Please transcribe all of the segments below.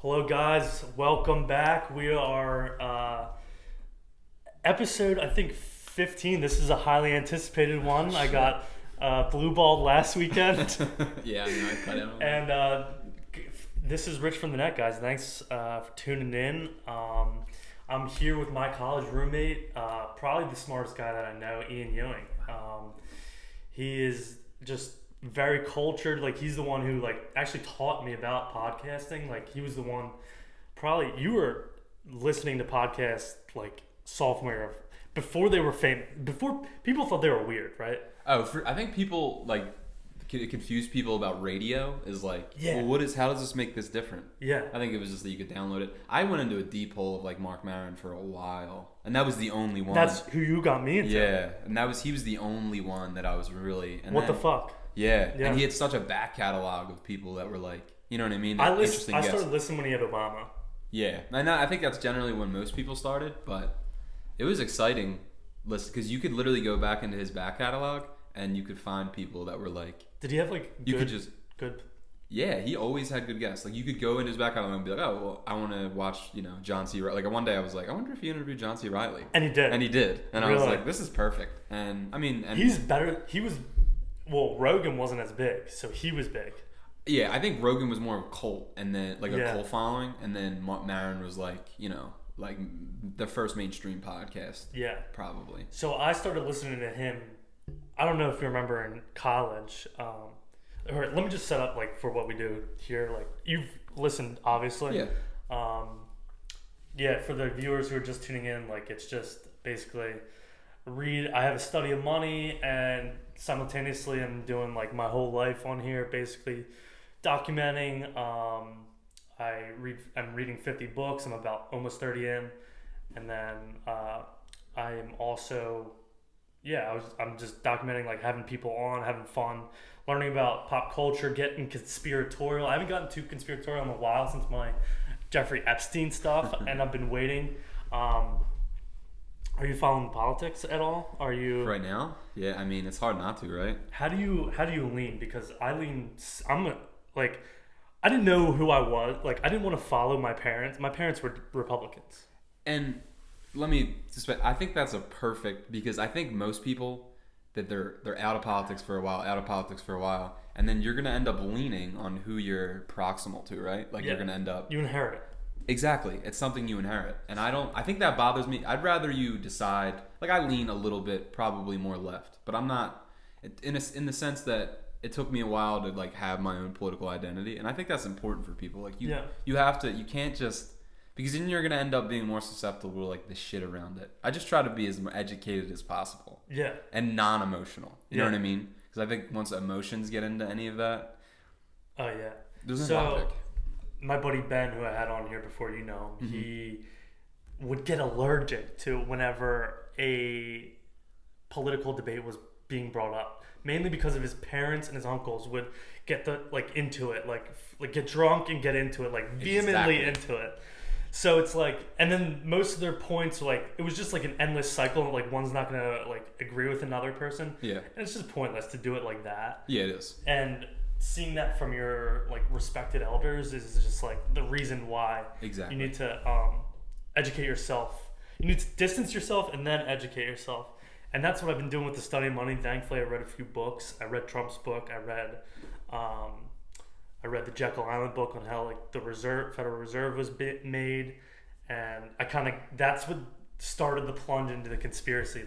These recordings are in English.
Hello, guys. Welcome back. We are episode, I think, 15. This is a highly anticipated one. I got blue balled last weekend. Yeah, I cut out. And this is Rich from the Net, guys. Thanks for tuning in. I'm here with my college roommate, probably the smartest guy that I know, Ian Ewing. He is just very cultured. Like, he's the one who actually taught me about podcasting. Like, he was the one. Probably you were listening to podcasts like sophomore year, before they were famous, before people thought they were weird, right? I think people confuse people about radio is like, Yeah. well, how does this make this different? Yeah. I think it was just that you could download it. I went into a deep hole of like Mark Maron for a while, and that was the only one. That's who you got me into. Yeah, and he was the only one that I was really. And what the fuck? Yeah, and he had such a back catalog of people that were like, you know what I mean? I Interesting guests. started listening when he had Obama. Yeah, and I think that's generally when most people started, but it was exciting, because you could literally go back into his back catalog and you could find people that were like. Did he have good? Yeah, he always had good guests. Like, you could go in his back catalog and be like, oh, well, I want to watch, John C. Riley. Like, one day I was like, I wonder if he interviewed John C. Riley. And he did. And really? I was like, this is perfect. And I mean, he's better. Rogan wasn't as big, so he was big. Yeah, I think Rogan was more of a cult, and then a cult following, and then Maron was like the first mainstream podcast. Yeah, probably. So I started listening to him. I don't know if you remember in college. All right, let me just set up for what we do here. Like, you've listened, obviously. Yeah. Yeah. For the viewers who are just tuning in, it's just basically I have a study of money, and simultaneously I'm doing my whole life on here, basically documenting. I'm reading 50 books. I'm about almost 30 in, and then I am also I'm just documenting, having people on, having fun, learning about pop culture, getting conspiratorial. I haven't gotten too conspiratorial in a while since my Jeffrey Epstein stuff, and I've been waiting. Are you following politics at all? Are you right now? Yeah, I mean, it's hard not to, right? How do you lean? Because I didn't know who I was. I didn't want to follow my parents. My parents were Republicans. And let me suspect. I think that's because I think most people that they're out of politics for a while, and then you're gonna end up leaning on who you're proximal to, right? You're gonna end up. You inherit it. Exactly. It's something you inherit. And I think that bothers me. I'd rather you decide, I lean a little bit, probably more left, but I'm not, in the sense that it took me a while to have my own political identity. And I think that's important for people. You have to, you can't just, because then you're going to end up being more susceptible to the shit around it. I just try to be as educated as possible. Yeah. And non-emotional. You know what I mean? Because I think once emotions get into any of that. Oh, yeah. There's no logic. My buddy Ben, who I had on here before, he would get allergic to whenever a political debate was being brought up, mainly because of his parents and his uncles would get into it, get drunk and get into it, vehemently into it. So it's and then most of their points were it was just an endless cycle. One's not gonna agree with another person. Yeah, and it's just pointless to do it like that. Yeah, it is. And seeing that from your respected elders is just the reason why exactly you need to educate yourself. You need to distance yourself and then educate yourself, and that's what I've been doing with the study of money. Thankfully, I read a few books. I read Trump's book. I read the Jekyll Island book on how the Federal Reserve was made, and that's what started the plunge into the conspiracy.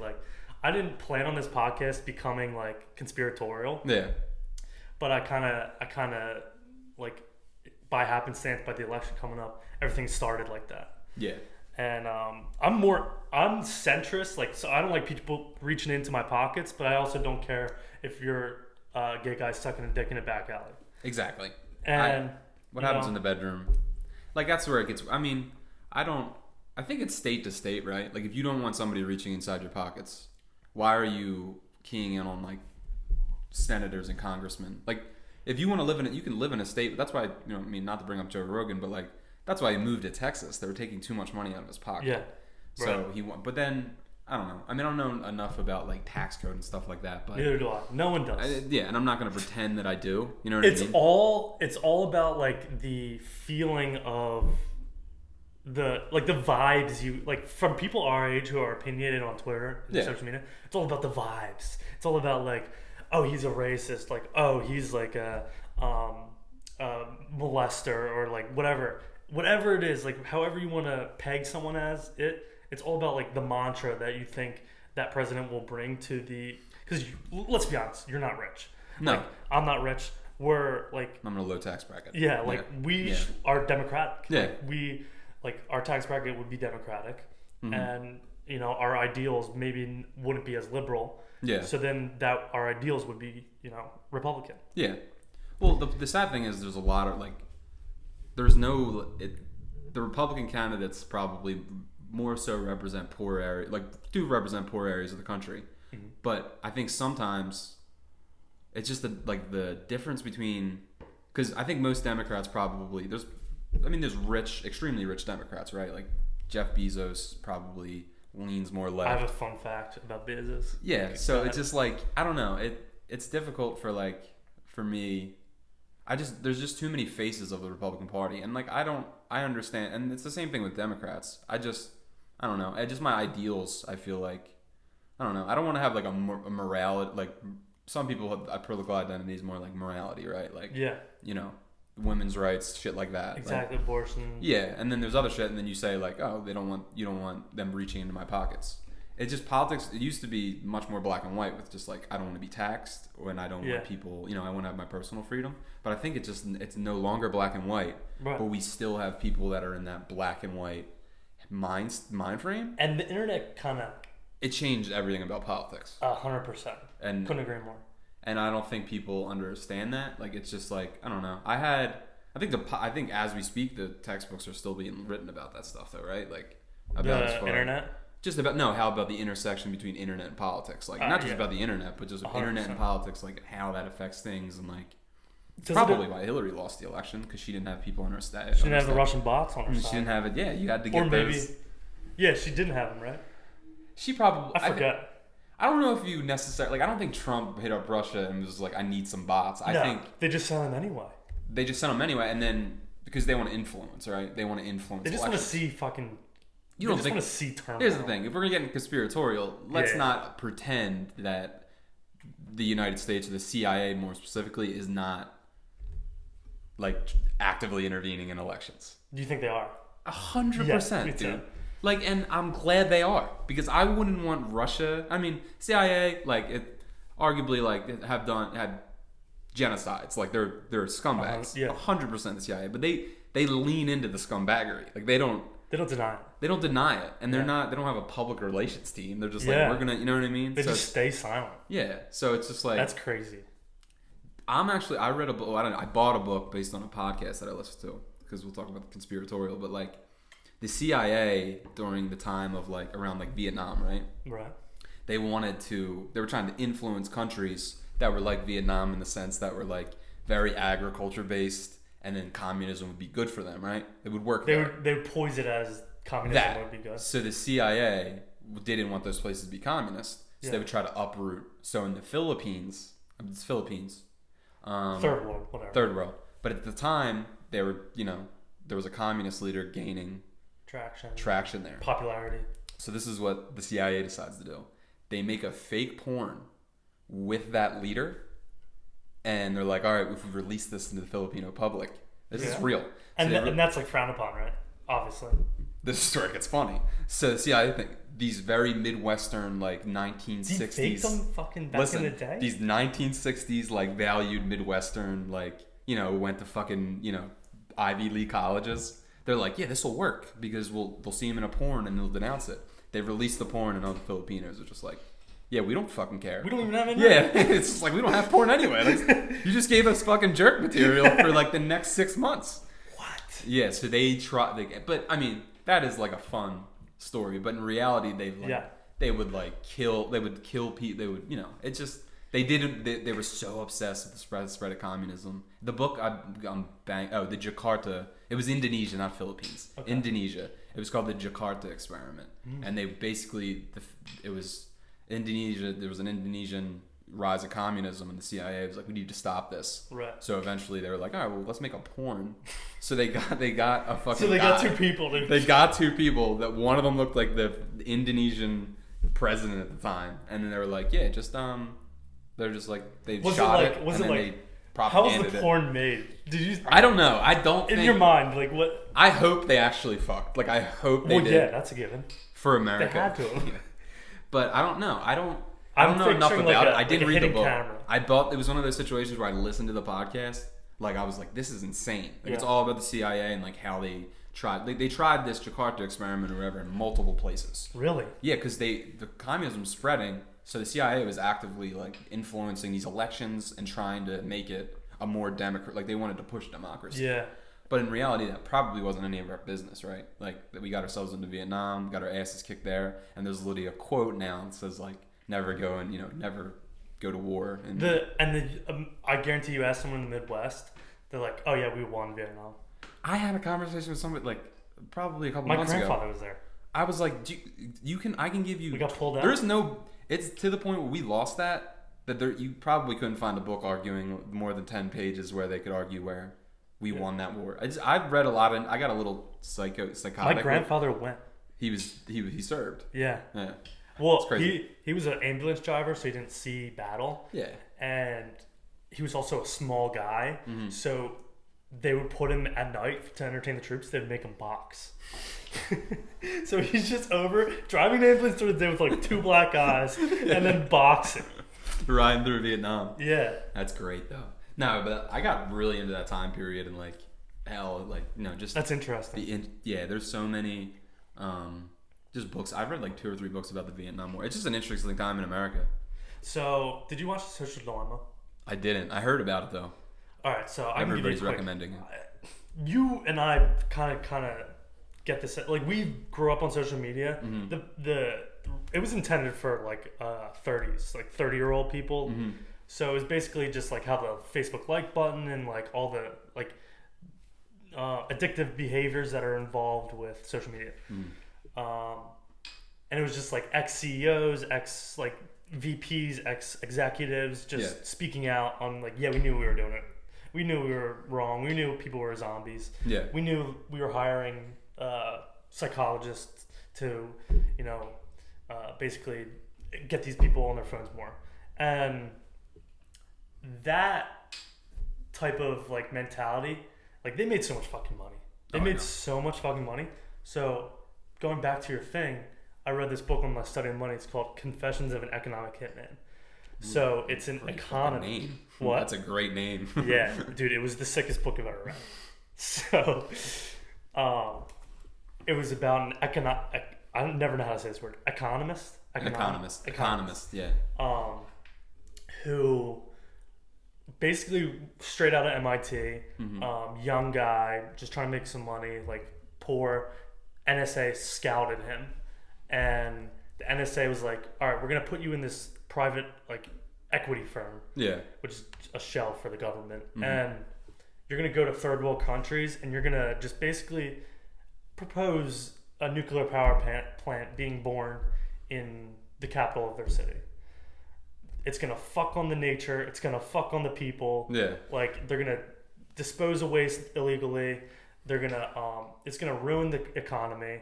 I didn't plan on this podcast becoming conspiratorial. Yeah. But I kind of by happenstance, by the election coming up, everything started like that. Yeah. And I'm centrist, so I don't like people reaching into my pockets, but I also don't care if you're a gay guy sucking a dick in a back alley. Exactly. And what happens in the bedroom? That's where it gets. I mean, I think it's state to state, right? If you don't want somebody reaching inside your pockets, why are you keying in on senators and congressmen? If you want to live in it, you can live in a state. That's why, not to bring up Joe Rogan, but that's why he moved to Texas. They were taking too much money out of his pocket. Yeah. So but then I don't know. I mean, I don't know enough about like tax code and stuff like that, but neither do I. No one does. Yeah, and I'm not going to pretend that I do. You know what I mean? It's all about like the feeling of the vibes you like from people our age who are opinionated on Twitter and social media. It's all about the vibes. It's all about like, oh, he's a racist, like, oh, he's like a molester, or like whatever it is, like however you want to peg someone as it. It's all about like the mantra that you think that president will bring to the, because let's be honest, you're not rich. No, like, I'm not rich. We're like, I'm in a low tax bracket. Yeah, like we are democratic. Yeah, like, we like our tax bracket would be democratic, mm-hmm. and you know our ideals maybe wouldn't be as liberal. Yeah. So then that our ideals would be Republican. Yeah. Well, the sad thing is there's a lot of like, the Republican candidates probably more so represent poor areas, represent poor areas of the country. Mm-hmm. But I think sometimes it's just the difference between, because I think most Democrats probably, there's rich, extremely rich Democrats, right? Like Jeff Bezos probably leans more left. I have a fun fact about Bezos. Yeah, so it's just like, I don't know, it's difficult for me. There's just too many faces of the Republican Party, and like I understand, and it's the same thing with Democrats. I don't know. My ideals, I feel like, I don't know. I don't want to have like a morality, like some people have political identity is more like morality, right? Like, women's rights, shit like that. Exactly, like, abortion. Yeah, and then there's other shit, and then you say like, oh, you don't want them reaching into my pockets. It's just politics. It used to be much more black and white with just like, I don't want to be taxed, and I don't want people, I want to have my personal freedom. But I think it's no longer black and white, right. But we still have people that are in that black and white mind frame. And the internet it changed everything about politics. 100%. And couldn't agree more. And I don't think people understand that. Like, it's just like, I don't know. I think as we speak, the textbooks are still being written about that stuff, though, right? Like, about the internet. Just about how about the intersection between internet and politics? Like, not just about the internet, but just 100%. Internet and politics, like how that affects things, and like. Probably why Hillary lost the election, because she didn't have people on her side. She didn't have the Russian bots on her side. She didn't have it. Yeah, you had to get those. Yeah, she didn't have them, right? She probably. I forgot. I don't know if you necessarily I don't think Trump hit up Russia and was like, I need some bots. I think they just sent them anyway. They just sent them anyway, and then because they want to influence, right? They want to influence. They just want to see fucking. You don't just want to see turmoil. Here's the thing: if we're gonna get conspiratorial, let's not pretend that the United States or the CIA, more specifically, is not like actively intervening in elections. Do you think they are? 100%, dude. Like, and I'm glad they are, because I wouldn't want Russia. I mean, CIA, like, it arguably like had genocides. Like, they're scumbags. 100% the CIA, but they lean into the scumbaggery. Like, they don't deny it. They don't deny it, and they don't have a public relations team. They're just like, we're gonna, you know what I mean? They just stay silent. Yeah, so it's just like, that's crazy. I read a book. I bought a book based on a podcast that I listened to, because we'll talk about the conspiratorial. But like, the CIA during the time of like around like Vietnam, right? Right. They were trying to influence countries that were like Vietnam, in the sense that were like very agriculture based, and then communism would be good for them, right? It would work. They would poise it as communism would be good. So the CIA didn't want those places to be communist, so they would try to uproot. So in the Philippines, third world, whatever. Third world. But at the time, they were, there was a communist leader gaining traction there. Popularity. So this is what the CIA decides to do. They make a fake porn with that leader, and they're like, all right, if we release this into the Filipino public, this is real. And that's like frowned upon, right? Obviously. This is where it gets funny. So the CIA think these very Midwestern, like 1960s. They faked them fucking back in the day? These 1960s, like valued Midwestern, like, went to fucking, Ivy League colleges. They're like, yeah, this will work, because they'll see him in a porn and they'll denounce it. They release the porn, and all the Filipinos are just like, yeah, we don't fucking care. We don't even have any. Yeah, it's just like, we don't have porn anyway. Like, you just gave us fucking jerk material for like the next 6 months. What? Yeah, so but I mean, that is like a fun story. But in reality, they would kill people. They would, it just, they were so obsessed with the spread of communism. The book the Jakarta It was Indonesia, not Philippines. Okay. Indonesia. It was called the Jakarta experiment, and they basically it was Indonesia. There was an Indonesian rise of communism, and the CIA was like, we need to stop this. Right. So eventually they were like, all right, well, let's make a porn. So they got a fucking. So they got two people. They got two people. That one of them looked like the Indonesian president at the time, and then they were like, yeah, just they're just like they shot it. Was and it then like? They how was the porn made? Did you? I don't know. I don't. In your mind, like what? I hope they actually fucked. Like I hope they did. Yeah, that's a given. For America, they had to. Yeah. But I don't know. I don't know enough about it. I didn't read the book. Camera. I thought it was one of those situations where I listened to the podcast. Like I was like, this is insane. Like it's all about the CIA and like how they tried. They tried this Jakarta experiment or whatever in multiple places. Really? Yeah, because the communism's spreading. So the CIA was actively like influencing these elections and trying to make it a more democratic. Like they wanted to push democracy. Yeah. But in reality, that probably wasn't any of our business, right? Like that we got ourselves into Vietnam, got our asses kicked there, and there's literally a quote now that says like, never go to war. And I guarantee you, ask someone in the Midwest, they're like, oh yeah, we won Vietnam. I had a conversation with somebody like probably a couple months ago. My grandfather was there. I was like, I can give you. We got pulled out. There's no. It's to the point where we lost that you probably couldn't find a book arguing more than 10 pages where they could argue where we won that war. I've read a lot and I got a little psychotic. My grandfather went. He served. Yeah. Yeah. Well, he was an ambulance driver, so he didn't see battle. Yeah. And he was also a small guy, so they would put him at night to entertain the troops. They'd make him box. So he's just over driving the ambulance through the day with like two black guys and then boxing. Riding through Vietnam. Yeah. That's great though. No, but I got really into that time period and like hell, like just that's interesting. There's so many just books. I've read like 2 or 3 books about the Vietnam War. It's just an interesting time in America. So, did you watch The Social Dilemma? I didn't. I heard about it though. All right, so everybody's recommending it. You and I kind of get this. Like we grew up on social media. It was intended for like 30s, like 30-year-old people. Mm-hmm. So it was basically just like how the Facebook like button and like all the like addictive behaviors that are involved with social media. And it was just like ex-CEOs, VPs, ex-executives just speaking out on like, we knew we were doing it. We knew we were wrong. We knew people were zombies. Yeah. We knew we were hiring psychologists to, basically get these people on their phones more. And that type of like mentality, like they made so much fucking money. They made so much fucking money. So going back to your thing, I read this book on my studying money. It's called Confessions of an Economic Hitman. So it's an economy. Name. What? That's a great name. Yeah, dude, it was the sickest book I've ever read. So, it was about an I never know how to say this word. Economist. Yeah. Who basically straight out of MIT, young guy, just trying to make some money, like poor. NSA scouted him, and the NSA was like, "All right, we're gonna put you in this private like equity firm, which is a shell for the government, and you're gonna go to third world countries, and you're gonna just basically propose a nuclear power plant being born in the capital of their city. It's gonna fuck on the nature. It's gonna fuck on the people. Yeah, like they're gonna dispose of waste illegally. They're gonna it's gonna ruin the economy,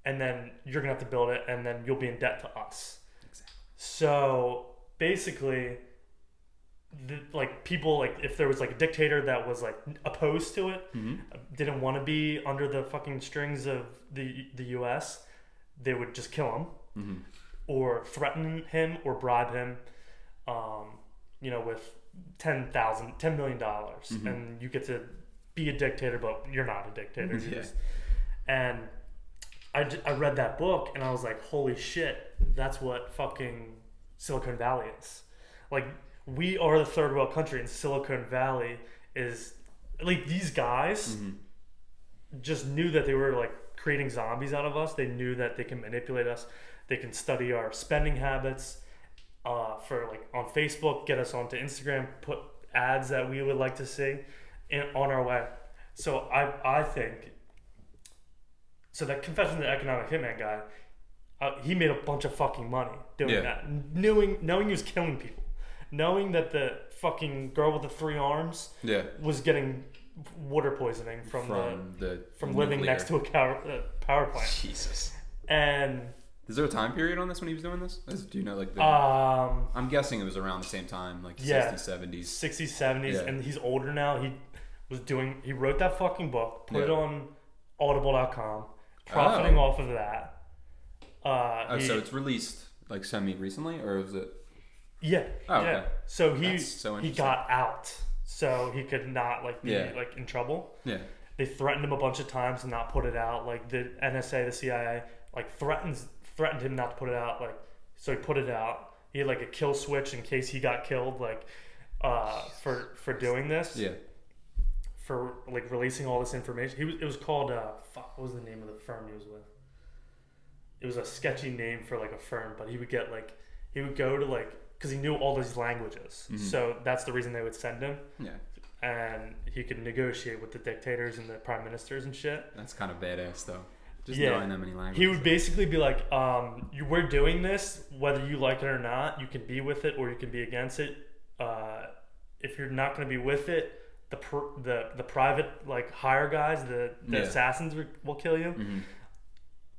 and then you're gonna have to build it, and then you'll be in debt to us." Exactly. So basically, people, like if there was like a dictator that was like opposed to it, didn't want to be under the fucking strings of the U.S., they would just kill him, or threaten him, or bribe him, with $10 million, and you get to be a dictator, but you're not a dictator. And I read that book and I was like, holy shit, that's what fucking Silicon Valley is. Like, we are the third world country, and Silicon Valley is like, these guys just knew that they were like creating zombies out of us. They knew that they can manipulate us. They can study our spending habits for like on Facebook, get us onto Instagram, put ads that we would like to see on our way. So I think. So that Confession of the Economic Hitman guy, he made a bunch of fucking money doing that, knowing he was killing people, knowing that the fucking girl with the 3 arms was getting water poisoning from living next to a power plant. Jesus. And is there a time period on this when he was doing this? Do you know, like, I'm guessing it was around the same time, like 60s, 70s. 60s, 70s, and he's older now. He wrote that fucking book, put it on Audible.com, profiting off of that. So it's released like semi-recently, or was it? Yeah. Oh, okay. So he got out, so he could not be like in trouble. Yeah. They threatened him a bunch of times to not put it out. Like the NSA, the CIA, like threatened him not to put it out. Like so he put it out. He had like a kill switch in case he got killed. Like for doing this. Yeah. For like releasing all this information. It was called what was the name of the firm he was with? It was a sketchy name for like a firm, but he would go to like, because he knew all these languages. So that's the reason they would send him. Yeah. And he could negotiate with the dictators and the prime ministers and shit. That's kind of badass though. Just knowing that many languages. He would basically be like, we're doing this, whether you like it or not, you can be with it or you can be against it. If you're not going to be with it, the private like hire guys, the assassins will kill you.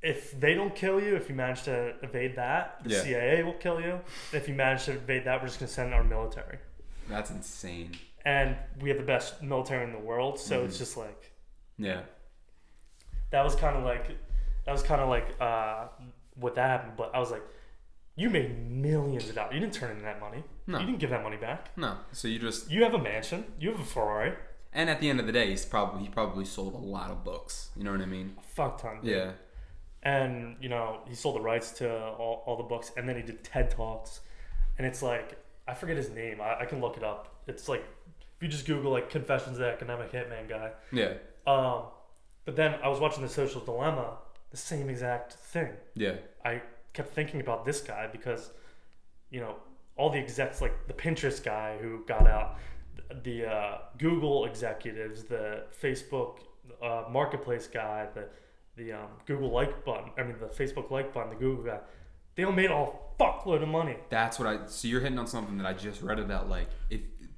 If they don't kill you, if you manage to evade that, the CIA will kill you. If you manage to evade that, we're just going to send our military. That's insane. And we have the best military in the world, so it's just like... Yeah. That was kind of like what that happened, but I was like, you made millions of dollars. You didn't turn in that money. No. You didn't give that money back. No. So you have a mansion. You have a Ferrari. And at the end of the day, he probably sold a lot of books. You know what I mean? A fuck ton. Dude. Yeah. And, he sold the rights to all the books, and then he did TED Talks. And it's like, I forget his name. I can look it up. It's like, if you just Google, like, Confessions of the Economic Hitman guy. Yeah. But then I was watching The Social Dilemma, the same exact thing. Yeah. I kept thinking about this guy because, all the execs, like the Pinterest guy who got out, the Google executives, the Facebook marketplace guy, the Google like button, the Facebook like button, the Google guy, they all made a fuckload of money. That's so you're hitting on something that I just read about. Like,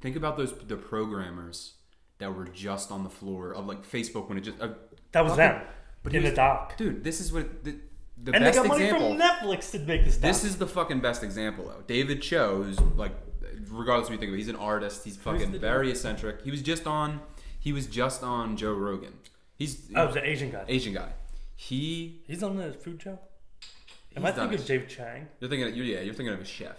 think about the programmers that were just on the floor of like Facebook when it just that was them. But in the doc, dude, this is what the and best they got example. Money from Netflix to make this doc. This is the fucking best example though. David Cho, who's like, regardless of what you think of it, he's an artist. He's fucking very eccentric. He was just on Joe Rogan. He's the Asian guy. Asian guy. He's on the food show. Am I thinking of Dave Chang? You're thinking of a chef.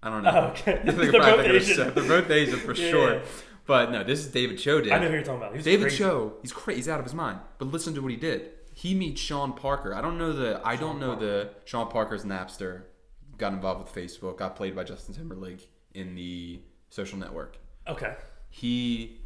I don't know. Oh, okay. They're both Asian. They're both Asian for sure. Yeah. But no, this is David Cho. I know who you're talking about. David Cho, he's crazy. He's out of his mind. But listen to what he did. He meets Sean Parker. I don't know the Sean Parker's Napster. Got involved with Facebook. Got played by Justin Timberlake in the Social Network. Okay. He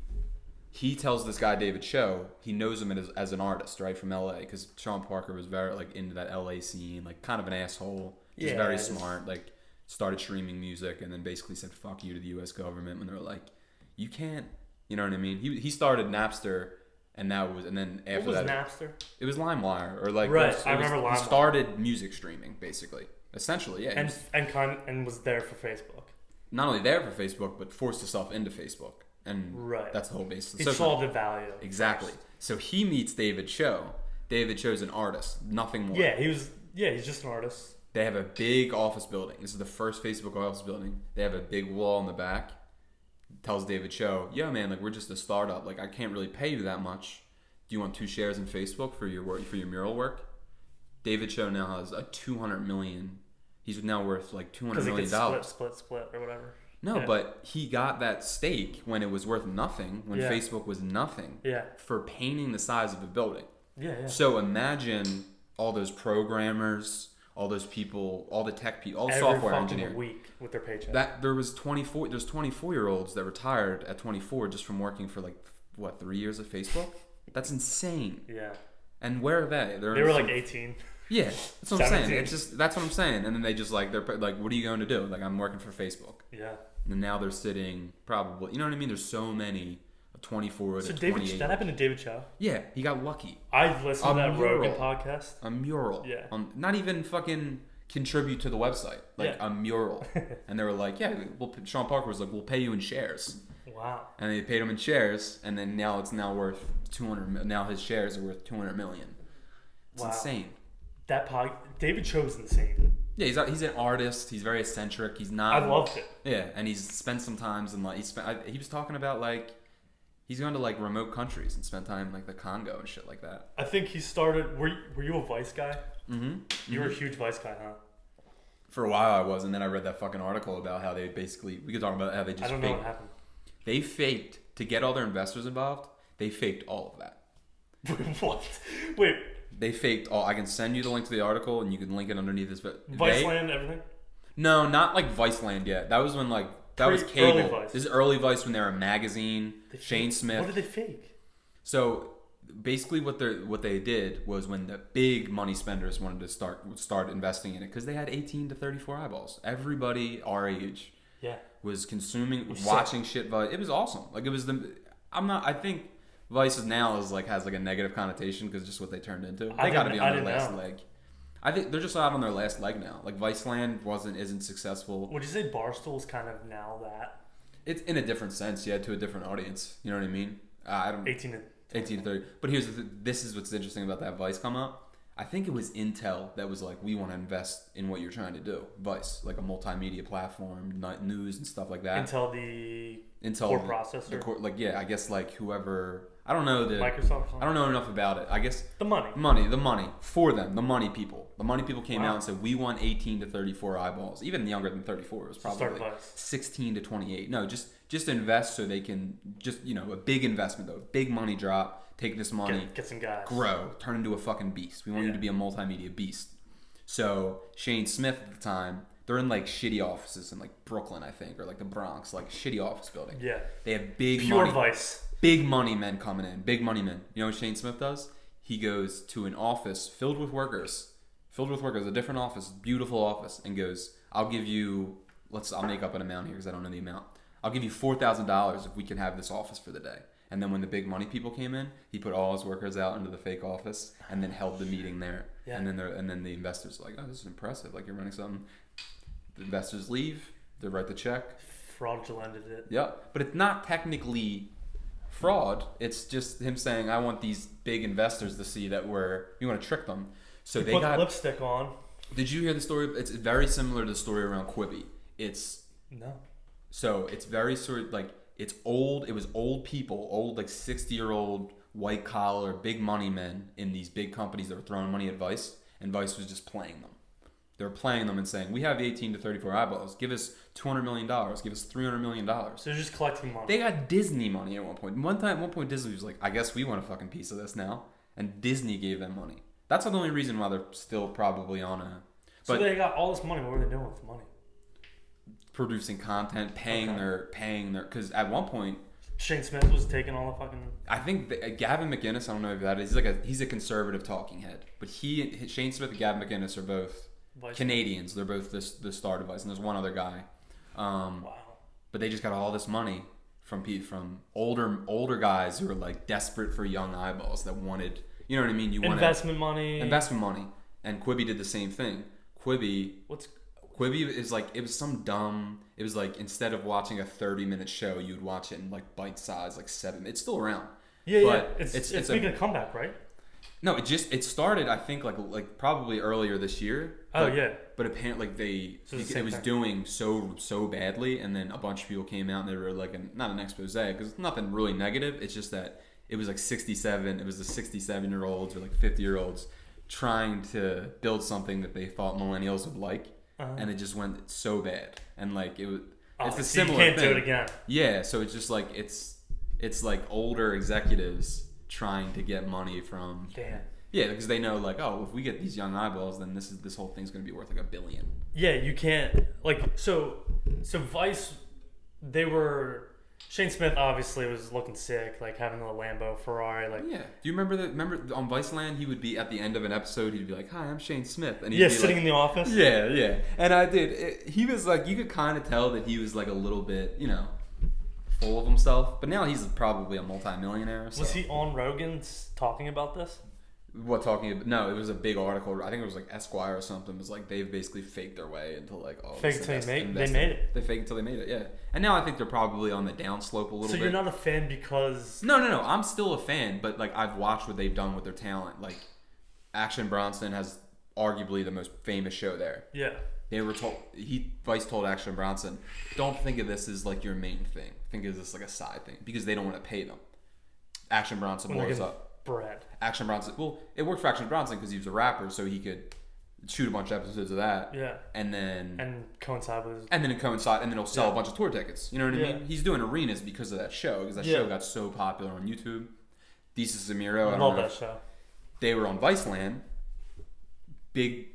tells this guy David Cho, he knows him as an artist, right, from LA, because Sean Parker was very like into that LA scene, like kind of an asshole, just very smart, like started streaming music, and then basically said fuck you to the U.S. government when they were like, you can't, you know what I mean? He started Napster, and then after what was that, Napster? It was LimeWire, or like right. I remember LimeWire. He started music streaming basically, essentially, yeah. And was there for Facebook. Not only there for Facebook, but forced himself into Facebook. And that's the whole basis. He saw the value. Exactly. So he meets David Cho. David Cho's an artist, nothing more. Yeah, he's just an artist. They have a big office building. This is the first Facebook office building. They have a big wall in the back. Tells David Cho, yo man, like we're just a startup. Like I can't really pay you that much. Do you want 2 shares in Facebook for your work, for your mural work? David Cho now has a $200 million. He's now worth like $200 million. Split or whatever. No, but he got that stake when it was worth nothing, when Facebook was nothing, for painting the size of a building. Yeah. So imagine all those programmers, all those people, all the tech people, all the software engineers. Every week with their paycheck. There's 24-year-olds that retired at 24 just from working for 3 years at Facebook? That's insane. Yeah. And where are they? They were like 18. Yeah, that's what I'm saying. That's what I'm saying. And then they just they're like, what are you going to do? Like, I'm working for Facebook. Yeah. And now they're sitting probably, you know what I mean? There's so many 24 So to David, 28. that happened to David Cho. Yeah, he got lucky. I listened to that mural. Rogan podcast. A mural. Yeah. Not even fucking contribute to the website. Like a mural. And they were like, yeah, Sean Parker was like, we'll pay you in shares. Wow. And they paid him in shares, and then now it's now worth 200. Now his shares are worth 200 million. It's insane. David Cho is insane. Yeah, he's an artist. He's very eccentric. He's not. I loved it. Yeah, and he's spent some times in like he was talking about like he's gone to like remote countries and spent time in, like the Congo and shit like that. I think he started. Were you a Vice guy? Mm-hmm. You were a huge Vice guy, huh? For a while I was, and then I read that fucking article about how they basically we could talk about how they just I don't know what happened. They faked to get all their investors involved. They faked all of that. What? Wait. They faked all. I can send you the link to the article, and you can link it underneath this. But Viceland, everything. No, not like Viceland yet. That was when like that was cable. Early Vice. This is early Vice when they were a magazine. Shane Smith. What did they fake? So basically, what they did was when the big money spenders wanted to start investing in it because they had 18 to 34 eyeballs. Everybody our age. Yeah. Was consuming, watching shit. Vice. It was awesome. Like it was the. I think Vice now has like a negative connotation because just what they turned into. They got to be on their last leg. I think they're just out on their last leg now. Like Viceland isn't successful. Would you say Barstool's kind of now that? It's in a different sense, yeah, to a different audience. You know what I mean? I don't. 18 to 30. But this is what's interesting about that Vice come up. I think it was Intel that was like, we want to invest in what you're trying to do. Vice, like a multimedia platform, news and stuff like that. Intel core processor. I guess like whoever. I don't know Microsoft. I don't know enough about it. I guess the money for them. The money people. The money people came out and said we want 18 to 34 eyeballs. Even younger than 34. It was probably 16 to 28. No, just invest so they can a big investment though, big money drop. Take this money, get some guys, grow, turn into a fucking beast. We want you to be a multimedia beast. So Shane Smith at the time, they're in like shitty offices in like Brooklyn, I think, or like the Bronx, like shitty office building. Yeah, they have big pure money, Vice, big money men coming in, big money men. You know what Shane Smith does? He goes to an office filled with workers, a different office, beautiful office, and goes, "I'll give you, I'll make up an amount here because I don't know the amount. I'll give you $4,000 if we can have this office for the day." And then when the big money people came in, he put all his workers out into the fake office and then held the meeting there. Yeah. And then the investors were like, "Oh, this is impressive. Like you're running something." The investors leave. They write the check. Fraudulent it. Yep. But it's not technically fraud. It's just him saying, "I want these big investors to see that we want to trick them." So they got lipstick on. Did you hear the story? It's very similar to the story around Quibi. No. So it's very sort of like. It's old. It was old people, old like 60-year-old white collar, big money men in these big companies that were throwing money at Vice, and Vice was just playing them. They were playing them and saying, "We have 18 to 34 eyeballs. Give us $200 million. Give us $300 million." So they're just collecting money. They got Disney money at one point. At one point, Disney was like, "I guess we want a fucking piece of this now," and Disney gave them money. That's the only reason why they're still probably on a. So they got all this money. What were they doing with the money? Producing content, paying their, because at one point Shane Smith was taking all the fucking. I think Gavin McInnes, I don't know if that is. He's a conservative talking head, but Shane Smith and Gavin McInnes are both Canadians. They're both the star device, and there's one other guy. Wow. But they just got all this money from older guys who were like desperate for young eyeballs that wanted, you know what I mean? Investment money, and Quibi did the same thing. Quibi is like, it was like instead of watching a 30-minute show, you'd watch it in like bite size, like 7. It's still around. Yeah. It's making a comeback, right? No, it started, I think, like probably earlier this year. But apparently it was doing so badly, and then a bunch of people came out and they were like, not an expose, because it's nothing really negative. It's just that it was like 67. It was the 67-year-olds or like 50-year-olds trying to build something that they thought millennials would like. And it just went so bad, and like it was. It's a similar thing. You can't do it again. Yeah, so it's just like it's like older executives trying to get money from. Damn. Yeah, because they know like, oh, if we get these young eyeballs, then this whole thing's gonna be worth like $1 billion. Yeah, you can't so Vice. They were. Shane Smith obviously was looking sick, like having a Lambo, Ferrari, like. Yeah. Do you remember on Viceland? He would be at the end of an episode. He'd be like, "Hi, I'm Shane Smith," and he'd be sitting in the office. Yeah. And I did. He was like, you could kind of tell that he was like a little bit, full of himself. But now he's probably a multi-millionaire. So. Was he on Rogan's talking about this? What talking about? No, it was a big article. I think it was like Esquire or something. It was like they've basically faked their way into like all fake this. They made it. They faked until they made it. Yeah. And now I think they're probably on the downslope a little bit. So you're not a fan because No. I'm still a fan, but like I've watched what they've done with their talent. Like Action Bronson has arguably the most famous show there. Yeah. They were told Vice told Action Bronson, don't think of this as like your main thing. Think of this like a side thing because they don't want to pay them. Action Bronson blows up. Bread. Action Bronson. Well, it worked for Action Bronson because he was a rapper, so he could shoot a bunch of episodes of that. Yeah. And coincide with. And then he'll sell a bunch of tour tickets. You know what I mean? Yeah. He's doing arenas because of that show. Because that show got so popular on YouTube. Desus and Mero. I love that show. They were on Viceland. Big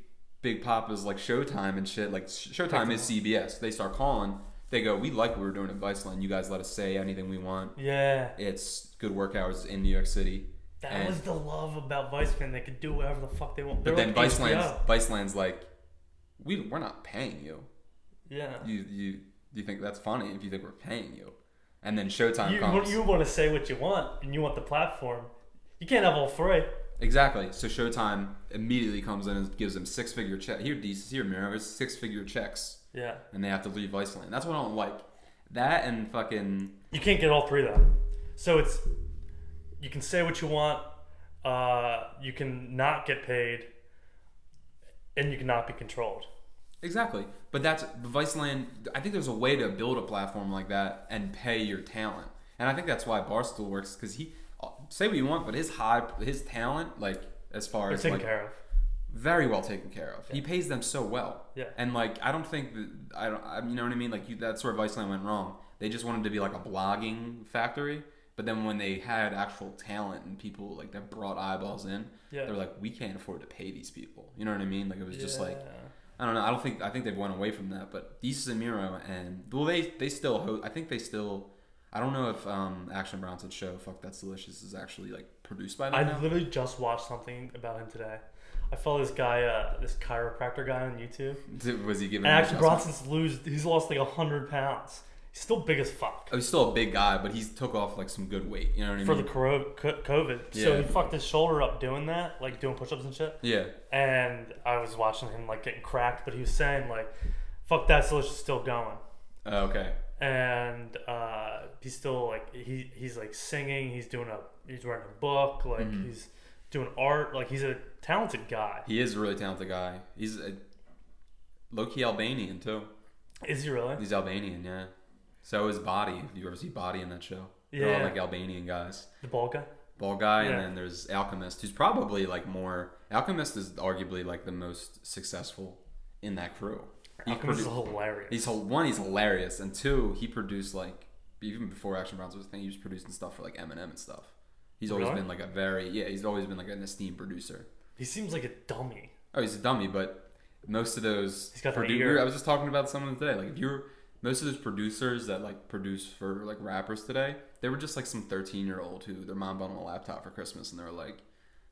pop is like Showtime and shit. Like Showtime is CBS. They start calling. They go, we like what we're doing at Viceland. You guys let us say anything we want. Yeah. It's good work hours in New York City. That was the love about Viceland. They could do whatever the fuck they want. But then like Viceland's like, we're not paying you. Yeah. You think that's funny if you think we're paying you. And then Showtime comes. You want to say what you want, and you want the platform. You can't have all three. Exactly. So Showtime immediately comes in and gives them 6-figure check. Here, Miro, it's 6-figure checks. Yeah. And they have to leave Viceland. That's what I don't like. That and fucking... You can't get all three, though. So it's... You can say what you want. You can not get paid. And you cannot be controlled. Exactly. But that's... Viceland... I think there's a way to build a platform like that and pay your talent. And I think that's why Barstool works. Because he... Say what you want, but his talent, like, as far as... taken care of. Very well taken care of. Yeah. He pays them so well. Yeah. And like I don't think that you know what I mean? Like that's where Viceland went wrong. They just wanted to be like a blogging factory, but then when they had actual talent and people like that brought eyeballs in, they were like, we can't afford to pay these people. You know what I mean? Like it was just like I don't know. I think they've went away from that. But Desus and Mero and well they still host, I think they still I don't know if Action Bronson's show Fuck That's Delicious is actually like produced by them. I literally just watched something about him today. I follow this guy, this chiropractor guy on YouTube. Was he giving? And Action Bronson's he's lost like 100 pounds. He's still big as fuck. Oh, he's still a big guy, but he's took off like some good weight. You know what I mean? For the COVID. Yeah. So he fucked his shoulder up doing that, like doing push-ups and shit. Yeah. And I was watching him like getting cracked, but he was saying like, "Fuck That's Delicious" still going. Okay. And he's still like he's like singing. He's writing a book. Like he's doing art. Like he's a talented guy. He is a really talented guy. He's a low-key Albanian too. Is he really? He's Albanian, yeah. So is Body. If you ever see Body in that show, yeah, they're all like Albanian guys. The bald guy. And then there's Alchemist, who's probably like more. Alchemist is arguably like the most successful in that crew. Alchemist is hilarious. He's hilarious, and two, he produced like even before Action Bronson was a thing. He was producing stuff for like Eminem and stuff. He's always been like he's always been like an esteemed producer. He seems like a dummy. Oh, he's a dummy, but most of those he's got the ear. I was just talking about someone today. Like most of those producers that like produce for like rappers today, they were just like some 13-year-old who their mom bought them a laptop for Christmas, and they were like,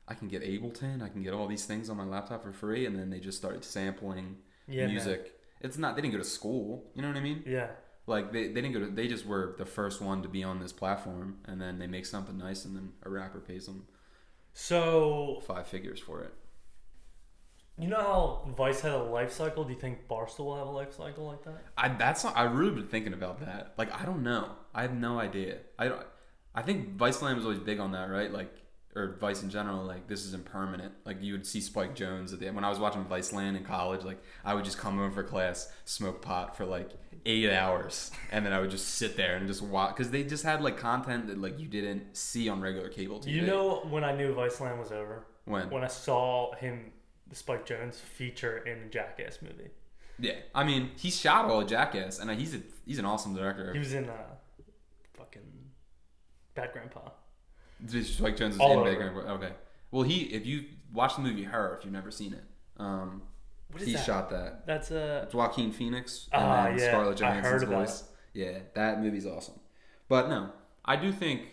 I can get Ableton, I can get all these things on my laptop for free, and then they just started sampling music. Man. It's not they didn't go to school, you know what I mean? Yeah. Like they didn't go to, they just were the first one to be on this platform, and then they make something nice, and then a rapper pays them so 5 figures for it. You know how Vice had a life cycle? Do you think Barstool will have a life cycle like that? I've really been thinking about that. Like I don't know. I have no idea. I think Viceland was always big on that, right? Like or Vice in general, like this isn't permanent. Like you would see Spike Jonze at the end. When I was watching Viceland in college, like I would just come over for class, smoke pot for like 8 hours, and then I would just sit there and just watch because they just had like content that like you didn't see on regular cable TV. You know when I knew Viceland was over? When I saw him, Spike Jonze, feature in a Jackass movie. Yeah, I mean he shot all of Jackass, and he's an awesome director. He was in fucking Bad Grandpa. Spike Jonze is in Bad Grandpa. Okay. Well, if you watch the movie Her, if you've never seen it, what is he that? Shot that. That's it's Joaquin Phoenix and then Scarlett Johansson's voice. Yeah, that movie's awesome. But no, I think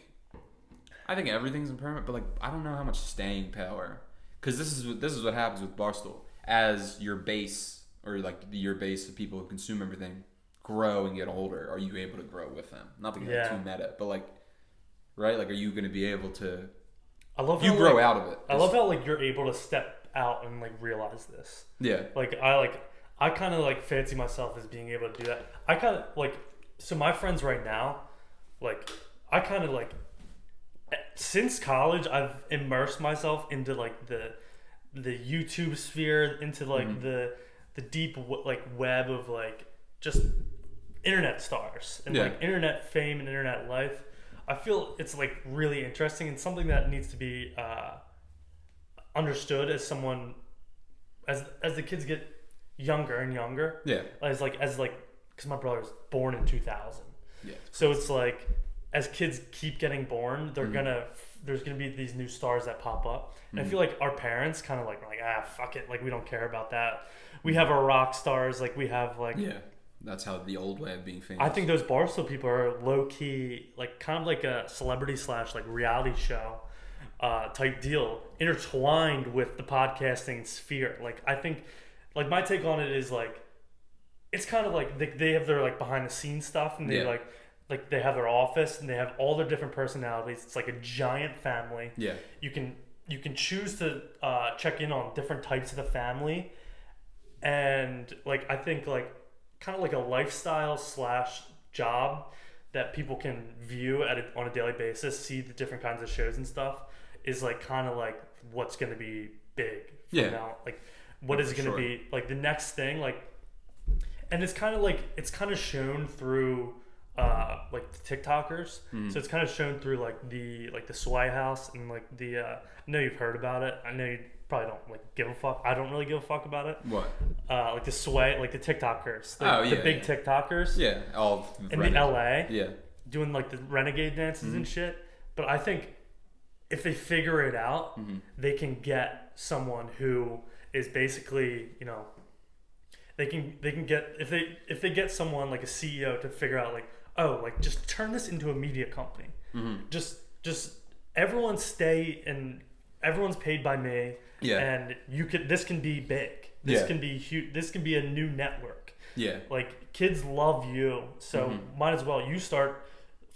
everything's impermanent, but like I don't know how much staying power, because this is what happens with Barstool. As your base or like your base of people who consume everything grow and get older, are you able to grow with them? Not to get too meta, but like, right? Like, are you going to be able to? I love you how, grow like, out of it. I love how like you're able to step out and like realize this. Yeah. I kind of like fancy myself as being able to do that. I kind of like, so my friends right now, like I kind of like, since college I've immersed myself into like the YouTube sphere, into like the deep like web of like just internet stars and like internet fame and internet life. I feel it's like really interesting and something that needs to be understood as someone as the kids get younger and younger. Yeah. As because my brother's born in 2000. Yeah. So it's like as kids keep getting born, there's gonna be these new stars that pop up. And I feel like our parents kind of like fuck it, like we don't care about that. We have our rock stars, like we have like that's how the old way of being famous. I think those Barstool people are low key, like kind of like a celebrity / like reality show type deal, intertwined with the podcasting sphere. Like I think, like my take on it is like, it's kind of like they have their like behind the scenes stuff, and they like they have their office and they have all their different personalities. It's like a giant family. Yeah. You can choose to check in on different types of the family, and like I think like kind of like a lifestyle / job that people can view on a daily basis, see the different kinds of shows and stuff, is like kind of like what's going to be big from now. Like what is going to be like the next thing, like, and it's kind of shown through like the TikTokers. So it's kind of shown through like the Sway House and like the I know you've heard about it. I know you probably don't like give a fuck. I don't really give a fuck about it. What? Like the Sway, like the TikTokers. The big TikTokers. Yeah, all in the LA. Yeah. Doing like the renegade dances and shit. But I think if they figure it out, they can get someone who is basically, you know, they can get if they get someone like a CEO to figure out like, oh, like just turn this into a media company. Just everyone stay and everyone's paid by me. Yeah. And this can be big. This can be huge. This can be a new network. Yeah. Like kids love you, so might as well you start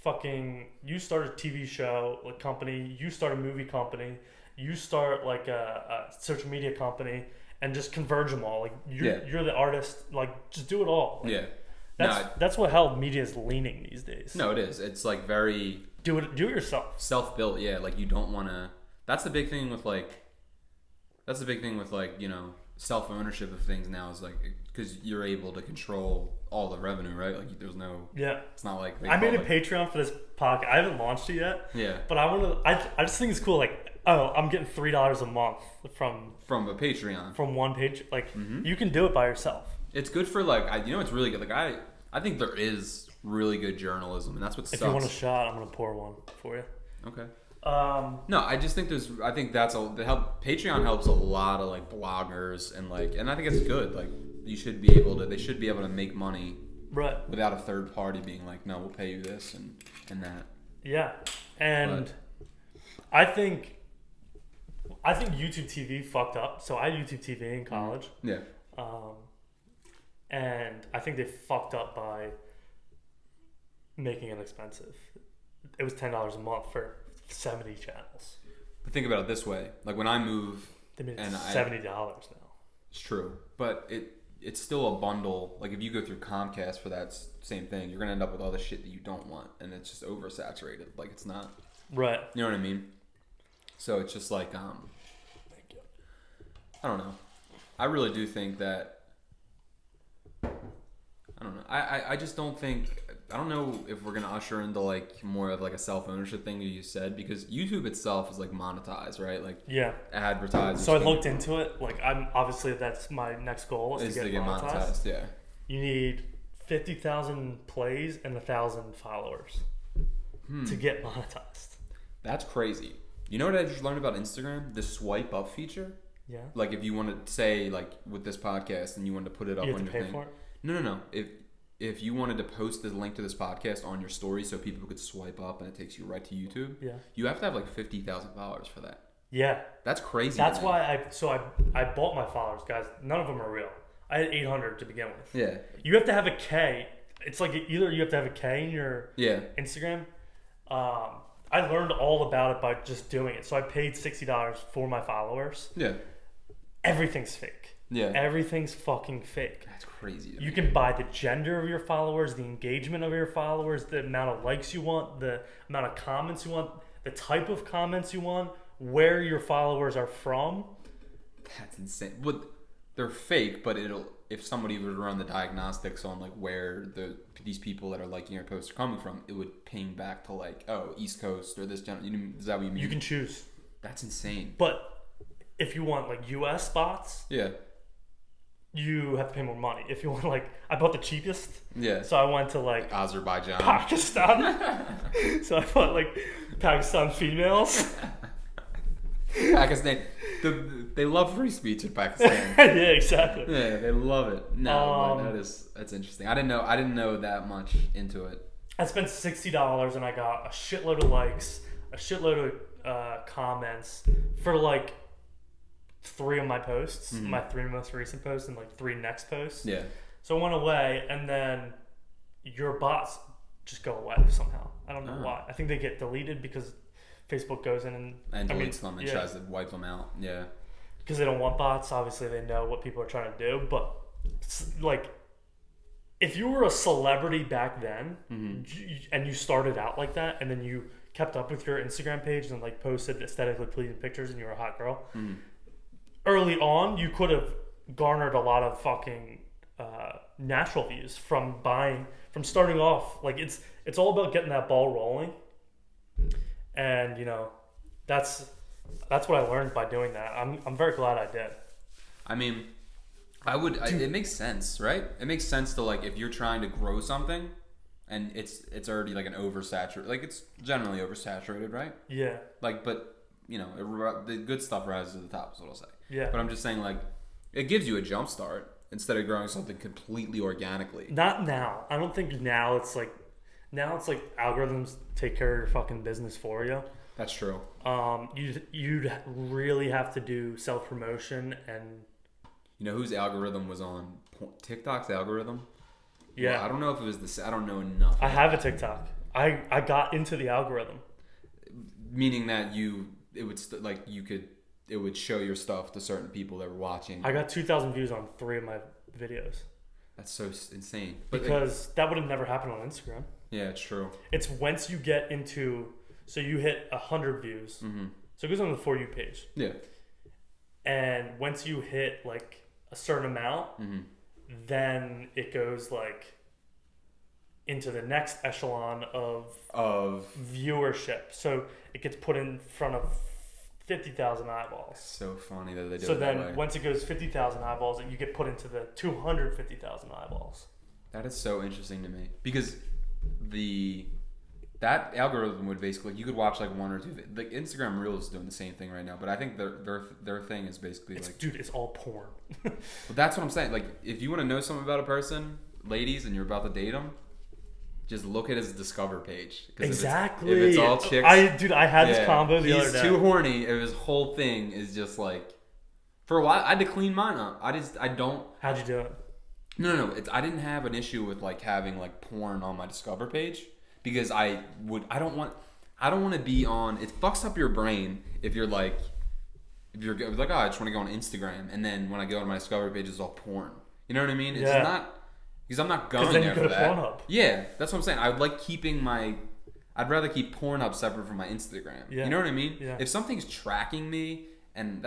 a TV show like company, you start a movie company, you start like a social media company, and just converge them all. Like you're the artist, like just do it all. Like, that's how media is leaning these days. No, it is. It's like very do it yourself. Self-built, yeah. Like you don't want to. That's the big thing with like, you know, self-ownership of things now is like, because you're able to control all the revenue, right? Like there's no. Yeah. It's not like. I made a Patreon for this podcast. I haven't launched it yet. Yeah. But I just think it's cool. Like, oh, I'm getting $3 a month from a Patreon. From one page. Like you can do it by yourself. It's good for like, it's really good. Like I think there is really good journalism, and that's what sucks. If you want a shot, I'm gonna pour one for you. Okay. No, I just think Patreon helps a lot of like bloggers and I think it's good. Like they should be able to make money right without a third party being like, no, we'll pay you this and that. Yeah. And I think YouTube TV fucked up. So I had YouTube TV in college. Yeah. And I think they fucked up by making it expensive. It was $10 a month for 70 channels. But think about it this way: like when I move, they made $70 now. It's true, but it's still a bundle. Like if you go through Comcast for that same thing, you're gonna end up with all the shit that you don't want, and it's just oversaturated. Like it's not right. You know what I mean? So it's just like I don't know. I really do think that. I don't know. I just don't think. I don't know if we're gonna usher into like more of like a self-ownership thing that you said, because YouTube itself is like monetized, right? Like advertising. So I looked into it. Like that's my next goal is to get monetized. Yeah. You need 50,000 plays and 1,000 followers to get monetized. That's crazy. You know what I just learned about Instagram? The swipe up feature. Yeah. Like if you want to say like with this podcast and you wanted to put it up on your thing. For it? No. If you wanted to post the link to this podcast on your story so people could swipe up and it takes you right to YouTube, you have to have like 50,000 followers for that. Yeah. That's crazy. That's why I bought my followers, guys. None of them are real. I had 800 to begin with. Yeah. You have to have a K it's like either you have to have a K in your Yeah. Instagram. I learned all about it by just doing it. So I paid $60 for my followers. Yeah. Everything's fake. Yeah. Everything's fucking fake. That's crazy. You can buy the gender of your followers, the engagement of your followers, the amount of likes you want, the amount of comments you want, the type of comments you want, where your followers are from. That's insane. But they're fake, but if somebody were to run the diagnostics on like where these people that are liking your posts are coming from, it would ping back to like, oh, East Coast or this general. Is that what you mean? You can choose. That's insane. But if you want like US bots, yeah, you have to pay more money. If you want like, I bought the cheapest. Yeah. So I went to like Azerbaijan, Pakistan. So I bought like Pakistan females. Pakistan. They love free speech in Pakistan. Yeah, exactly. Yeah, they love it. No, that's interesting. I didn't know that much into it. I spent $60 and I got a shitload of likes, a shitload of comments for like 3 of my posts, my 3 most recent posts and like 3 next posts. Yeah. So I went away, and then your bots just go away somehow. I don't know why. I think they get deleted because Facebook goes in and deletes them and tries to wipe them out. Yeah. Because they don't want bots. Obviously, they know what people are trying to do. But like, if you were a celebrity back then and you started out like that, and then you kept up with your Instagram page and like posted aesthetically pleasing pictures, and you were a hot girl, early on you could have garnered a lot of fucking natural views from starting off. Like it's all about getting that ball rolling. And you know, that's what I learned by doing that. I'm very glad I did. I mean, it makes sense, right? It makes sense to like if you're trying to grow something, and it's already like an oversaturated, like it's generally oversaturated, right? Yeah. Like, but you know, the good stuff rises to the top is what I'll say. Yeah. But I'm just saying, like, it gives you a jump start instead of growing something completely organically. Not now. I don't think now it's like algorithms take care of your fucking business for you. That's true. You'd really have to do self-promotion and... You know whose algorithm was on? TikTok's algorithm? Yeah. Well, I don't know if it was this. I don't know enough. I have a TikTok. I got into the algorithm. Meaning that it would show your stuff to certain people that were watching. I got 2,000 views on 3 of my videos. That's so insane. Because that would have never happened on Instagram. Yeah, it's true. It's once you get into... So you hit 100 views. Mm-hmm. So it goes on the For You page. Yeah. And once you hit like a certain amount, then it goes like into the next echelon of viewership. So it gets put in front of 50,000 eyeballs. So funny that they do it so that then way. Once it goes 50,000 eyeballs, you get put into the 250,000 eyeballs. That is so interesting to me because that algorithm would basically, you could watch like 1 or 2. Like Instagram Reels is doing the same thing right now, but I think their thing is basically it's all porn. Well, that's what I'm saying. Like, if you want to know something about a person, ladies, and you're about to date them, just look at his Discover page. Exactly. If it's all chicks, I had this combo the other day. He's too horny. If his whole thing is just like, for a while, I had to clean mine up. I don't. How'd you do it? No. I didn't have an issue with like having like porn on my Discover page. Because I don't want to be on. It fucks up your brain if you're like, oh, I just want to go on Instagram, and then when I go on my Discover page, it's all porn. You know what I mean? It's not because I'm not going there for that. Pornhub. Yeah, that's what I'm saying. I'd rather keep Pornhub separate from my Instagram. Yeah. You know what I mean? Yeah. If something's tracking me, and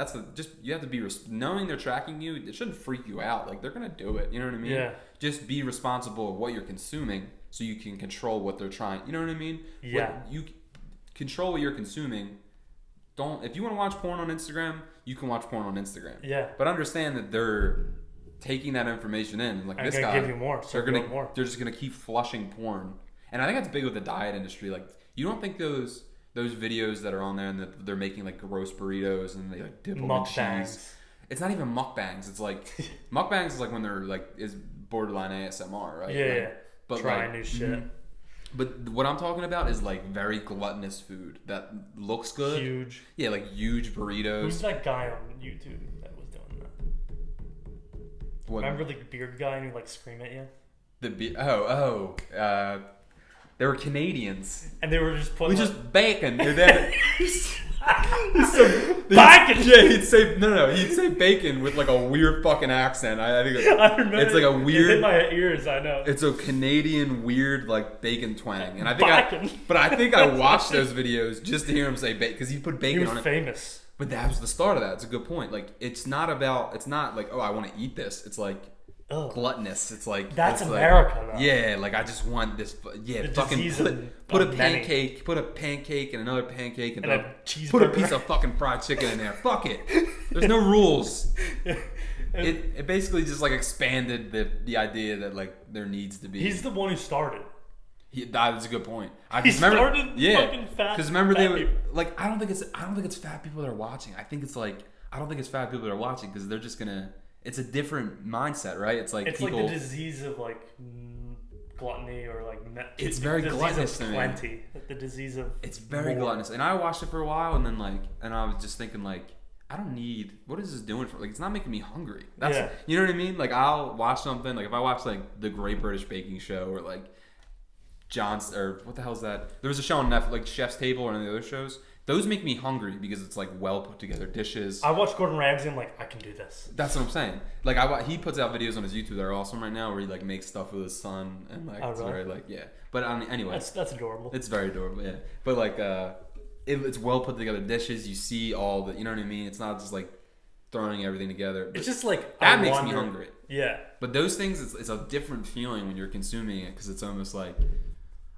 you have to be knowing they're tracking you. It shouldn't freak you out. Like they're gonna do it. You know what I mean? Yeah. Just be responsible of what you're consuming. So you can control what they're trying. You know what I mean? Yeah. You control what you're consuming. If you want to watch porn on Instagram, you can watch porn on Instagram. Yeah. But understand that they're taking that information in. And like this guy, give you more. So they're just gonna keep flushing porn. And I think that's big with the diet industry. Like, you don't think those videos that are on there and that they're making like gross burritos and they like dip them in cheese. It's not even mukbangs. It's like mukbangs is like when they're like is borderline ASMR, right? Yeah. Like, but trying new shit. But what I'm talking about is like very gluttonous food that looks good. Huge. Yeah, like huge burritos. Who's that guy on YouTube that was doing that? Remember the beard guy and he like scream at you? They were Canadians. And they were just putting... just bacon. And then... Bacon! Yeah, he'd say bacon with like a weird fucking accent. I think I remember it's like a weird... It hit my ears, I know. It's a Canadian weird like bacon twang. And I think I watched those videos just to hear him say bacon, because he put bacon on it. He was famous. But that was the start of that. It's a good point. Like, it's not like, oh, I want to eat this. It's like gluttonous. It's like that's it's America, like, though. Yeah, like I just want this. Yeah, the fucking put a pancake and another pancake and a cheeseburger. Put a piece of fucking fried chicken in there. Fuck it. There's no rules. It basically just like expanded the idea that like there needs to be. He's the one who started. That's a good point. Started fucking fat. Because remember they were people. like, I don't think it's fat people that are watching. I think it's fat people that are watching because they're just gonna. It's a different mindset, right? It's like people, like the disease of like gluttony or like it's very gluttonous to me. Plenty. The disease of it's very gluttonous. And I watched it for a while, and then I was just thinking like, I don't need. What is this doing for? Like, it's not making me hungry. That's you know what I mean. Like, I'll watch something. Like, if I watch like the Great British Baking Show or like John's or what the hell is that? There was a show on Netflix, like Chef's Table or any of the other shows. Those make me hungry because it's like well put together dishes. I watch Gordon Ramsay and I'm like, I can do this. That's what I'm saying. Like he puts out videos on his YouTube that are awesome right now where he like makes stuff with his son and like it's very like But anyway, that's adorable. It's very adorable, yeah. But like it's well put together dishes. You see all the, you know what I mean. It's not just like throwing everything together. It's just like that makes me hungry. Yeah. But those things, it's a different feeling when you're consuming it because it's almost like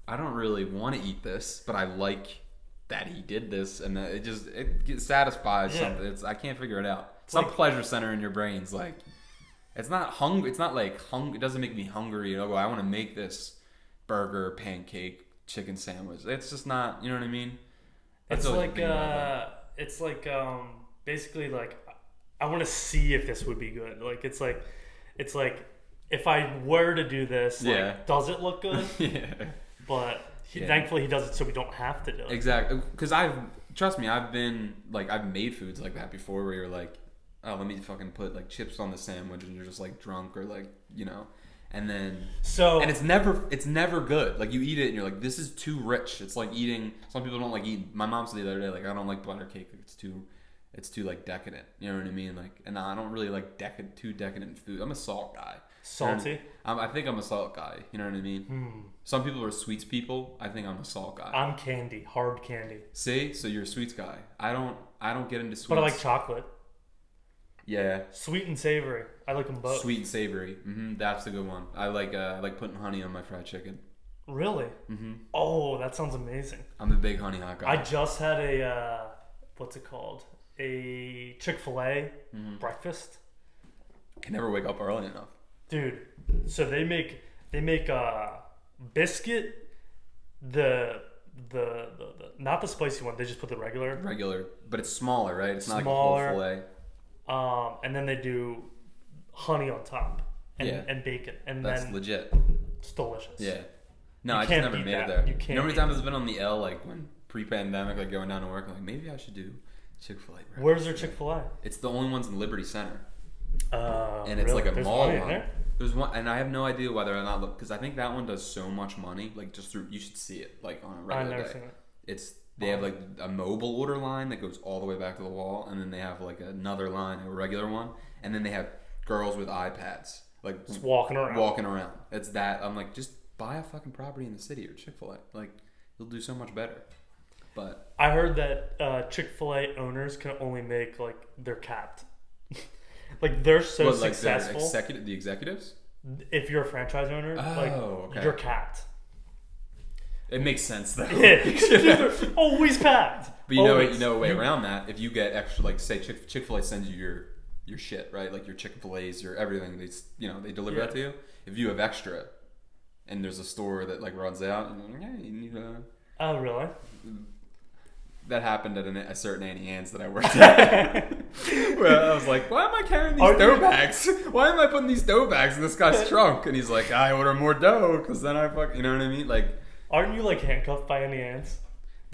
I don't really want to eat this, but I like that he did this, and that it satisfies something. I can't figure it out. Some pleasure center in your brain's like, it's not hungry. It's not like it doesn't make me hungry. You know, I want to make this burger, pancake, chicken sandwich. It's just not. You know what I mean? It's like basically like I want to see if this would be good. Like it's like if I were to do this, like, does it look good? Yeah. But thankfully he does it so we don't have to do it. Exactly. Because trust me, I've made foods like that before where you're like, oh, let me fucking put like chips on the sandwich and you're just like drunk or like, you know, and then and it's never good. Like you eat it and you're like, this is too rich. It's like eating. Some people don't like eating. My mom said the other day, like, I don't like butter cake. It's too like decadent. You know what I mean? Like, and I don't really like too decadent food. I'm a salt guy. Salty? I think I'm a salt guy. You know what I mean? Some people are sweets people. I think I'm a salt guy. I'm candy, hard candy. See, so you're a sweets guy. I don't get into sweets. But I like chocolate. Yeah. Sweet and savory. I like them both. Sweet and savory. That's the good one. I like putting honey on my fried chicken. Really? Oh, that sounds amazing. I'm a big honey hot guy. I just had a what's it called? A Chick-Fil-A breakfast. Can never wake up early enough. Dude, so they make biscuit, the not the spicy one. They just put the regular, but it's smaller, right? It's not smaller, like a whole fillet. And then they do honey on top and bacon, and that's then legit. It's delicious. Yeah. No, I just never made it there. You know how many times it's been on the L, like when pre-pandemic, like going down to work, I'm like, maybe I should do Chick-fil-A breakfast. Where's their Chick-fil-A? It's the only ones in Liberty Center. And it's really? like a There's mall one. one. There's one, and I have no idea whether or not, because I think that one does so much money. Like just through, you should see it like on a regular day. I've never seen it. They have like a mobile order line that goes all the way back to the wall, and then they have like another line, a regular one, and then they have girls with iPads like just walking around. It's that. I'm like, just buy a fucking property in the city or Chick-fil-A. Like, you'll do so much better. But I heard that Chick-fil-A owners can only make like they're capped. Like they're so successful. The executives? If you're a franchise owner, you're capped. It makes sense though. Yeah, they're always packed. But you know a way around that. If you get extra, like say Chick-fil-A sends you your shit, right? Like your Chick-fil-A's, your everything. They deliver that to you. If you have extra, and there's a store that like runs out, and you're like, you need a. Oh really? That happened at a certain Annie Ann's that I worked at. Where I was like, why am I carrying these dough bags? Why am I putting these dough bags in this guy's trunk? And he's like, I order more dough because then I fuck. You know what I mean? Like, aren't you like handcuffed by Annie Ann's?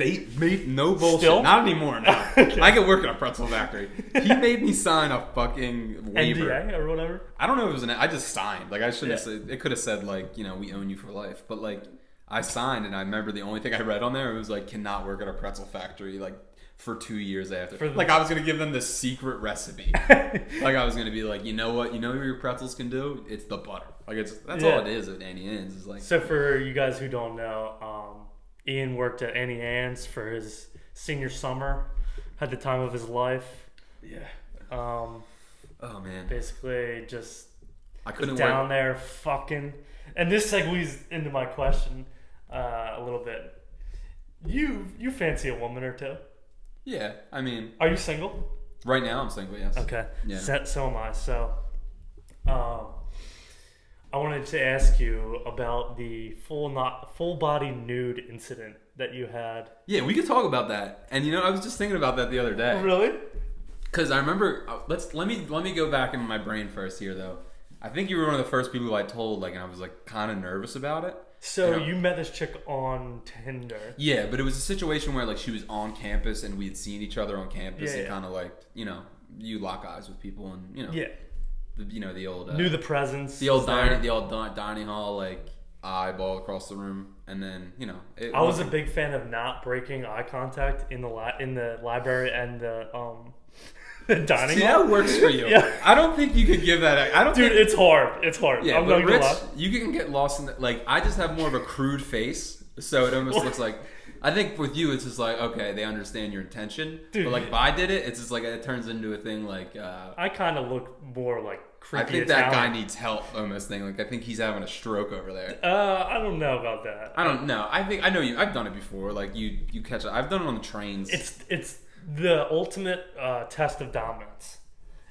They made no bullshit. Still? Not anymore now. Okay. I could work in a pretzel factory. He made me sign a fucking waiver. NDA or whatever? I don't know if it was I just signed. Like, I shouldn't have Yeah. said, it could have said, like, you know, we own you for life. But, like, I signed, and I remember the only thing I read on there, it was, like, cannot work at a pretzel factory, like, for 2 years after. Like, I was going to give them the secret recipe. Like, I was going to be like, you know what? You know what your pretzels can do? It's the butter. Like, that's all it is at Annie Ann's. Is like. So, for you guys who don't know, Ian worked at Annie Ann's for his senior summer. Had the time of his life. Yeah. Oh, man. Basically, just I couldn't down there fucking. And this segues into my question a little bit. You fancy a woman or two? Yeah, I mean... Are you single? Right now, I'm single, yes. Okay. Yeah. So am I. So, I wanted to ask you about the full body nude incident that you had. Yeah, we could talk about that. And you know, I was just thinking about that the other day. Really? Because I remember... Let me go back in my brain first here, though. I think you were one of the first people I told, like, and I was, like, kind of nervous about it. So you met this chick on Tinder. Yeah, but it was a situation where, like, she was on campus and we had seen each other on campus and kind of, like, you know, you lock eyes with people and, you know. Yeah. The old... Knew the presence. The old dining hall, like, eyeball across the room. And then, you know... I was a big fan of not breaking eye contact in the library and the dining hall. That works for you. Yeah. I don't think you could give that... It's hard. It's hard. Yeah, I'm but not Rich, gonna lie. you can get lost in like, I just have more of a crude face, so it almost looks like... I think with you, it's just like, okay, they understand your intention. Dude, but, like, if I did it, it's just like, it turns into a thing like... I kind of look more like creepy I think Italian. that guy needs help, almost thing. Like, I think he's having a stroke over there. I don't know about that. I don't know. I know you. I've done it before. Like, you catch it. I've done it on the trains. It's the ultimate test of dominance.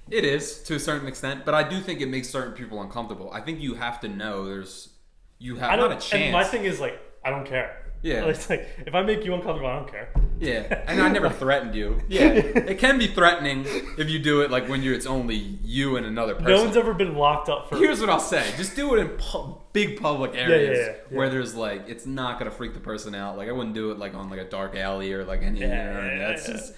It is, to a certain extent, but I do think it makes certain people uncomfortable. I think you have to know you have not a chance. And my thing is, like, I don't care. Yeah. It's like, if I make you uncomfortable, I don't care. Yeah, and I never threatened you. Yeah, it can be threatening if you do it, like, when it's only you and another person. No one's ever been locked up for... Here's what I'll say. Just do it in big public areas Yeah. where there's, like, it's not going to freak the person out. Like, I wouldn't do it, like, on, like, a dark alley or, like, any... That's just...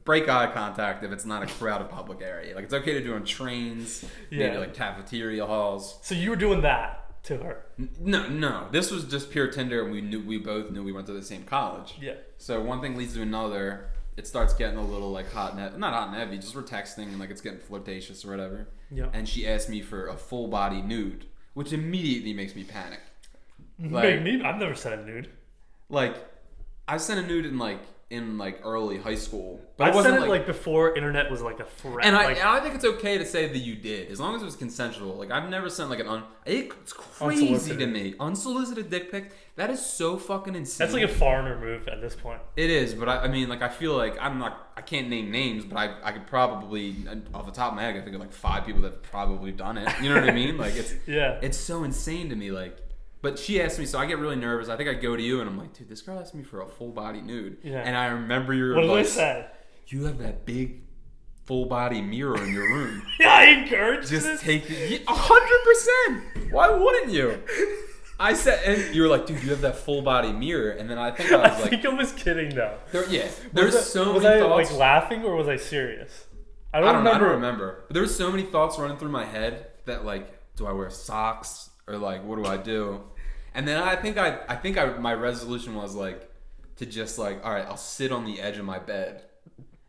Break eye contact if it's not a crowded public area. Like, it's okay to do on trains, maybe like cafeteria halls. So you were doing that to her? No. This was just pure Tinder, and we both knew we went to the same college. Yeah. So one thing leads to another. It starts getting a little like not hot and heavy. Just we're texting and like it's getting flirtatious or whatever. Yeah. And she asked me for a full body nude, which immediately makes me panic. Like, I've never sent a nude. Like, I sent a nude in early high school, but I it wasn't sent it like before internet was like a threat. And I think it's okay to say that you did, as long as it was consensual. Like, I've never sent like it's crazy to me. Unsolicited dick pic. That is so fucking insane. That's like a foreigner move at this point. It is, but I mean, like, I feel like I can't name names, but I could probably, off the top of my head, I think of like 5 people that have probably done it. You know what I mean? Like, it's so insane to me. Like, but she asked me, so I get really nervous. I think I go to you and I'm like, dude, this girl asked me for a full body nude. Yeah. And I remember your advice. What did I say? You have that big full body mirror in your room. Yeah, I encourage Just this. take it. 100%. Why wouldn't you? I said, and you were like, dude, you have that full body mirror. And then I think I was like... I think I was kidding though. There's so many thoughts. Was I like laughing or was I serious? I don't remember. But there were so many thoughts running through my head that like, do I wear socks? Or like, what do I do? And then I think my resolution was like to just like, all right, I'll sit on the edge of my bed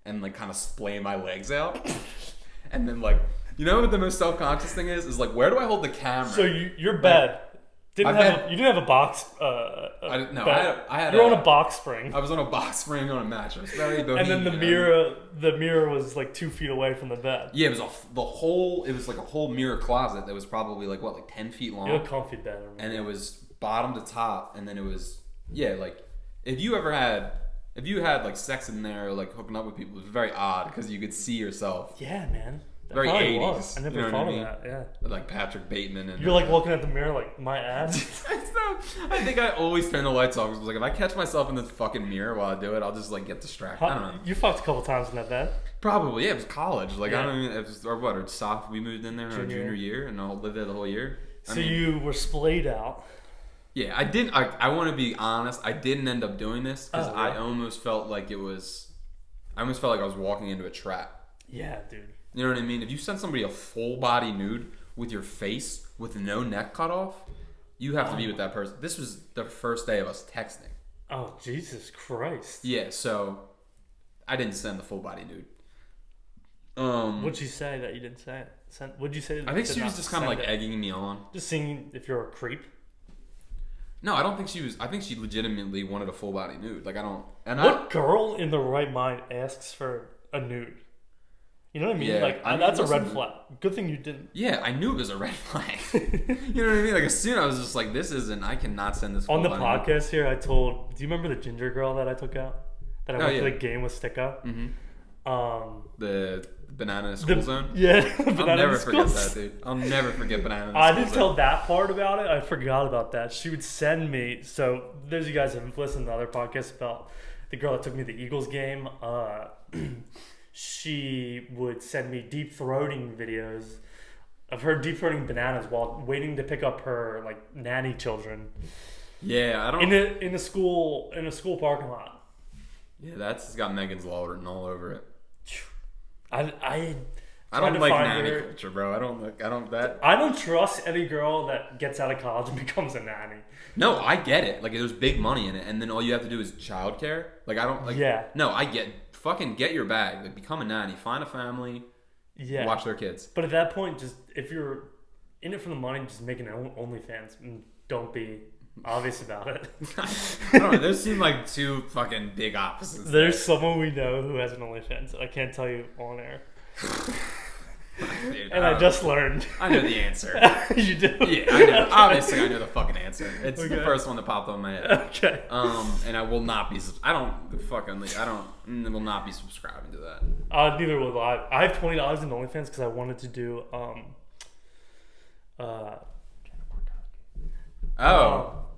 and like kind of splay my legs out. And then like, you know what the most self-conscious thing is like, where do I hold the camera? So your bed you didn't have a box. I had. You're on a box spring. I was on a box spring on a mattress. Very bohemian. And then the mirror was like 2 feet away from the bed. Yeah, it was like a whole mirror closet that was probably like 10 feet long. You had a comfy bed. And it was bottom to top, and then it was like if you had like sex in there or like hooking up with people, it was very odd because you could see yourself. Yeah, man. Very 80s. I never thought of that. Yeah. Like Patrick Bateman and you're like looking at the mirror like my ass. I think I always turn the lights off because like if I catch myself in this fucking mirror while I do it, I'll just like get distracted. I don't know. You fucked a couple times in that bed. Probably, yeah. It was college. Like I don't even. It was we moved in there in our junior year, and I lived there the whole year. So you were splayed out. Yeah, I didn't. I want to be honest. I didn't end up doing this because I almost felt like it was. I almost felt like I was walking into a trap. Yeah, dude. You know what I mean? If you send somebody a full body nude with your face with no neck cut off, you have to be with that person. This was the first day of us texting. Oh, Jesus Christ. Yeah, so I didn't send the full body nude. What'd you say that you didn't say? What'd you say? I think she was just kind of like egging me on. Just seeing if you're a creep. No, I don't think she was. I think she legitimately wanted a full body nude. Like I don't. And what girl in the right mind asks for a nude? You know what I mean? Yeah, like that's a red flag. Good thing you didn't. Yeah, I knew it was a red flag. You know what I mean? Like as soon as I was just like, this isn't. I cannot send this. On the podcast here, I told. Do you remember the ginger girl that I took out? That I went to the game with Sticko? Mm-hmm. The banana in the school zone? Yeah. I'll never forget that, dude. I'll never forget banana in the I school didn't tell that part about it. I forgot about that. She would send me. So those of you guys have listened to other podcasts about the girl that took me to the Eagles game. She would send me deep throating videos of her deep throating bananas while waiting to pick up her like nanny children. Yeah, I don't. In a school parking lot. Yeah, that's got Megan's Law written all over it. I don't like nanny culture, bro. I don't trust any girl that gets out of college and becomes a nanny. No, I get it. Like there's big money in it, and then all you have to do is childcare. Like I don't like. Yeah. No, I get. Fucking get your bag. Like become a nanny. Find a family. Yeah. Watch their kids. But at that point, just if you're in it for the money, just make an OnlyFans and don't be obvious about it. I don't know. Those seem like two fucking big opposites. There's someone we know who has an OnlyFans. I can't tell you on air. Dude, and I just learned. I know the answer. You do? Yeah, I know. Okay. Obviously, I know the fucking answer. It's the first one that popped on my head. Okay. And I will not be. I will not be subscribing to that. Neither will I. I have $20 in OnlyFans because I wanted to do I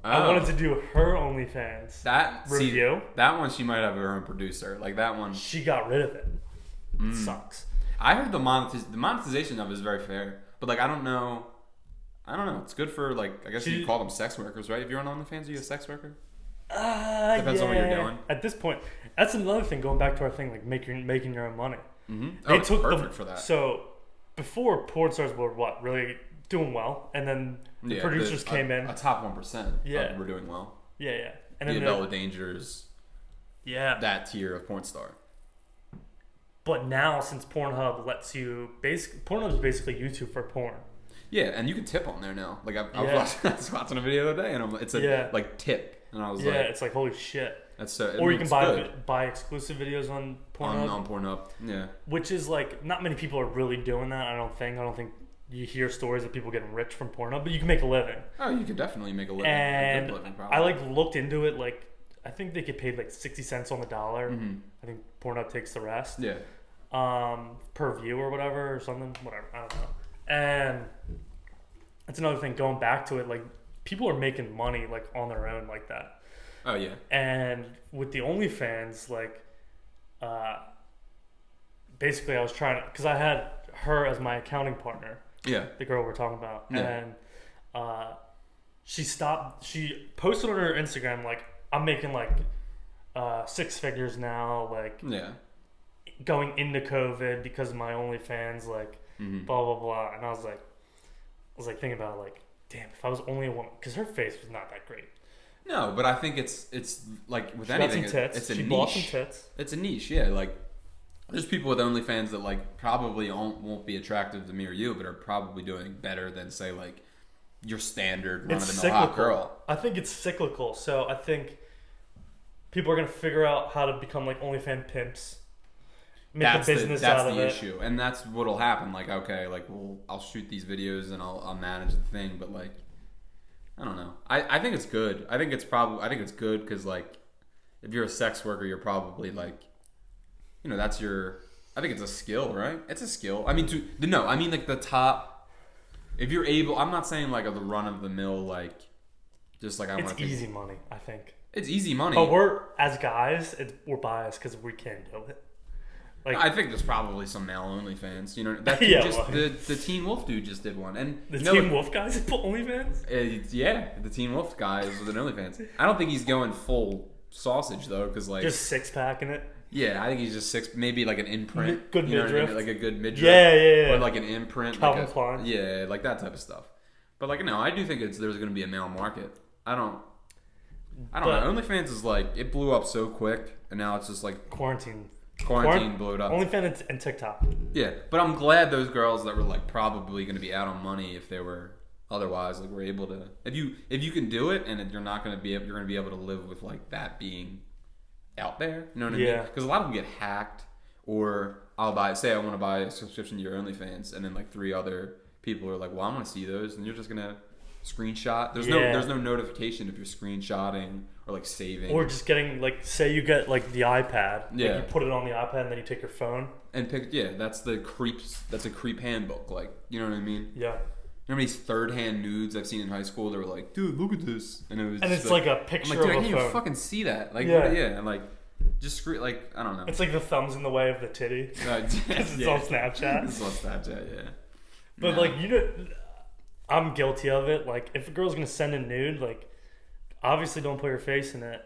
wanted to do her OnlyFans review. That one she might have her own producer. Like that one. She got rid of it. It sucks. I heard the monetization of it is very fair, but like I don't know. It's good for like I guess you call them sex workers, right? If you're on OnlyFans, are you a sex worker? Depends on what you're doing. At this point, that's another thing. Going back to our thing, like making your own money. Mm-hmm. It's perfect for that. So before porn stars were really doing well, and then the producers came in. A top 1%. Yeah, we're doing well. Yeah. And then Bella Dangers. Yeah. That tier of porn star. But now, since Pornhub lets you Pornhub's basically YouTube for porn. Yeah, and you can tip on there now. Like I was watching a video the other day, and it's a like tip, and I was like, it's like holy shit. That's so. Or you can buy exclusive videos on Pornhub. On Pornhub, yeah. Which is like not many people are really doing that. I don't think you hear stories of people getting rich from Pornhub, but you can make a living. Oh, you could definitely make a living. And a good living, probably. I like looked into it. Like I think they get paid like 60 cents on the dollar. Mm-hmm. I think Pornhub takes the rest. Yeah. Per view or whatever or something, whatever. I don't know. And that's another thing. Going back to it, like people are making money like on their own like that. Oh yeah. And with the OnlyFans, like, basically I was trying to, because I had her as my accounting partner. Yeah. The girl we're talking about, yeah. And she posted on her Instagram like I'm making like 6 figures now, like going into COVID because of my OnlyFans, like blah blah blah, and I was like thinking about it, like, damn, if I was only a woman, because her face was not that great. No, but I think it's like with anything, it's a niche. Bought some tits. It's a niche, yeah. Like there's people with OnlyFans that like probably won't be attractive to me or you, but are probably doing better than say like your standard run-of-the-mill hot girl. I think it's cyclical, so I think people are gonna figure out how to become like OnlyFans pimps. Make a business out of it. That's the issue, and that's what'll happen. Like, okay, like, I'll shoot these videos and I'll manage the thing, but like, I don't know. I think it's good. I think it's good because like, if you're a sex worker, you're probably like, that's your. I think it's a skill, right? It's a skill. I mean, like the top. If you're able, I'm not saying like the run of the mill, like, just like I want. It's easy money, I think. It's easy money. But we're as guys, we're biased because we can't do it. Like, I think there's probably some male OnlyFans. You know, that dude the Teen Wolf dude just did one, and the Teen Wolf guys put OnlyFans. Yeah, the Teen Wolf guy is with an OnlyFans. I don't think he's going full sausage though, because like just six packing it. Yeah, I think he's just six, maybe like an imprint, good midriff, like a good midriff. Yeah. Or like an imprint, Calvin Klein. Yeah, like that type of stuff. But like no, I do think there's going to be a male market. I don't know. OnlyFans is like it blew up so quick, and now it's just like quarantine blew it up. OnlyFans and TikTok. Yeah, but I'm glad those girls that were like probably going to be out on money if they were otherwise like were able to. If you can do it, and you're not going to be you're going to be able to live with like that being out there. You know what I mean? Because a lot of them get hacked, or I want to buy a subscription to your OnlyFans, and then like 3 other people are like, well, I want to see those, and you're just gonna screenshot. There's no notification if you're screenshotting or like saving, or just getting like, say you get like the iPad, yeah, like you put it on the iPad and then you take your phone and pick. Yeah, that's a creep handbook. Like, you know what I mean? Yeah. You know these third-hand nudes I've seen in high school? They were like, dude, look at this, and it's like a picture of a phone. I can't even fucking see that. Like, and like. Just like, I don't know. It's like the thumb's in the way of the titty. It's on Snapchat. It's on Snapchat, yeah. But like, I'm guilty of it. Like, if a girl's gonna send a nude, like, obviously don't put your face in it.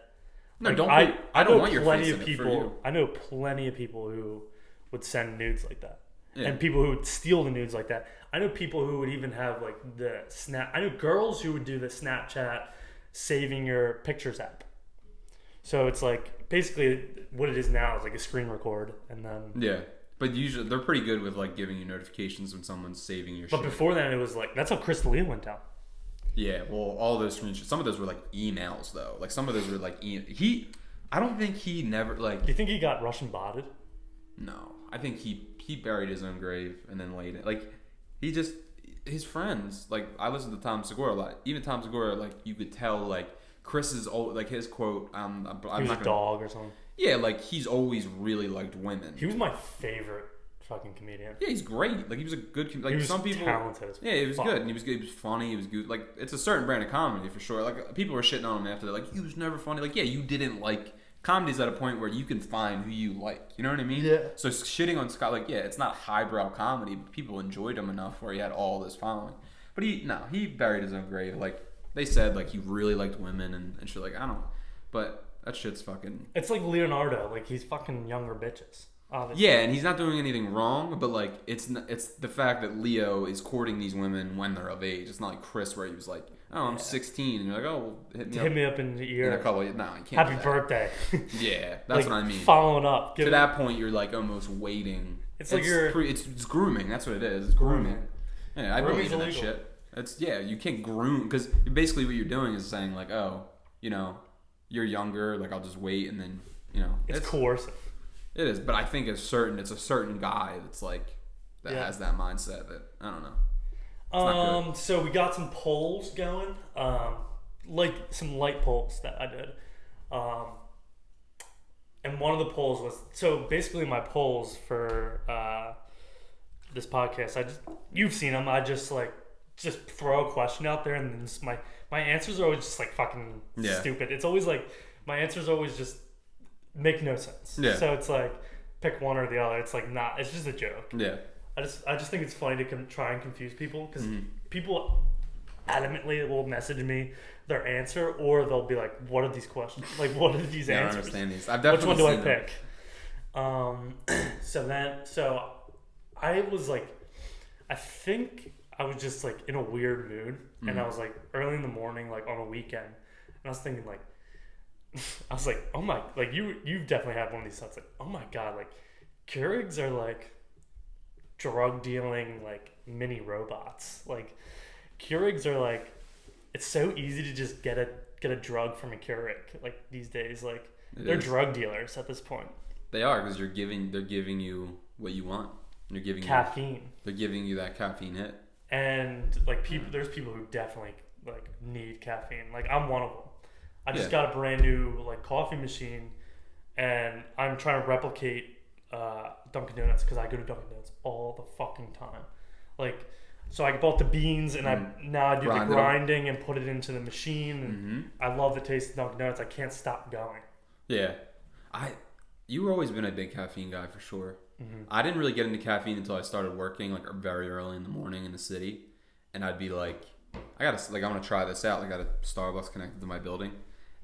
No, like, I don't want your face in it for you. I know plenty of people who would send nudes like that, and people who would steal the nudes like that. I know people who would even have like the Snap. I know girls who would do the Snapchat saving your pictures app. So it's like basically what it is now is like a screen record, and then but usually they're pretty good with like giving you notifications when someone's saving your shit. But before then, it was like that's how Chris D'Elia went down. Yeah, well, all those screenshots. Some of those were like emails though. Like some of those were like I don't think he never like. Do you think he got Russian botted? No, I think he buried his own grave and then laid it. Like he just his friends. Like I listened to Tom Segura a lot. Even Tom Segura, like you could tell like. Chris's old, like his quote. I'm he was a dog or something. Yeah, like he's always really liked women. He was my favorite fucking comedian. Yeah, he's great. Like he was a good. Like he was some people, talented. Yeah, he was good. And he was good. He was funny. He was good. Like it's a certain brand of comedy for sure. Like people were shitting on him after that. Like he was never funny. Like yeah, you didn't like comedy's at a point where you can find who you like. You know what I mean? Yeah. So shitting on Scott, like yeah, it's not highbrow comedy, but people enjoyed him enough where he had all this following. But he buried his own grave. Like. They said like he really liked women and shit. Like I don't, but that shit's fucking. It's like Leonardo. Like he's fucking younger bitches. Obviously. Yeah, and he's not doing anything wrong. But like it's the fact that Leo is courting these women when they're of age. It's not like Chris where he was like, oh, I'm 16, and you're like, oh, well, hit me up in the ear. In a couple. No, you can't. Happy birthday. Yeah, that's like, what I mean. Following up to that point, you're like almost waiting. It's like it's grooming. That's what it is. It's grooming. Yeah, I believe in that illegal. shit. You can't groom because basically what you're doing is saying like, oh, you're younger, like I'll just wait and then it's coercive. It is, but I think it's a certain guy that's like that has that mindset that I don't know. So we got some polls going, like some light polls that I did, and one of the polls was so basically my polls for this podcast. You've seen them. I just throw a question out there, and then my answers are always just like fucking stupid. It's always like my answers always just make no sense. Yeah. So it's like pick one or the other. It's like not. It's just a joke. Yeah. I just think it's funny to try and confuse people because people adamantly will message me their answer, or they'll be like, "What are these questions? Like, what are these answers?" I don't understand these. I've definitely Which one do I them. pick? So I was like, I think. I was just like in a weird mood, and I was like early in the morning, like on a weekend, and I was thinking like, oh my, like you've definitely had one of these thoughts, like, oh my god, like Keurigs are like drug dealing like mini robots. Like Keurigs are like, it's so easy to just get a drug from a Keurig like these days. Like they're drug dealers at this point. They are because they're giving you what you want. They're giving caffeine. They're giving you that caffeine hit. And like there's people who definitely like need caffeine. Like I'm one of them. I just got a brand new like coffee machine, and I'm trying to replicate Dunkin' Donuts because I go to Dunkin' Donuts all the fucking time. Like, so I bought the beans, and I do the grinding and put it into the machine. And I love the taste of Dunkin' Donuts. I can't stop going. Yeah, you've always been a big caffeine guy for sure. I didn't really get into caffeine until I started working like very early in the morning in the city, and I'd be like, I'm gonna try this out. I got a Starbucks connected to my building,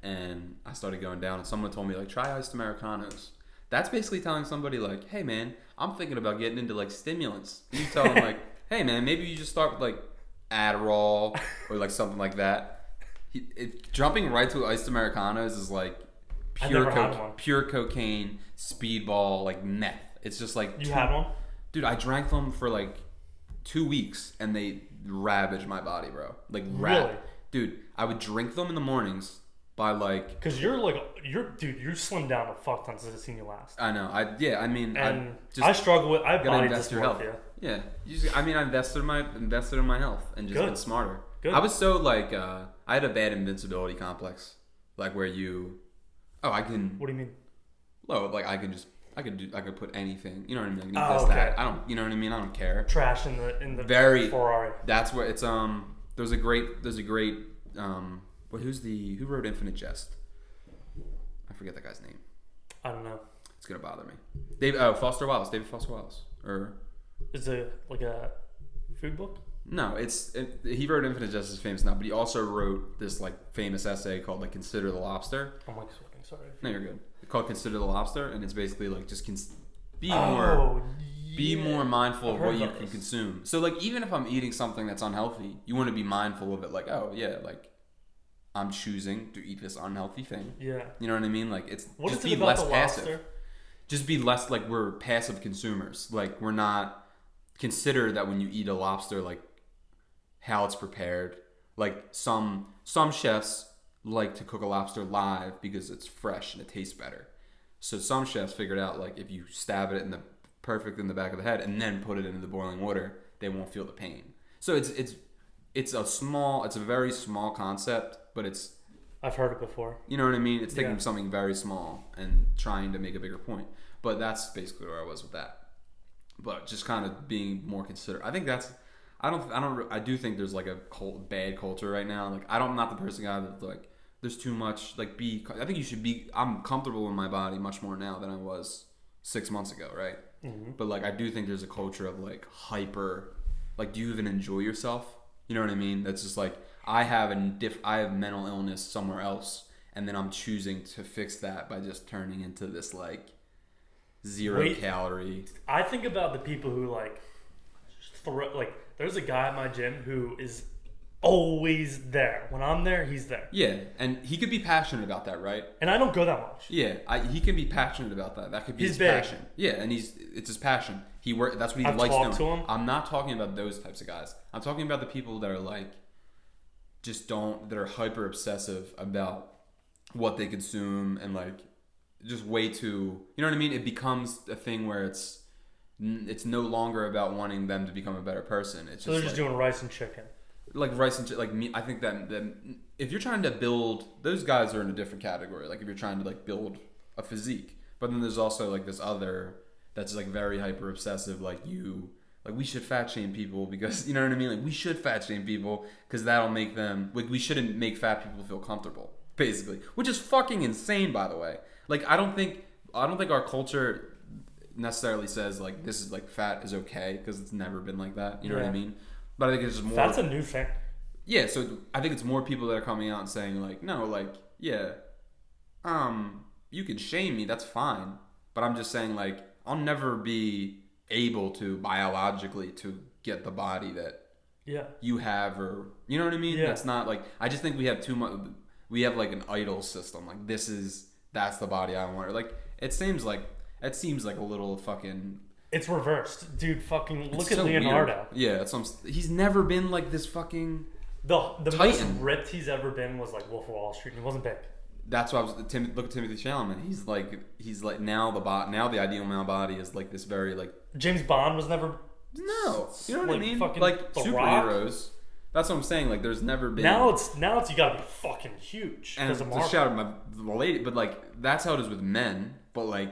and I started going down, and someone told me like, try iced Americanos. That's basically telling somebody like, hey man, I'm thinking about getting into like stimulants. And you tell them like, hey man, maybe you just start with like Adderall or like something like that. Jumping right to iced Americanos is like pure cocaine, speedball, like meth. It's just like you had one, dude. I drank them for like 2 weeks and they ravaged my body, bro. Like really, dude. I would drink them in the mornings by like because you're slimmed down a fuck ton since I've seen you last. I know. I struggle with. I have body dysmorphia. Yeah, I invested in my health and just been smarter. Good. I was so like I had a bad invincibility complex, like where I can. What do you mean? Well, like I could put anything. You know what I mean? Like, that. I don't. You know what I mean? I don't care. Trash in the very Ferrari. That's what it's There's a great who wrote Infinite Jest? I forget that guy's name. I don't know. It's gonna bother me. David Foster Wallace, or is it like a food book? No, he wrote Infinite Jest is famous now, but he also wrote this like famous essay called like Consider the Lobster. I'm like fucking sorry. No, you're good. It's called Consider the Lobster, and it's basically like just be more mindful of what you can consume. So like even if I'm eating something that's unhealthy, you want to be mindful of it. Like like I'm choosing to eat this unhealthy thing. Yeah. You know what I mean? Like what just is be it about less the passive. lobster? Just be less like we're passive consumers. Like we're not consider that when you eat a lobster, like how it's prepared. Like some chefs like to cook a lobster live because it's fresh and it tastes better. So some chefs figured out like if you stab it in the back of the head and then put it into the boiling water, they won't feel the pain. So it's a very small concept, but I've heard it before. You know what I mean? It's taking something very small and trying to make a bigger point. But that's basically where I was with that. But just kind of being more considerate. I think I do think there's like a bad culture right now. Like I'm not the person that's like there's too much like I think you should be. I'm comfortable in my body much more now than I was 6 months ago, right? Mm-hmm. But like I do think there's a culture of like hyper. Like, do you even enjoy yourself? You know what I mean? That's just like I have mental illness somewhere else, and then I'm choosing to fix that by just turning into this like calorie. I think about the people who like there's a guy at my gym who is always there. When I'm there, he's there. Yeah, and he could be passionate about that, right? And I don't go that much. Yeah, he can be passionate about that. That could be his passion. Yeah, and it's his passion. That's what he likes doing. To him. I'm not talking about those types of guys. I'm talking about the people that are like that are hyper obsessive about what they consume and like just way too, you know what I mean? It becomes a thing where it's no longer about wanting them to become a better person. It's so they're just doing rice and chicken. Like rice and like me, I think that if you're trying to build, those guys are in a different category. Like if you're trying to like build a physique, but then there's also like this other that's like very hyper obsessive. Like we should fat shame people because you know what I mean. Like we should fat shame people because that'll make them. Like we shouldn't make fat people feel comfortable, basically, which is fucking insane, by the way. Like I don't think our culture necessarily says like this is like fat is okay because it's never been like that. You know what I mean? But I think it's just more. That's a new thing. Yeah, so I think it's more people that are coming out and saying like, no, like, yeah, you can shame me, that's fine. But I'm just saying like, I'll never be able to biologically to get the body that you have, or you know what I mean? Yeah. That's not like. I just think we have too much. We have like an idol system. Like that's the body I want. Or like it seems like a little fucking. It's reversed, dude. Fucking look at Leonardo. Weird. Yeah, he's never been like this fucking. The most ripped he's ever been was like Wolf of Wall Street, and he wasn't big. That's why look at Timothy Chalamet. He's like now the ideal male body is like this very like. James Bond was never. No, you know what I mean. Like superheroes. Rock. That's what I'm saying. Like there's never been. Now it's you gotta be fucking huge. And to shout out the lady, but like that's how it is with men. But like.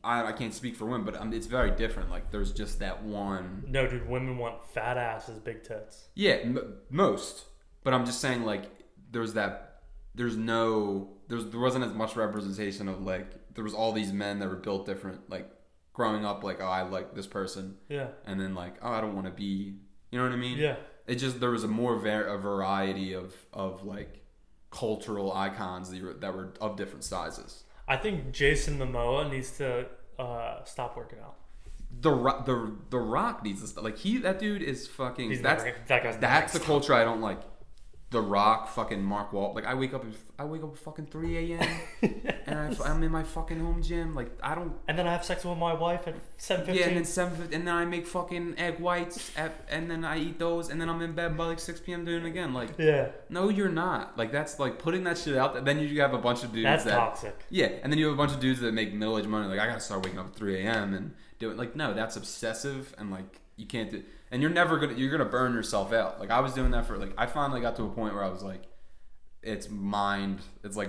I can't speak for women, but it's very different. Like, there's just that one... No, dude, women want fat asses, big tits. Yeah, most. But I'm just saying, like, there wasn't as much representation of, like... There was all these men that were built different. Like, growing up, like, oh, I like this person. Yeah. And then, like, oh, I don't want to be, you know what I mean? Yeah. It just, there was a variety of like, cultural icons that were of different sizes. I think Jason Momoa needs to stop working out. The Rock needs to stop. Like, that dude is fucking, that's the stop. culture I don't like. The Rock, fucking Mark Wahlberg. Like, I wake up at fucking 3 a.m. and I'm in my fucking home gym. Like, I don't. And then I have sex with my wife at 7:15. Yeah, and then 7:15, and then I make fucking egg whites, and then I eat those, and then I'm in bed by like 6 p.m. doing it again. Like, yeah. No, you're not. Like, that's like putting that shit out there. Then you have a bunch of dudes that's toxic. Yeah, and then you have a bunch of dudes that make middle-aged money. Like, I gotta start waking up at 3 a.m. and doing, like, no, that's obsessive, and like, you can't do. And you're gonna burn yourself out. Like, I was doing that for, like, I finally got to a point where I was like, it's mind. It's like,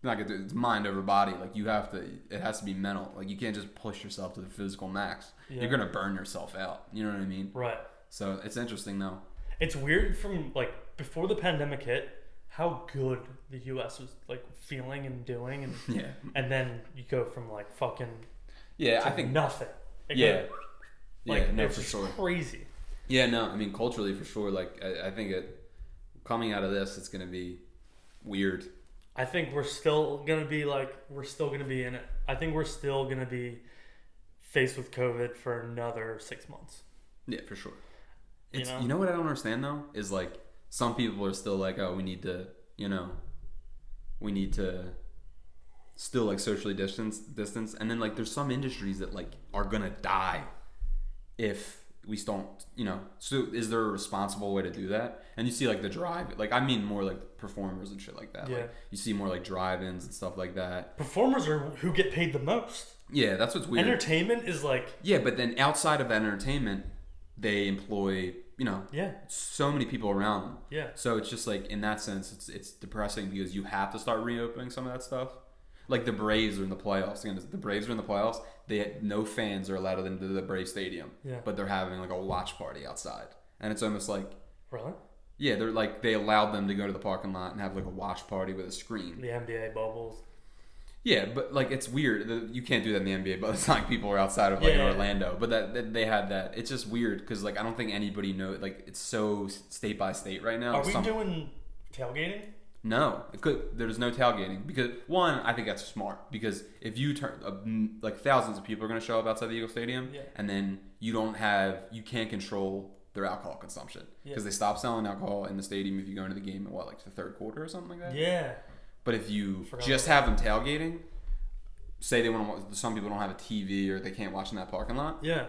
it's mind over body. Like, it has to be mental. Like, you can't just push yourself to the physical max. Yeah. You're gonna burn yourself out. You know what I mean? Right. So it's interesting though. It's weird from, like, before the pandemic hit, how good the U.S. was, like, feeling and doing, and yeah. And then you go from, like, fucking I think nothing. Yeah. Like, no, it's for just sure. Crazy. Yeah, no, I mean, culturally, for sure. Like, I think coming out of this, it's going to be weird. I think we're still going to be in it. I think we're still going to be faced with COVID for another 6 months. Yeah, for sure. You know what I don't understand, though? Is, like, some people are still like, oh, we need to still, like, socially distance. And then, like, there's some industries that, like, are going to die if we don't, so is there a responsible way to do that? And you see, like, the drive, like, I mean more like performers and shit like that. Yeah. Like, you see more like drive-ins and stuff like that. Performers are who get paid the most. Yeah, that's what's weird. Entertainment is like... Yeah, but then outside of entertainment, they employ, yeah, so many people around them. Yeah. So it's just like, in that sense, it's depressing because you have to start reopening some of that stuff. Like, the Braves are in the playoffs. Again, the Braves are in the playoffs. No fans are allowed into the Brave Stadium. Yeah. But they're having, like, a watch party outside. And it's almost like... Really? Yeah, they're like, they allowed them to go to the parking lot and have, like, a watch party with a screen. The NBA bubbles. Yeah, but, like, it's weird. You can't do that in the NBA, but it's not like people are outside of, like, in Orlando. But that they had that. It's just weird because, like, I don't think anybody knows. Like, it's so state by state right now. Are we doing tailgating? No, there's no tailgating because, one, I think that's smart because if you turn like, thousands of people are going to show up outside the Eagle Stadium, and then you can't control their alcohol consumption because they stop selling alcohol in the stadium if you go into the game in like the third quarter or something like that. Yeah. But if you just have them tailgating, say they want to, some people don't have a TV or they can't watch in that parking lot. Yeah.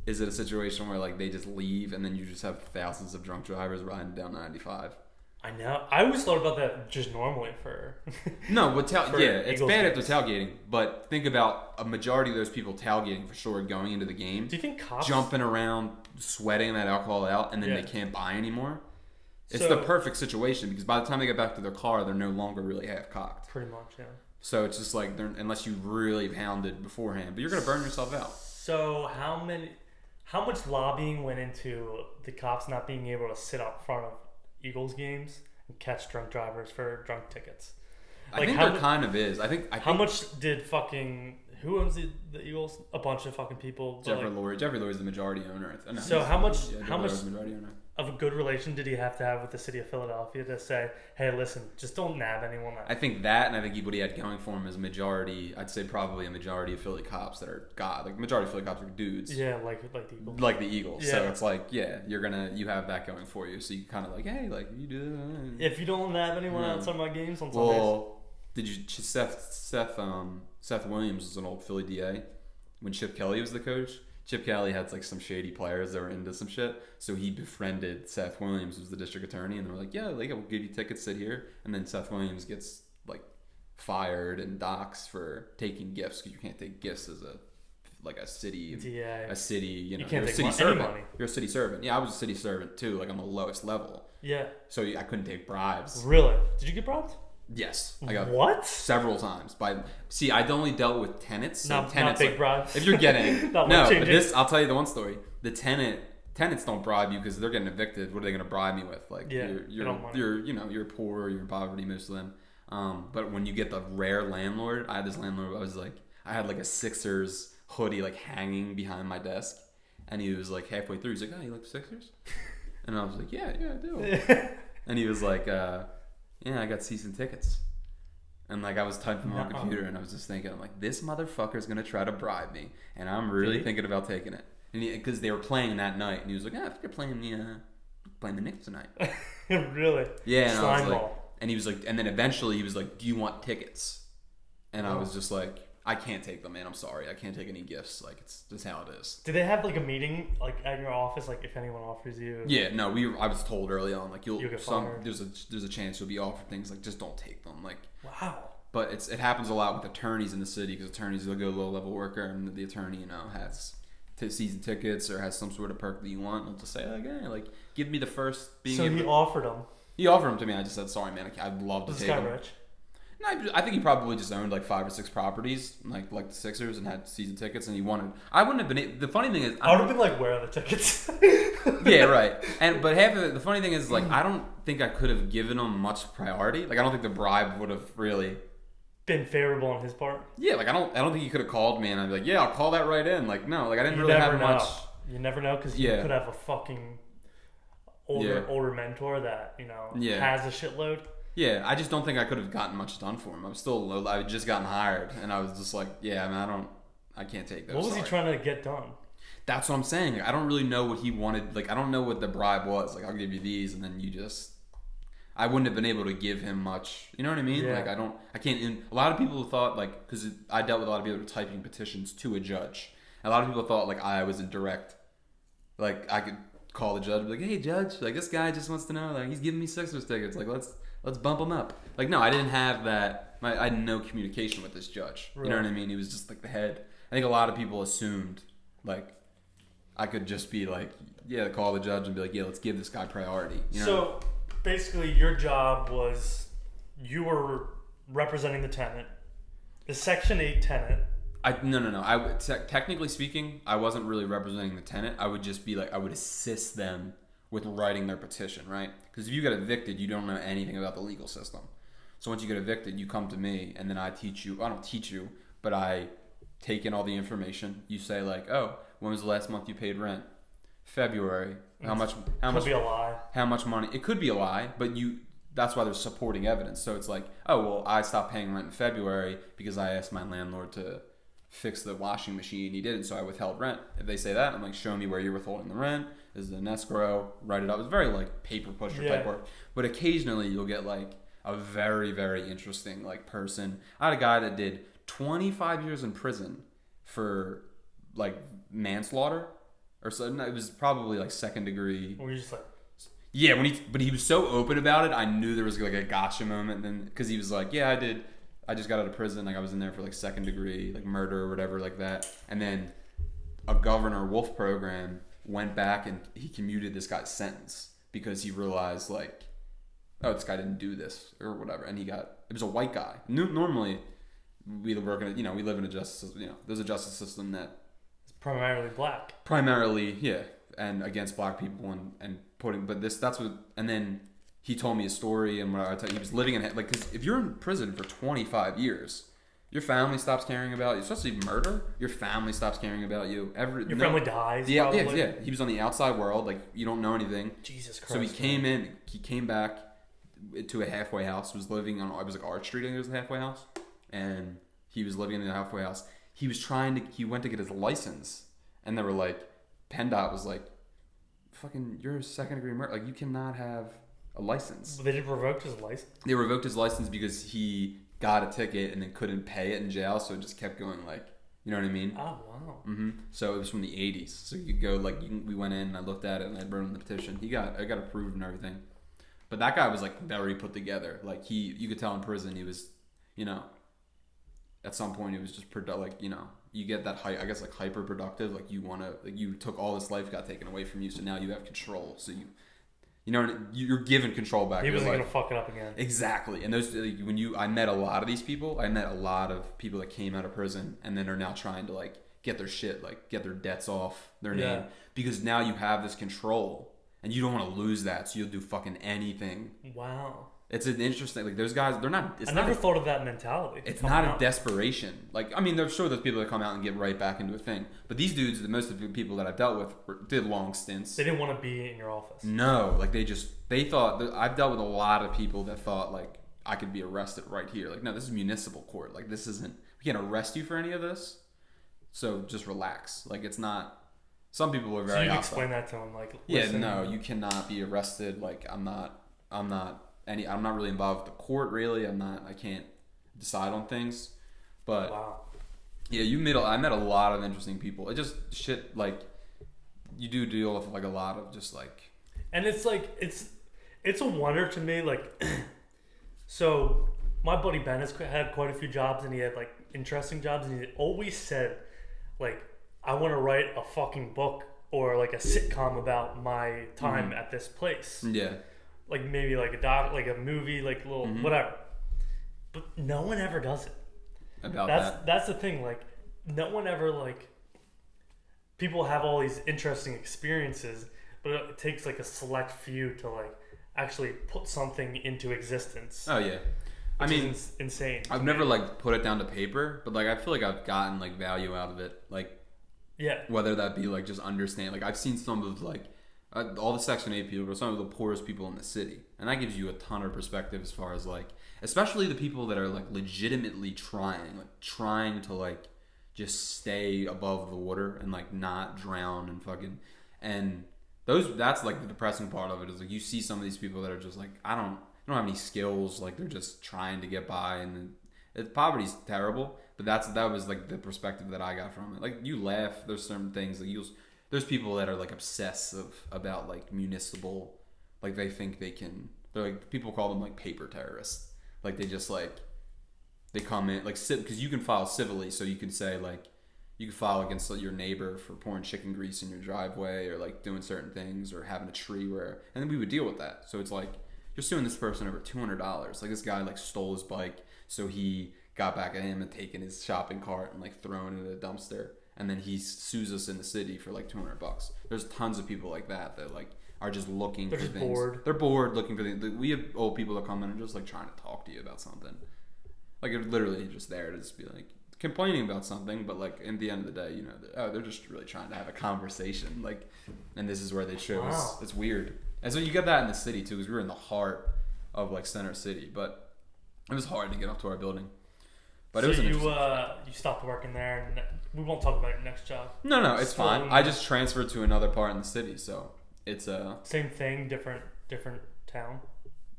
Is it a situation where, like, they just leave and then you just have thousands of drunk drivers riding down 95? I know. I always thought about that just normally for... No, but it's Eagles bad games. if they're tailgating, but think about a majority of those people tailgating for sure going into the game. Do you think cops... Jumping around, sweating that alcohol out, and then they can't buy anymore? It's the perfect situation because by the time they get back to their car, they're no longer really half-cocked. Pretty much, yeah. So it's just like, unless you really pounded beforehand, but you're going to burn yourself out. So how much lobbying went into the cops not being able to sit up front of Eagles games and catch drunk drivers for drunk tickets? I think there kind of is. How much did fucking... Who owns the Eagles? A bunch of fucking people. Jeffrey Lurie is the majority owner. No, so how much majority owner. Of a good relation did he have to have with the city of Philadelphia to say, hey, listen, just don't nab anyone out? I think that, and I think what he had going for him is I'd say probably a majority of Philly cops that are majority of Philly cops are dudes. Yeah, like the Eagles. Like the Eagles. Yeah. So it's like, you have that going for you. So you kind of like, hey, like, you do that. If you don't nab anyone outside my games on Sundays. Well, Seth Williams was an old Philly DA when Chip Kelly was the coach. Chip Kelly had like some shady players that were into some shit, so he befriended Seth Williams, who's the district attorney, and they were like, "Yeah, like, we'll give you tickets, sit here." And then Seth Williams gets like fired and doxxed for taking gifts because you can't take gifts as a city, DA. a city, you can't you're a take city any servant. money. You're a city servant. Yeah, I was a city servant too, like on the lowest level. Yeah. So I couldn't take bribes. Really? Did you get bribed? Yes, I got what? Several times. I'd only dealt with tenants. So not tenants, big bribes. If you're getting but I'll tell you the one story. The tenants don't bribe you because they're getting evicted. What are they going to bribe me with? Like, you're poor, you're in poverty, most of them. But when you get the rare landlord, I had this landlord. I was like, I had like a Sixers hoodie like hanging behind my desk, and he was like halfway through, he's like, "Oh, you like the Sixers?" And I was like, "Yeah, I do." And he was like, "Yeah, I got season tickets." And like I was typing on my computer, and I was just thinking, I'm like, this motherfucker's gonna try to bribe me, and I'm really thinking about taking it. And because they were playing that night, and he was like, "I think they're playing the Knicks tonight." Really? Yeah, and I was like, ball. and he was like, and then eventually he was like, "Do you want tickets?" And I was just like, "I can't take them, man. I'm sorry, I can't take any gifts. Like it's just how it is." Do they have like a meeting like at your office? Like if anyone offers you? Yeah, no, I was told early on like you'll get fired. there's a chance you'll be offered things, like just don't take them. Like wow. But it happens a lot with attorneys in the city, because attorneys will go low level worker, and the attorney has season tickets or has some sort of perk that you want. They'll just say like, "Hey, like give me the first." He offered them. He offered them to me. I just said, "Sorry, man. I'd love to take them." This guy rich? No, I think he probably just owned like 5 or 6 properties, like the Sixers, and had season tickets, and he wanted. I wouldn't have been. The funny thing is, I would have been like, "Where are the tickets?" Yeah, right. But half of it, the funny thing is, like, I don't think I could have given him much priority. Like, I don't think the bribe would have really been favorable on his part. Yeah, like I don't think he could have called me and I'd be like, "Yeah, I'll call that right in." Like, no, like I didn't really have much. You never know, because you could have a fucking older mentor that has a shitload. Yeah, I just don't think I could have gotten much done for him. I had just gotten hired, and I was just like, "Yeah, man, I can't take those." What was he trying to get done? That's what I'm saying. Like, I don't really know what he wanted. Like, I don't know what the bribe was. Like, I'll give you these, and then you just. I wouldn't have been able to give him much. You know what I mean? Yeah. Like, I can't. A lot of people thought, like, because I dealt with a lot of people who were typing petitions to a judge. And a lot of people thought, like, I was a direct. Like, I could call the judge and be like, "Hey, judge, like, this guy just wants to know, like, he's giving me Sixers tickets. Like, let's bump him up." Like, no, I didn't have that. I had no communication with this judge. Right. You know what I mean? He was just, like, the head. I think a lot of people assumed, like, I could just be like, yeah, call the judge and be like, "Yeah, let's give this guy priority." You know? So basically, your job was you were representing the tenant, the Section 8 tenant. No. Technically speaking, I wasn't really representing the tenant. I would just be like, I would assist them with writing their petition, right? Because if you get evicted, you don't know anything about the legal system. So once you get evicted, you come to me, and then I teach you. I don't teach you, but I take in all the information. You say like, "Oh, when was the last month you paid rent?" February. How much? Could be a lie. How much money? It could be a lie, but that's why there's supporting evidence. So it's like, "Oh, well, I stopped paying rent in February because I asked my landlord to fix the washing machine. He didn't, so I withheld rent." If they say that, I'm like, "Show me where you're withholding the rent. Is it an escrow?" Write it up. It's very like paper pusher type work. But occasionally you'll get like a very, very interesting like person. I had a guy that did 25 years in prison for like manslaughter. Or so, no, it was probably like second degree. Were you just like, yeah, but he was so open about it, I knew there was like a gotcha moment. Then because he was like, "Yeah, I just got out of prison. Like I was in there for like second degree, like murder or whatever like that." And then a Governor Wolf program went back and he commuted this guy's sentence because he realized like, "Oh, this guy didn't do this or whatever," and it was a white guy. Normally, we work in we live in a justice system. There's a justice system that. Primarily black. Primarily, yeah, and against black people and putting, but that's what, and then he told me a story, and what I tell you, he was living in, like, because if you're in prison for 25 years, your family stops caring about you, especially murder, your family stops caring about you. Your family dies, yeah, probably. Yeah, he was on the outside world, like, you don't know anything. Jesus Christ. So he came back to a halfway house, was living on, it was like Arch Street, I think it was a halfway house, and he was living in a halfway house. He went to get his license, and they were like, PennDOT was like, "Fucking, you're a second degree murder. Like, you cannot have a license." They just revoked his license? They revoked his license because he got a ticket and then couldn't pay it in jail, so it just kept going, like, you know what I mean? Oh, wow. Mm-hmm. So it was from the 80s. So you go, like, we went in, and I looked at it, and I wrote in the petition. I got approved and everything. But that guy was, like, very put together. Like, you could tell in prison he was, at some point, it was just you get that hyper productive. Like you took all this life got taken away from you, so now you have control. So you're given control back. He wasn't gonna fuck it up again. Exactly. And those I met a lot of these people. I met a lot of people that came out of prison and then are now trying to like get their shit, like get their debts off their name, because now you have this control and you don't want to lose that. So you'll do fucking anything. Wow. It's an interesting, like, those guys, they're not, I never thought of that mentality. It's not a desperation. Like, I mean, there's people that come out and get right back into a thing. But these dudes, most of the people that I've dealt with did long stints. They didn't want to be in your office. No, like, they thought, I've dealt with a lot of people that thought, like, I could be arrested right here. Like, no, this is municipal court. Like, this isn't, we can't arrest you for any of this. So just relax. Like, it's not, some people were very So you explain that to them, like, listen, yeah, no, you cannot be arrested. Like, I'm not really involved with the court, really. I can't decide on things. But wow. Yeah, I met a lot of interesting people. It just shit, like, you do deal with, like, a lot of just, like, and it's like it's a wonder to me, like, so my buddy Ben has had quite a few jobs, and he had, like, interesting jobs, and he always said, like, I want to write a fucking book or, like, a sitcom about my time at this place. Yeah. Like, maybe, like, like a movie, like, a little whatever. But no one ever does it. That's the thing. Like, no one ever, like, people have all these interesting experiences, but it takes, like, a select few to, like, actually put something into existence. Oh yeah. I mean, insane. I've never, like, put it down to paper, but, like, I feel like I've gotten, like, value out of it. Like, yeah. Whether that be, like, just understand. Like, I've seen some of, like, all the Section 8 people, but some of the poorest people in the city. And that gives you a ton of perspective as far as, like, especially the people that are, like, legitimately trying to, like, just stay above the water and, like, not drown and fucking, and that's, like, the depressing part of it is, like, you see some of these people that are just, like, I don't have any skills, like, they're just trying to get by, and poverty's terrible, but that was, like, the perspective that I got from it. Like, you laugh, there's certain things that there's people that are, like, obsessive about, like, municipal, like, they think they're, like, people call them, like, paper terrorists. Like, they just, like, they come in, like, because you can file civilly, so you can say, like, you can file against, like, your neighbor for pouring chicken grease in your driveway, or, like, doing certain things, or having a tree and then we would deal with that. So it's like, you're suing this person over $200. Like, this guy, like, stole his bike, so he got back at him and taken his shopping cart and, like, thrown it in a dumpster. And then he sues us in the city for, like, $200. There's tons of people like that, like, are just looking for things. They're bored. They're bored looking for things. We have old people that come in and just, like, trying to talk to you about something. Like, you're literally just there to just be, like, complaining about something, but, like, at the end of the day, you know, they're just really trying to have a conversation. Like, and this is where they chose. Wow. It's weird. And so you get that in the city, too, because we were in the heart of, like, Center City. But it was hard to get up to our building. But so it was you stopped working there, and we won't talk about your next job. No, it's fine. I just transferred to another part in the city, so it's same thing, different town.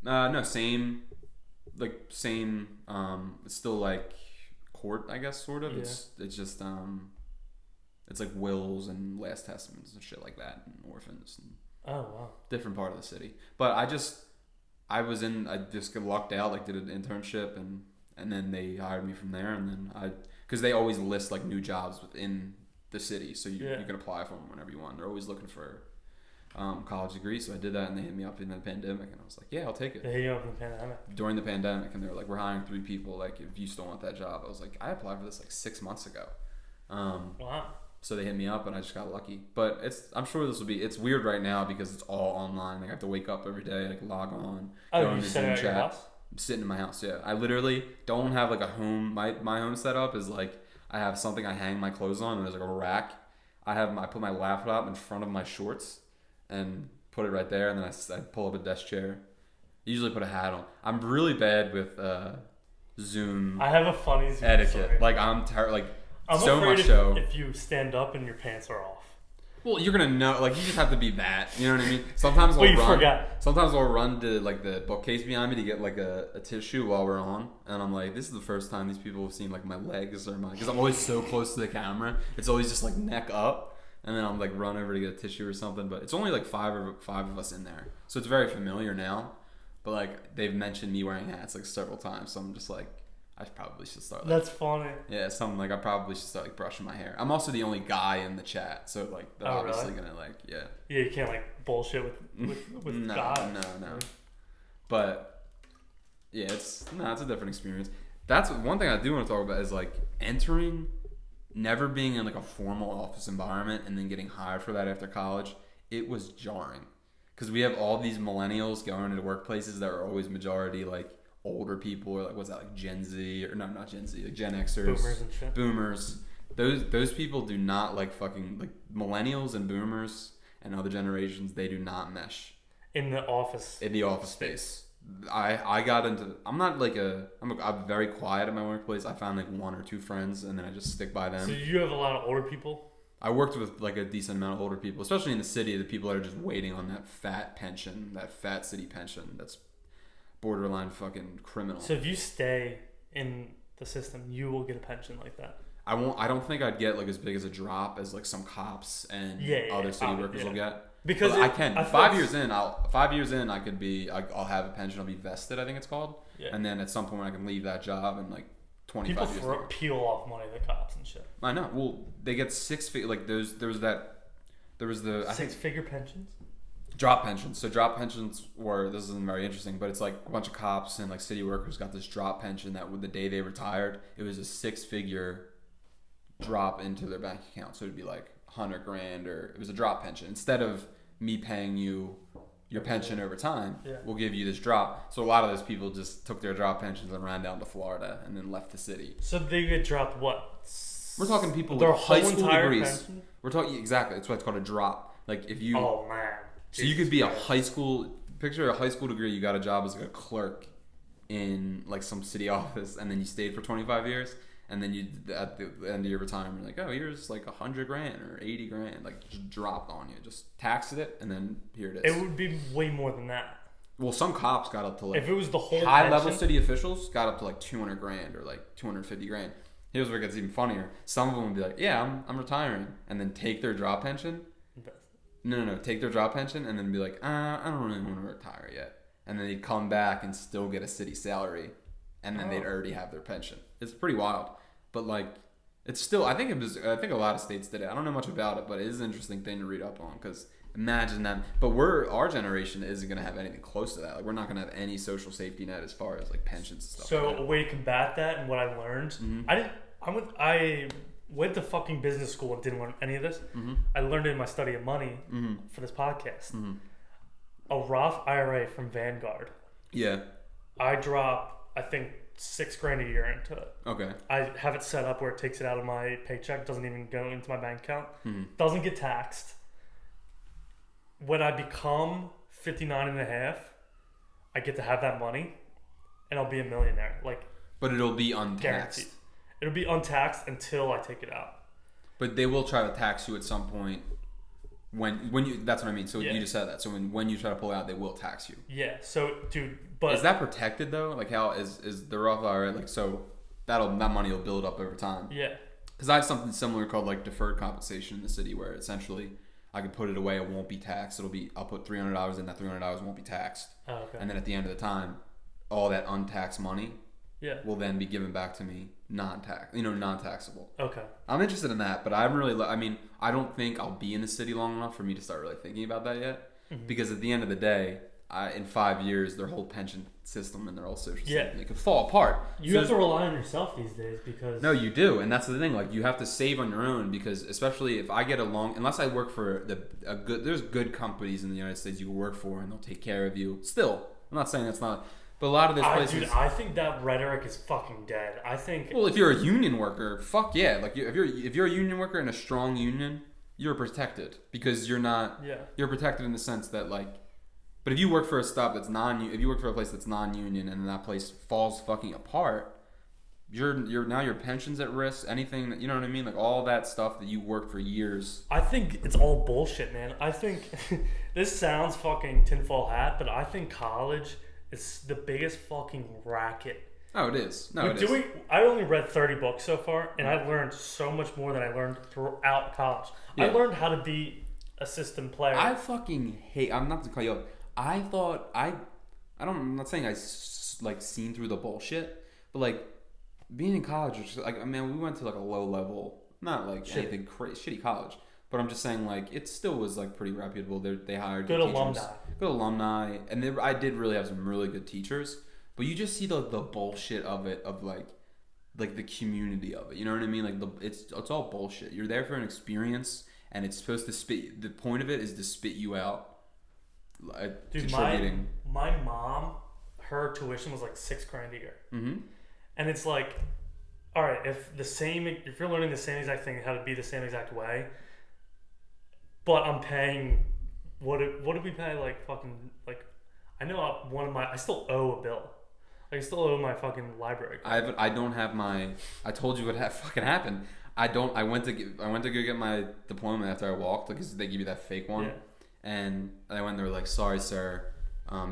No, same. It's still, like, court, I guess, sort of. Yeah. It's just it's like wills and last testaments and shit like that, and orphans. And oh wow. Different part of the city, but I just got lucked out. Like, did an internship and then they hired me from there, and then because they always list, like, new jobs within the city, so you can apply for them whenever you want. They're always looking for college degrees, so I did that, and they hit me up in the pandemic, and I was like, yeah, I'll take it. They hit you up in the pandemic? During the pandemic, and they were like, we're hiring 3 people, like, if you still want that job. I was like, I applied for this, like, 6 months ago. Wow. So they hit me up, and I just got lucky. But I'm sure it's weird right now because it's all online. Like, I have to wake up every day, like, log on. Oh, you set it at your house? I'm sitting in my house, yeah. I literally don't have, like, a home. My home setup is, like, I have something I hang my clothes on, and there's, like, a rack. I put my laptop in front of my shorts and put it right there, and then I pull up a desk chair. Usually put a hat on. I'm really bad with Zoom. I have a funny Zoom etiquette. Story. Like, I'm so afraid much so. If you stand up and your pants are off. Well, you're gonna know. Like, you just have to be that. You know what I mean? Sometimes I'll run to, like, the bookcase behind me to get, like, a tissue while we're on, and I'm like, this is the first time these people have seen, like, my legs or because I'm always so close to the camera. It's always just, like, neck up, and then I'm, like, run over to get a tissue or something. But it's only, like, five of us in there, so it's very familiar now. But, like, they've mentioned me wearing hats, like, several times, so I'm just like, I probably should start. Like, that's funny. Yeah, something like I probably should start, like, brushing my hair. I'm also the only guy in the chat, so, like, they're obviously gonna, like, yeah. Yeah, you can't, like, bullshit with guys. No. But yeah, it's a different experience. That's one thing I do want to talk about is, like, never being in, like, a formal office environment and then getting hired for that after college. It was jarring because we have all these millennials going into workplaces that are always majority like older people, or like what's that, like Gen Z, or no, not Gen Z, like Gen Xers, Boomers and shit. Boomers. Those people do not like fucking like millennials and boomers and other generations. They do not mesh in the office. In the office space. I got into. I'm very quiet at my workplace. I found like one or two friends, and then I just stick by them. So you have a lot of older people? I worked with like a decent amount of older people, especially in the city. The people that are just waiting on that fat pension, that fat city pension. That's borderline fucking criminal. So if you stay in the system, you will get a pension like that. I won't. I don't think I'd get like as big as a drop as like some cops and other city workers will get. Because I can. 5 years in, 5 years in, I could be. I'll have a pension. I'll be vested, I think it's called. Yeah. And then at some point, I can leave that job and like 25 years. People peel off money to the cops and shit. I know. Well, they get like there was the six-figure pensions. Drop pensions. So drop pensions were, this isn't very interesting, but it's like a bunch of cops and like city workers got this drop pension that the day they retired, it was a 6-figure drop into their bank account. So it'd be like $100,000, or it was a drop pension. Instead of me paying you your pension over time, we'll give you this drop. So a lot of those people just took their drop pensions and ran down to Florida and then left the city. So they get dropped what? We're talking people with high school degrees. Pension? We're talking, exactly. That's why it's called a drop. Like if you. Oh man. So you could be a high school. Picture a high school degree. You got a job as like a clerk in like some city office, and then you stayed for 25 years. And then you, at the end of your retirement, you're like, oh, here's like $100,000 or $80,000, like just dropped on you, just taxed it, and then here it is. It would be way more than that. Well, some cops got up to like, if it was the whole high level city officials got up to like $200,000 or like $250,000. Here's where it gets even funnier. Some of them would be like, yeah, I'm retiring, and then take their drop pension. No, take their drop pension and then be like, I don't really want to retire yet, and then they'd come back and still get a city salary. And then they'd already have their pension. It's pretty wild, but like, it's still. I think a lot of states did it. I don't know much about it, but it is an interesting thing to read up on. Because imagine that. But our generation isn't gonna have anything close to that. Like, we're not gonna have any social safety net as far as like pensions and stuff. So like that. A way to combat that, and what I learned, I went to fucking business school and didn't learn any of this. I learned it in my study of money for this podcast. A Roth IRA from Vanguard. Yeah. I drop, I think, $6,000 a year into it. Okay. I have it set up where it takes it out of my paycheck, doesn't even go into my bank account, doesn't get taxed. When I become 59 and a half, I get to have that money, and I'll be a millionaire. But it'll be untaxed. Guaranteed. It'll be untaxed until I take it out. But they will try to tax you at some point. When you, that's what I mean. So you just said that. So when you try to pull out, they will tax you. Yeah. So, dude, but is that protected though? Like, how is the Roth IRA like? So that money will build up over time. Yeah. Because I have something similar called like deferred compensation in the city, where essentially I can put it away, it won't be taxed. I'll put $300 in, that $300 won't be taxed. Oh, okay. And then at the end of the time, all that untaxed money will then be given back to me non-taxable. Okay. I'm interested in that, but I don't think I'll be in the city long enough for me to start really thinking about that yet. Because at the end of the day, in 5 years, their whole pension system and their whole social system, it could fall apart. You have to rely on yourself these days because... No, you do. And that's the thing. Like, you have to save on your own, because especially if I get unless I work for there's good companies in the United States you can work for and they'll take care of you. Still, I'm not saying that's not... But a lot of those places... Dude, I think that rhetoric is fucking dead. I think... Well, if you're a union worker, fuck yeah. Like, if you're a union worker in a strong union, you're protected. Because you're not... Yeah. You're protected in the sense that, like... But if you work for a stop that's if you work for a place that's non-union and that place falls fucking apart, now your pension's at risk. Anything that, you know what I mean? Like, all that stuff that you worked for years. I think it's all bullshit, man. I think... This sounds fucking tinfoil hat, but I think college... It's the biggest fucking racket. Oh, it is. No, it is. I only read 30 books so far, and I learned so much more than I learned throughout college. Yeah. I learned how to be a system player. I fucking hate... I'm not to call you up. I thought... I'm not saying I, like, seen through the bullshit, but, like, being in college, which, like, I mean, we went to, like, a low level, not, like, anything crazy, shitty college. But I'm just saying, like, it still was, like, pretty reputable. They hired good teachers. Good alumni. And I did really have some really good teachers. But you just see the bullshit of it, of, like the community of it. You know what I mean? Like, it's all bullshit. You're there for an experience, and it's supposed to spit... The point of it is to spit you out contributing. My mom, her tuition was like $6,000 a year, and it's like, all right, if you're learning the same exact thing, how to be the same exact way, but I'm paying what did we pay, like fucking, like, I know I still owe a bill. I still owe my fucking library card. I don't have my. I told you what fucking happened. I went to go get my diploma after I walked, because they give you that fake one, and I went. They were like, "Sorry, sir,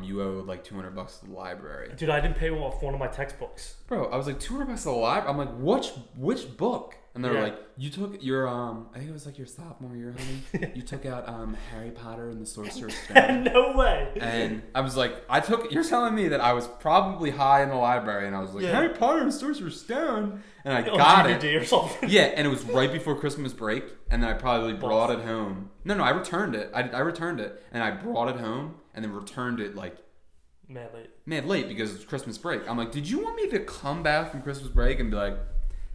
you owe like $200 to the library." Dude, I didn't pay for one of my textbooks. Bro, I was like, $200 to the library. I'm like, which book? And they were like, you took your I think it was like your sophomore year, honey. You took out Harry Potter and the Sorcerer's Stone. No way. And I was like, you're telling me that I was probably high in the library, and I was like, Harry Potter and the Sorcerer's Stone, and I got DVD it. Or something. Yeah, and it was right before Christmas break, and then I probably brought it home. No, I returned it. I returned it, and I brought it home, and then returned it like mad late because it's Christmas break. I'm like, did you want me to come back from Christmas break and be like,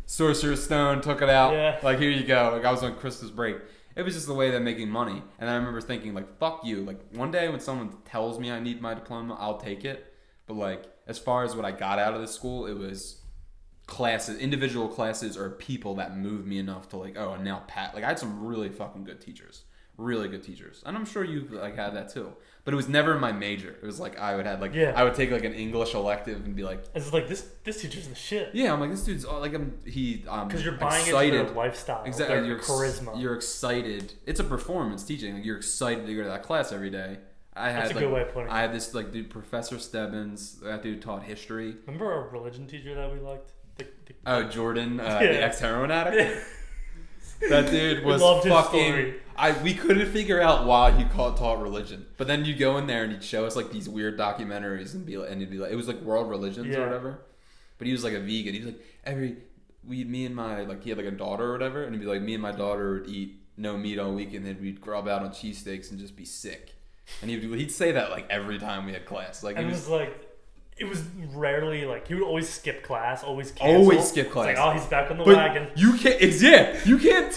Sorcerer's Stone, took it out. Yeah. Like, here you go. Like, I was on Christmas break. It was just the way they're making money. And then I remember thinking, like, fuck you. Like, one day when someone tells me I need my diploma, I'll take it. But, like, as far as what I got out of this school, it was classes, individual classes, or people that moved me enough to, like, oh, and now like, I had some really fucking good teachers. Really good teachers. And I'm sure you, like, had that too. But it was never my major. It was like I would take like an English elective and be like, it's like this teacher's the shit. Yeah, I'm like, this dude's like, because you're buying excited. Into their lifestyle, exactly, their your charisma. You're excited. It's a performance teaching. Like, you're excited to go to that class every day. That's a good way of putting it. I had this like dude, Professor Stebbins. That dude taught history. Remember our religion teacher that we liked? Jordan, the ex-heroin addict. That dude was fucking. We couldn't figure out why he taught religion, but then you go in there and he'd show us like these weird documentaries and he'd be like, it was like world religions or whatever. But he was like a vegan. He was like me and my, like, he had like a daughter or whatever, and he'd be like, me and my daughter would eat no meat all week, and then we'd grub out on cheesesteaks and just be sick. And he'd say that like every time we had class. Like, and it was rarely like, he would always skip class, always cancel. Always skip class. It's like, oh, he's back on the wagon. You can't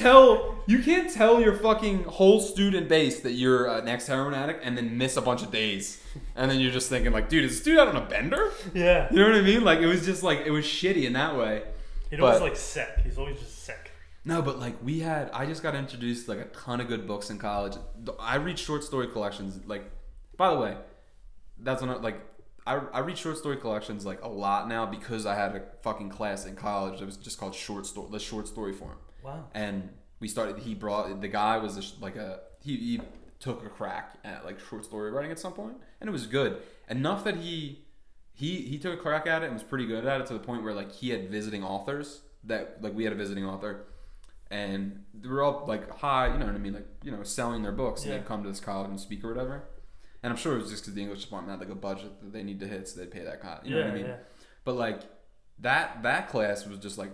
tell your fucking whole student base that you're an ex-heroin addict and then miss a bunch of days. And then you're just thinking like, dude, is this dude out on a bender? Yeah. You know what I mean? Like, it was just like, it was shitty in that way. He's always like sick. He's always just sick. No, but like I just got introduced to like a ton of good books in college. I read short story collections. Like, by the way, that's when I read short story collections like a lot now because I had a fucking class in college that was just called the short story form. Wow. And the guy was he took a crack at like short story writing at some point, and it was good enough that he took a crack at it and was pretty good at it, to the point where like he had visiting authors that, like, we had a visiting author, and they were all like high, you know what I mean, like, you know, selling their books, and they'd come to this college and speak or whatever. And I'm sure it was just because the English department had like a budget that they need to hit, so they'd pay that kind. You know what I mean? Yeah. But like that class was just like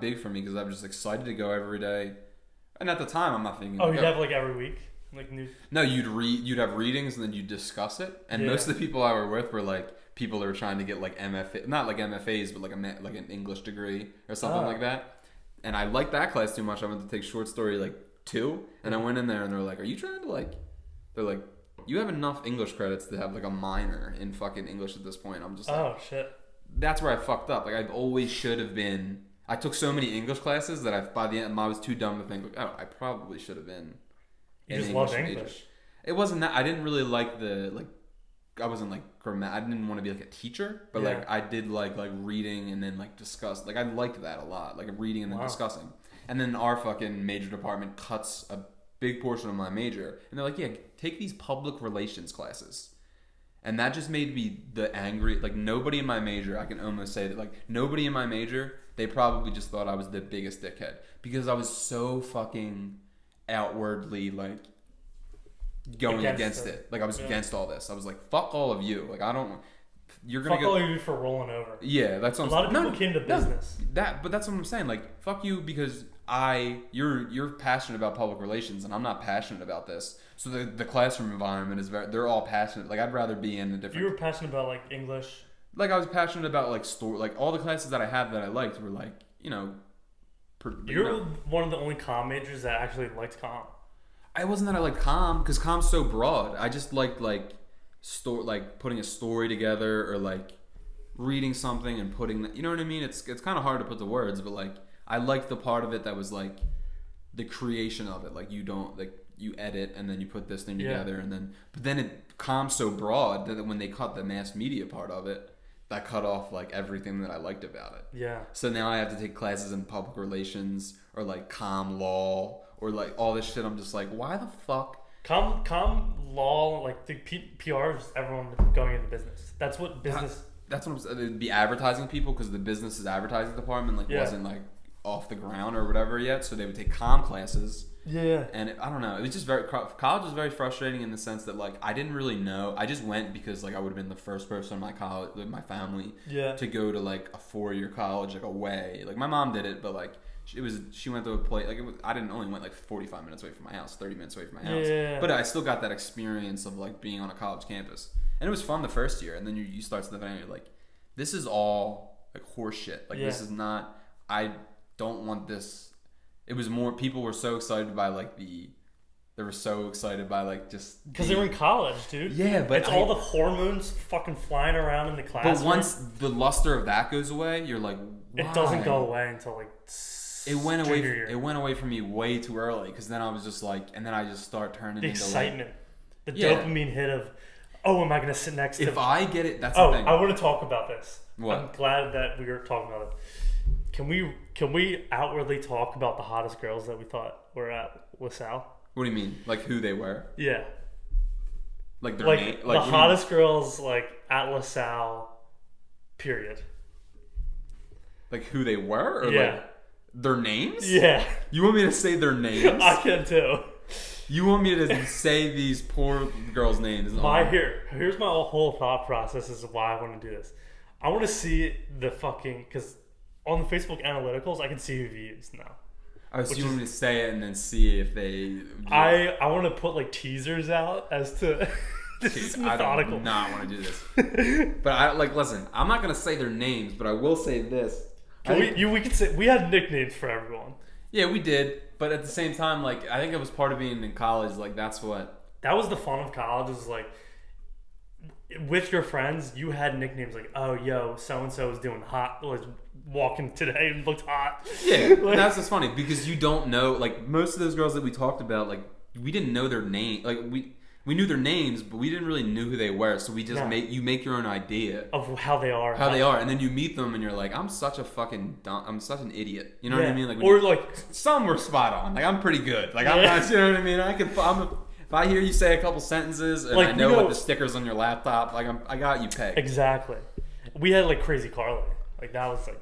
big for me because I was just excited to go every day. And at the time, I'm not thinking. Oh, you'd have like every week, like new. No, you'd have readings and then you'd discuss it. And most of the people I were with were like people that were trying to get like MFA, not like MFAs, but like an English degree or something like that. And I liked that class too much. I went to take short story like 2, and I went in there and they're like, "Are you trying to like?" They're like, "You have enough English credits to have like a minor in fucking English at this point." I'm just like, oh shit. That's where I fucked up. Like, I always should have been. I took so many English classes that by the end I was too dumb to think like, oh, I probably should have been. You just loved English. It wasn't that I didn't really like I wasn't like I didn't want to be like a teacher, but like I did like reading and then like discuss. Like, I liked that a lot, like reading and then discussing. And then our fucking major department cuts a big portion of my major, and they're like, yeah, take these public relations classes. And that just made me the angry, like, nobody in my major, I can almost say that, like, nobody in my major, they probably just thought I was the biggest dickhead because I was so fucking outwardly like going against it. Like, I was against all this. I was like, fuck all of you. Like, you're gonna fuck all of you for rolling over. Yeah, that's what a lot of people came to business. But that's what I'm saying. Like, fuck you because you're passionate about public relations and I'm not passionate about this. So the classroom environment is they're all passionate. Like, I'd rather be in a different. You were passionate about like English. Like, I was passionate about like like all the classes that I had that I liked were like, you know. You're one of the only comm majors that actually liked comm. I wasn't that I liked comm because comm's so broad. I just liked putting a story together or like reading something and putting that. You know what I mean? It's kind of hard to put the words, but like I liked the part of it that was like the creation of it. Like you don't like you edit and then you put this thing together and then but then comm's so broad that when they cut the mass media part of it, that cut off like everything that I liked about it. Yeah. So now I have to take classes in public relations or like comm law or like all this shit. I'm just like, why the fuck? Comm law, like the PR is everyone going into business. That's what business. That's what I'm saying. It'd be advertising people because the business's advertising department wasn't like off the ground or whatever yet. So they would take comm classes. Yeah. And I don't know. It was just college was very frustrating in the sense that like I didn't really know. I just went because like I would have been the first person in my college, with my family, to go to like a 4-year college like away. Like my mom did it, but like she went to a place like I didn't only went like 45 minutes away from my house, 30 minutes away from my house. Yeah. But I still got that experience of like being on a college campus, and it was fun the first year. And then you start stepping out, and you're like, this is all like horse shit. Like this is not. I don't want this. It was more people were so excited by like they were so excited by like just because they were in college, dude. Yeah, but it's all the hormones fucking flying around in the classroom. But once the luster of that goes away, you're like, why? It doesn't go away until like it went away. It went away from me way too early because then I was just like, and then I just start turning the into excitement, like, the dopamine hit of, oh, am I gonna sit next to? If I get it, that's the thing. I want to talk about this. What? I'm glad that we were talking about it. Can we outwardly talk about the hottest girls that we thought were at LaSalle? What do you mean? Like who they were? Yeah. Like their like name? the hottest girls like at LaSalle. Period. Like who they were? Or yeah. Like their names? Yeah. You want me to say their names? I can too. You want me to say these poor girls' names? Here's my whole thought process as to why I want to do this. I want to see the fucking because on the Facebook analyticals I can see who views now. I was you want me to say it and then see if they. I want to put like teasers out as to. This is methodical. I do not want to do this. But listen. I'm not gonna say their names, but I will say this. We could say we had nicknames for everyone. Yeah, we did. But at the same time, like I think it was part of being in college. Like that was the fun of college. Is like with your friends, you had nicknames like, oh, yo, so and so was doing hot, was walking today and looked hot. Yeah, that's just funny because you don't know. Like most of those girls that we talked about, like we didn't know their name. Like we knew their names, but we didn't really know who they were. So we just make your own idea of how they are. And then you meet them and you're like, I'm such an idiot. You know what I mean? Like some were spot on. Like I'm pretty good. Like I'm not. You know what I mean? If I hear you say a couple sentences and I know what the stickers on your laptop, like I got you pegged. Exactly. We had like Crazy Carly. Like that was like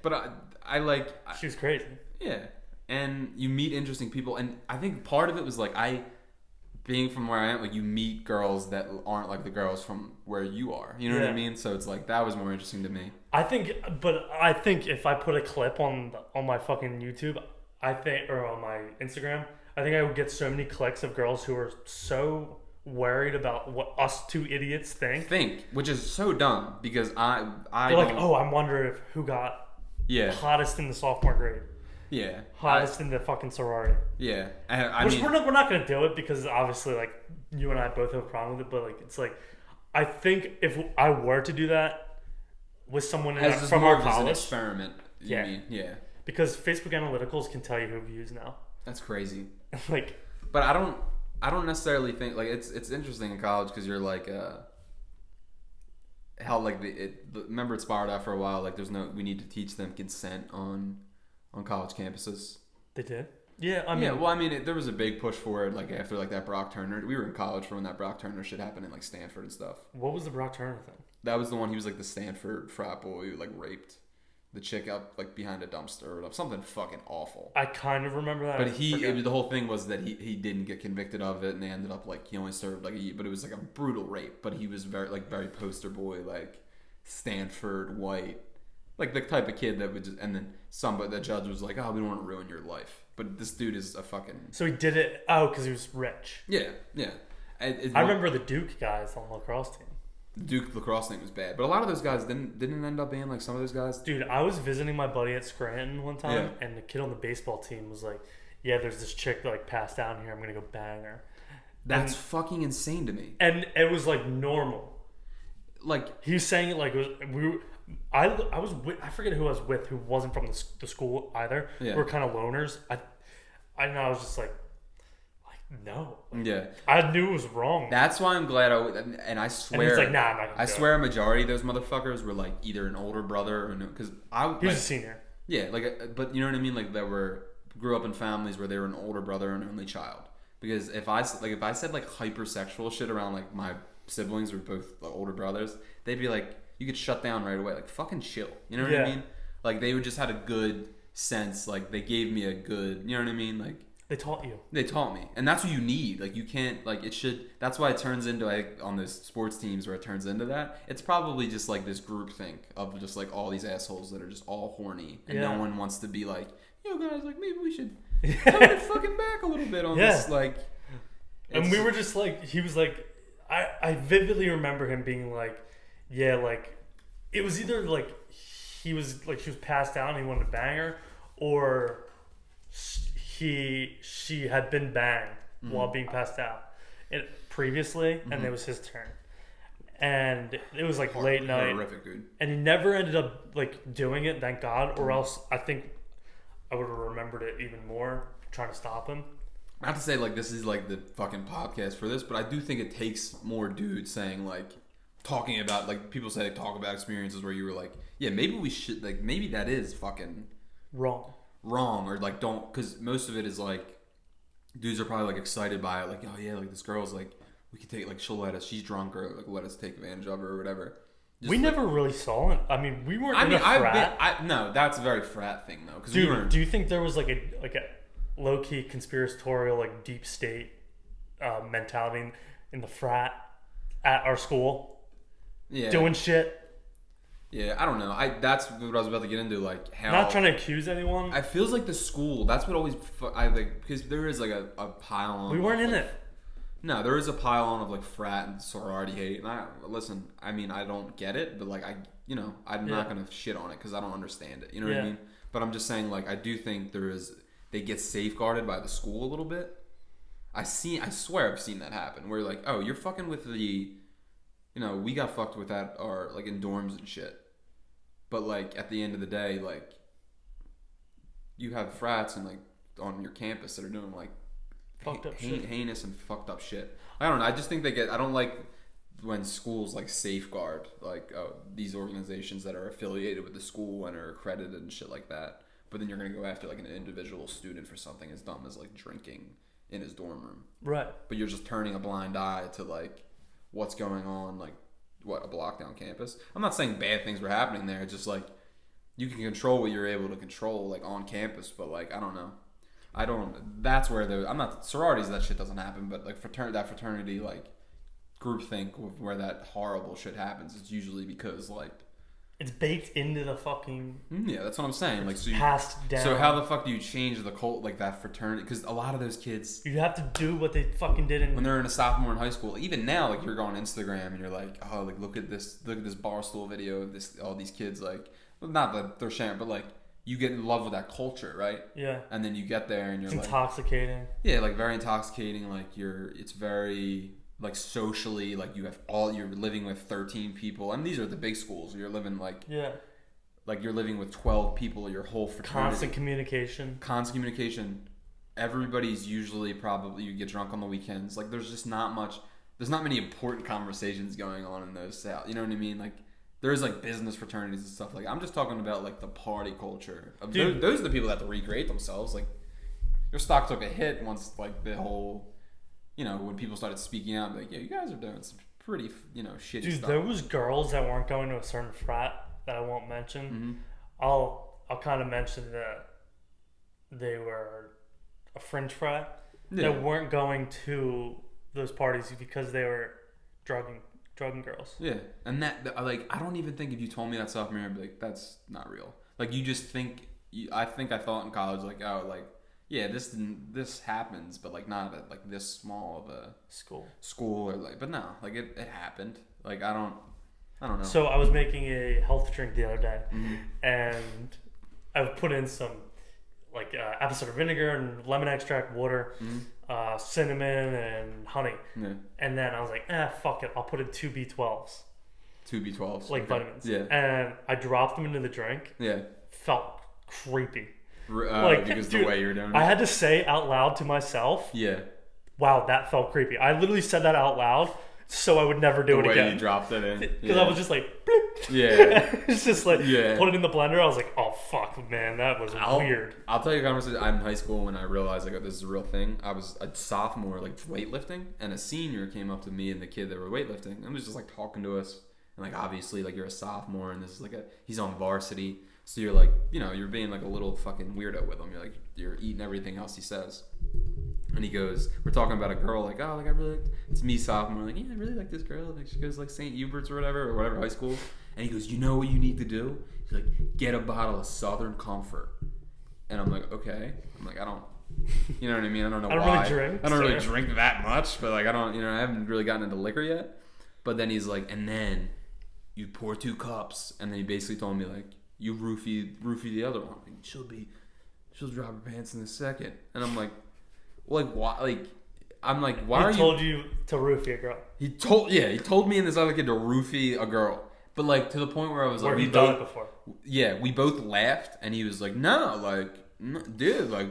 but she was crazy. Yeah, and you meet interesting people, and I think part of it was like being from where I am, like you meet girls that aren't like the girls from where you are. You know what I mean? So it's like that was more interesting to me. I think if I put a clip on my fucking YouTube, or on my Instagram, I think I would get so many clicks of girls who are so worried about what us two idiots think, which is so dumb because I they're like, oh, I'm wondering who got hottest in the sophomore grade. Yeah, hottest in the fucking sorority. Yeah, which we're not gonna do it because obviously like you and I both have a problem with it. But like it's like I think if I were to do that with someone from our college, an experiment. You mean? Yeah, because Facebook analyticals can tell you who views now. That's crazy. Like, but I don't necessarily think like it's interesting in college because you're like how like remember it spiraled out for a while like we need to teach them consent on college campuses. They did? Yeah, I mean there was a big push for it like after like that Brock Turner. We were in college for when that Brock Turner shit happened in like Stanford and stuff. What was the Brock Turner thing? That was the one. He was like the Stanford frat boy who like raped the chick out like behind a dumpster or something fucking awful. I kind of remember that. But the whole thing was that he didn't get convicted of it, and they ended up like he only served like but it was like a brutal rape. But he was very poster boy like Stanford white, like the type of kid that would just and then the judge was like, oh, we don't want to ruin your life. But this dude is a fucking. So he did it because he was rich. Yeah. I remember the Duke guys on the lacrosse team. The Duke lacrosse thing was bad, but a lot of those guys didn't end up being like some of those guys. Dude, I was visiting my buddy at Scranton one time, and the kid on the baseball team was like, yeah, there's this chick like passed down here. I'm gonna go bang her. That's fucking insane to me. And it was like normal. Like he was saying it like it was. I was with, I forget who I was with who wasn't from the school either. Yeah. We're kind of loners. I know I was just like no. Yeah. I knew it was wrong. That's why I'm glad and I swear. And he's like, nah, I'm not gonna I swear a majority of those motherfuckers were like either an older brother or no, because he was a senior. Yeah, like, but you know what I mean, like that grew up in families where they were an older brother and only child. Because if I said like hypersexual shit around like my siblings were both like, older brothers, they'd be like, you could shut down right away, like fucking chill. You know what I mean? Like they would just had a good sense, like they gave me a good, you know what I mean? Like they taught you. They taught me, and that's what you need. Like you can't like it should. That's why it turns into like on those sports teams where it turns into that. It's probably just like this group think of just like all these assholes that are just all horny, and no one wants to be like, yo guys, like maybe we should turn it fucking back a little bit on this, like. And we were just like, he was like, I vividly remember him being like, yeah, like it was either like she was passed down and he wanted to bang her, or she had been banged while being passed out previously, and it was his turn, and it was like late night, horrific, dude. And he never ended up like doing it, thank God, or else I think I would have remembered it even more trying to stop him. Not to say like this is like the fucking podcast for this, but I do think it takes more dudes saying like talking about like people say they talk about experiences where you were like, yeah, maybe we should like maybe that is fucking wrong or like don't, because most of it is like dudes are probably like excited by it, like oh yeah, like this girl's like we can take like she'll let us, she's drunk, or like let us take advantage of her or whatever. Just we like, never really saw it. I mean, we weren't. In a frat. No, that's a very frat thing though. Dude, do you think there was like a low key conspiratorial like deep state mentality in the frat at our school? Yeah, doing shit. Yeah, I don't know. That's what I was about to get into. Like how not trying to accuse anyone. It feels like the school. That's what always I like, because there is like a pile on. We weren't in it. No, there is a pile on of like frat and sorority hate. And listen, I mean, I don't get it, but like I'm not gonna shit on it because I don't understand it. You know what I mean? But I'm just saying, like, I do think they get safeguarded by the school a little bit. I swear I've seen that happen where like, oh, you're fucking with the, we got fucked with that, or like in dorms and shit. But like at the end of the day, like you have frats and like on your campus that are doing like fucked up shit. Heinous and fucked up shit. I don't know. I just think I don't like when schools like safeguard like these organizations that are affiliated with the school and are accredited and shit like that. But then you're gonna go after like an individual student for something as dumb as like drinking in his dorm room. Right. But you're just turning a blind eye to like what's going on, like a block down campus. I'm not saying bad things were happening there. It's just like you can control what you're able to control like on campus, but like I don't know. That's where I'm not sororities, that shit doesn't happen, but like fraternity like groupthink where that horrible shit happens, it's usually because like it's baked into the fucking... Yeah, that's what I'm saying. Like, passed down. So how the fuck do you change the cult, like that fraternity? Because a lot of those kids... You have to do what they fucking did when they're in a sophomore in high school. Even now, like, you're going on Instagram and you're like, oh, like, look at this Barstool video of all these kids, like... Well, not that they're sharing, but, like, you get in love with that culture, right? Yeah. And then you get there and you're it's intoxicating. Yeah, like, very intoxicating. Like, it's very... like socially, like you're living with 13 people, and these are the big schools. You're living like you're living with 12 people, your whole fraternity. Constant communication. Everybody's usually probably, you get drunk on the weekends. Like there's not many important conversations going on in those. You know what I mean? Like there's like business fraternities and stuff. Like I'm just talking about like the party culture. Dude, those are the people that have to recreate themselves. Like your stock took a hit once like the whole. When people started speaking out, like, yeah, you guys are doing some pretty, shitty Dude, stuff. there was girls that weren't going to a certain frat that I won't mention. Mm-hmm. I'll kind of mention that they were a fringe frat that weren't going to those parties because they were drugging girls. Yeah, and that, like, I don't even think if you told me that sophomore year, I'd be like, that's not real. Like, you just think, I thought in college, like, oh, like, yeah, this happens, but like not at like this small of a school or like, but no, like it happened. Like I don't know. So I was making a health drink the other day, and I put in some apple cider vinegar and lemon extract, water, cinnamon and honey. Yeah. And then I was like, fuck it, I'll put in 2 B12s. 2 B12s. Like vitamins. Yeah. And I dropped them into the drink. Yeah. Felt creepy. Because dude, the way you were doing it. I had to say out loud to myself, yeah. Wow, that felt creepy. I literally said that out loud so I would never do it again. The way you dropped it in. Because I was just like, bloop. Yeah. It's just like, put it in the blender. I was like, oh, fuck, man, that was weird. I'll tell you a conversation. I'm in high school when I realized like this is a real thing. I was a sophomore, like weightlifting, and a senior came up to me and the kid that were weightlifting and was just like talking to us. And like obviously like you're a sophomore and this is like he's on varsity. So you're like, you're being like a little fucking weirdo with him. You're like, you're eating everything else he says. And he goes, we're talking about a girl, like, oh, like I really, it's me sophomore, like, yeah, I really like this girl. Like she goes like St. Hubert's or whatever high school. And he goes, you know what you need to do? He's like, get a bottle of Southern Comfort. And I'm like, okay. I'm like, I don't, you know what I mean? I don't know why. I don't really drink that much, but like I don't, I haven't really gotten into liquor yet. But then he's like, and then you pour 2 cups, and then he basically told me like, you roofie the other one. Like, she'll drop her pants in a second. And I'm like, well, like why? Like I'm like, why are you? He told you to roofie a girl. He told me and this other kid to roofie a girl. But like to the point where I was like, we've done it before. Yeah, we both laughed, and he was like, no, like, dude, like,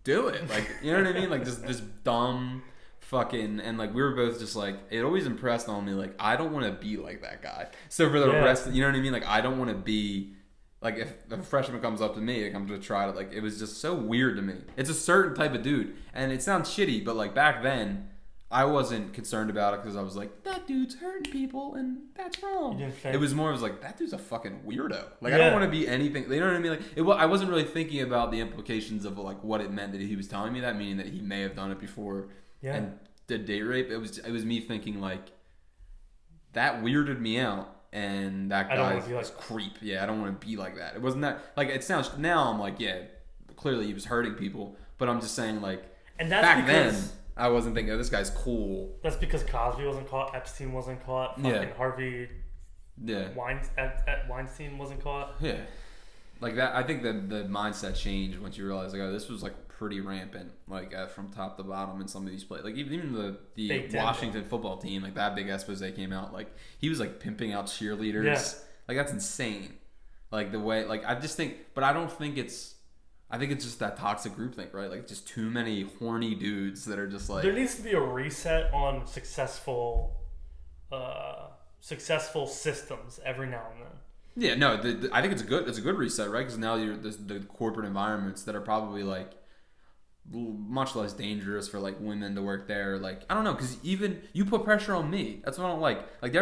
do it, like, you know what I mean? Like this dumb. Fucking, and like we were both just like, it always impressed on me, like I don't want to be like that guy. So for the rest, you know what I mean? Like I don't want to be like, if a freshman comes up to me, like I'm gonna try to, like, it was just so weird to me. It's a certain type of dude, and it sounds shitty, but like back then I wasn't concerned about it because I was like, that dude's hurting people and that's wrong. It was more, I was like, that dude's a fucking weirdo. Like I don't want to be anything, you know what I mean? Like I wasn't really thinking about the implications of like what it meant that he was telling me that, meaning that he may have done it before. Yeah. And did date rape. It was me thinking like that weirded me out, and that guy was creep. Yeah, I don't want to be like that. It wasn't that, like, it sounds now I'm like, yeah, clearly he was hurting people, but I'm just saying like, and that's back then I wasn't thinking, oh, this guy's cool. That's because Cosby wasn't caught, Epstein wasn't caught, fucking Harvey Weinstein wasn't caught. Yeah. Like that, I think that the mindset changed once you realize, like, oh, this was like pretty rampant, like from top to bottom in some of these plays. Like even the Washington football team, like that big expose came out, like he was like pimping out cheerleaders. Yeah. Like that's insane. Like the way, like I just think, but I don't think it's. I think it's just that toxic groupthink, right? Like just too many horny dudes that are just like. There needs to be a reset on successful systems every now and then. Yeah, no, I think it's a good reset, right? Because now you're the corporate environments that are probably like much less dangerous for like women to work there. Like I don't know, because even you put pressure on me. That's what I don't like. Like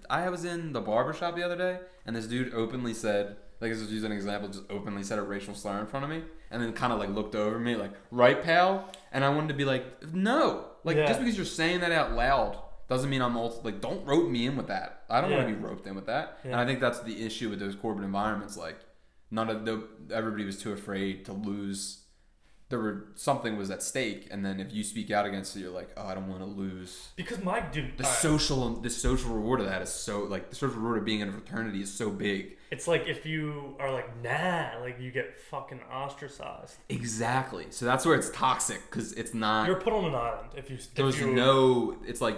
I was in the barbershop the other day, and this dude openly said, like this is using an example, just openly said a racial slur in front of me, and then kind of like looked over me like, right, pal? And I wanted to be like, no, like just because you're saying that out loud doesn't mean I'm also like, don't rope me in with that. I don't want to be roped in with that. Yeah. And I think that's the issue with those corporate environments. Like, everybody was too afraid to lose. Something was at stake, and then if you speak out against it, you're like, oh, I don't want to lose. Because my dude, the social reward of that is so, like, the social reward of being in a fraternity is so big. It's like if you are like, nah, like you get fucking ostracized. Exactly. So that's where it's toxic, because it's not. You're put on an island It's like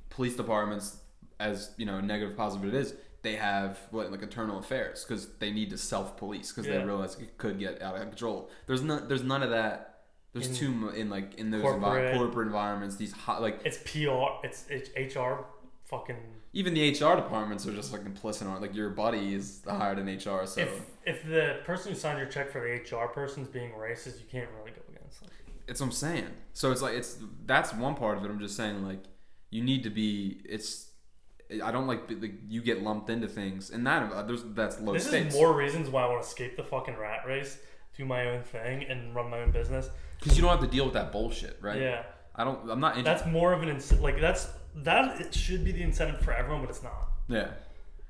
police departments, as you know, negative positive it is, they have like internal affairs because they need to self-police because they realize it could get out of control. There's none of that. There's too in those corporate environments. These hot, like it's PR, it's HR, fucking. Even the HR departments are just like implicit on it. Like your buddy is hired in HR, so if the person who signed your check for the HR person is being racist, you can't really go against them. It's what I'm saying. So it's like that's one part of it. I'm just saying like. You need to be. I don't like you get lumped into things, and that's low stakes. This is more reasons why I want to escape the fucking rat race, do my own thing, and run my own business. Because you don't have to deal with that bullshit, right? Yeah. I'm not. That's more of an it should be the incentive for everyone, but it's not. Yeah.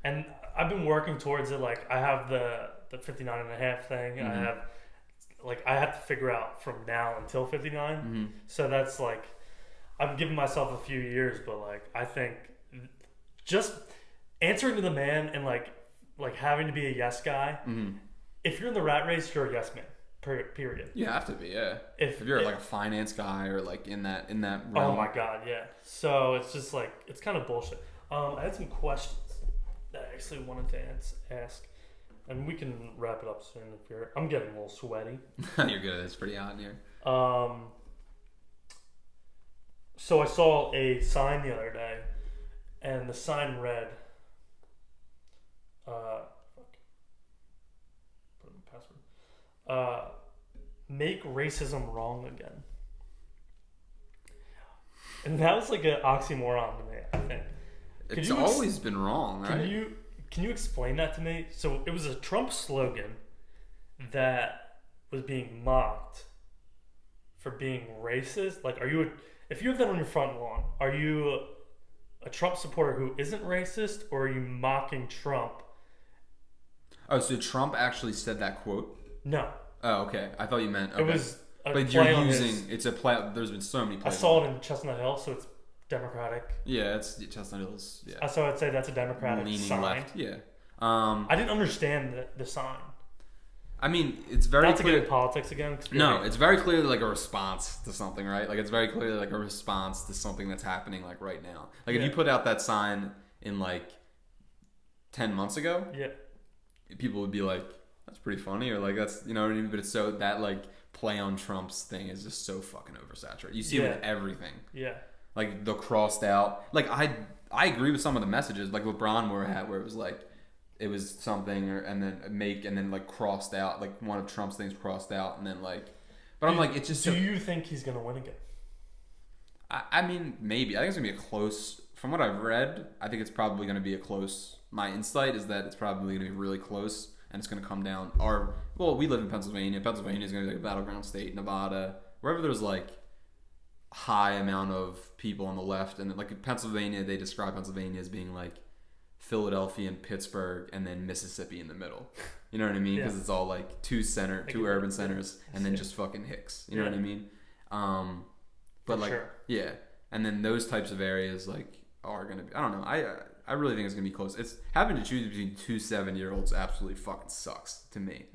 And I've been working towards it. Like I have the 59 and a half thing. Mm-hmm. I have to figure out from now until 59. Mm-hmm. So that's like. I'm giving myself a few years, but like I think just answering to the man and like having to be a yes guy. Mm-hmm. If you're in the rat race, you're a yes man. Period. You have to be, yeah. If you're like a finance guy or like in that realm. Oh my god, yeah. So it's just like it's kind of bullshit. I had some questions that I actually wanted to ask, and we can wrap it up soon if you're. I'm getting a little sweaty. You're good. It's pretty hot in here. So I saw a sign the other day, and the sign read, put in the password. Make racism wrong again. And that was like an oxymoron to me, I think. It's always been wrong, right? Can you explain that to me? So it was a Trump slogan that was being mocked for being racist. Like, if you have that on your front lawn, are you a Trump supporter who isn't racist, or are you mocking Trump? Oh, so Trump actually said that quote? No. Oh, okay. I thought you meant okay. It was a but play you're on using it's a play. There's been so many plays. I saw it in Chestnut Hill, so it's Democratic. Yeah, it's Chestnut Hills. Yeah. So I'd say that's a Democratic leaning sign. left. Yeah. I didn't understand the sign. I mean, it's very not clear. to get into politics again. No, it's very clearly like a response to something, right? Like it's very clearly like a response to something that's happening like right now. Like if you put out that sign in like 10 months ago, people would be like, "That's pretty funny," or like "That's," you know what I mean? But it's so that like play on Trump's thing is just so fucking oversaturated. You see it with everything. Yeah. Like the crossed out. Like I agree with some of the messages, like LeBron where it was like. It was something, and then like crossed out, like one of Trump's things crossed out, and then like, but I'm like, it's just. Do you think he's gonna win again? I mean, maybe. I think it's gonna be a close. From what I've read, I think it's probably gonna be a close. My insight is that it's probably gonna be really close, and it's gonna come down. We live in Pennsylvania. Pennsylvania is gonna be like a battleground state. Nevada, wherever there's like high amount of people on the left, and like in Pennsylvania, they describe Pennsylvania as being like Philadelphia and Pittsburgh, and then Mississippi in the middle. You know what I mean? Because it's all like two urban centers, and then just fucking Hicks. You know what I mean? But like, and then those types of areas like are gonna be. I don't know. I really think it's gonna be close. It's having to choose between two 7-year-olds absolutely fucking sucks to me.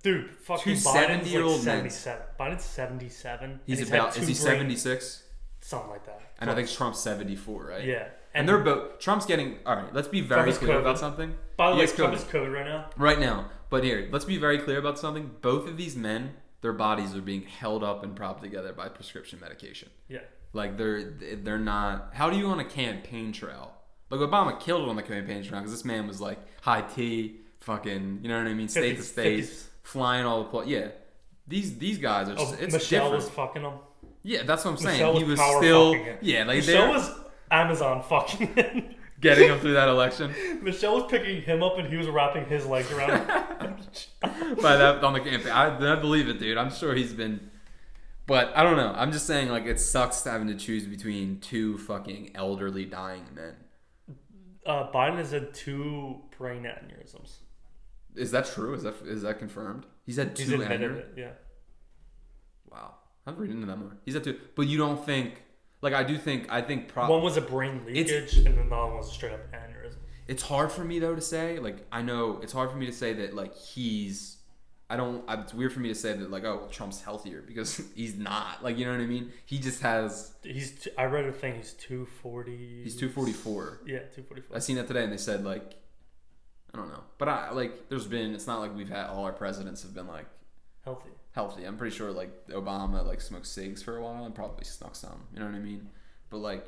Dude, fucking two Biden's 70-year-old like 77. Biden's 77. Is he 76? Something like that. And I think Trump's 74, right? Yeah. And they're both. Trump's getting. All right, let's be very clear about something. By the way, Trump is COVID right now. Right now. But here, let's be very clear about something. Both of these men, their bodies are being held up and propped together by prescription medication. Yeah. Like, they're not. How do you on a campaign trail? Like, Obama killed it on the campaign trail because this man was like high tea, fucking, you know what I mean? State to state, flying all the. Yeah. These guys are just. It's Michelle different. was fucking him. Yeah, that's what I'm saying. Michelle he was still. Yeah, like Michelle was Amazon fucking him. Getting him through that election. Michelle was picking him up and he was wrapping his legs around him. By that on the campaign. I believe it, dude. I'm sure he's been. But I don't know. I'm just saying, like, it sucks having to choose between two fucking elderly dying men. Biden has had 2 brain aneurysms. Is that true? Is that confirmed? He's had 2 aneurysms? Yeah. Wow. I've read into that more. He's had 2. But you don't think. Like, I think one was a brain leakage, and then the other one was a straight up aneurysm. It's hard for me though to say. Like, I know it's hard for me to say that. Like, it's weird for me to say that. Like, oh, Trump's healthier because he's not. Like, you know what I mean? He just has. I read a thing. He's 240. He's 244. Yeah, 244. I seen that today, and they said like, I don't know, but it's not like we've had all our presidents have been like healthy. I'm pretty sure like Obama like smoked cigs for a while and probably snuck some. You know what I mean? But like,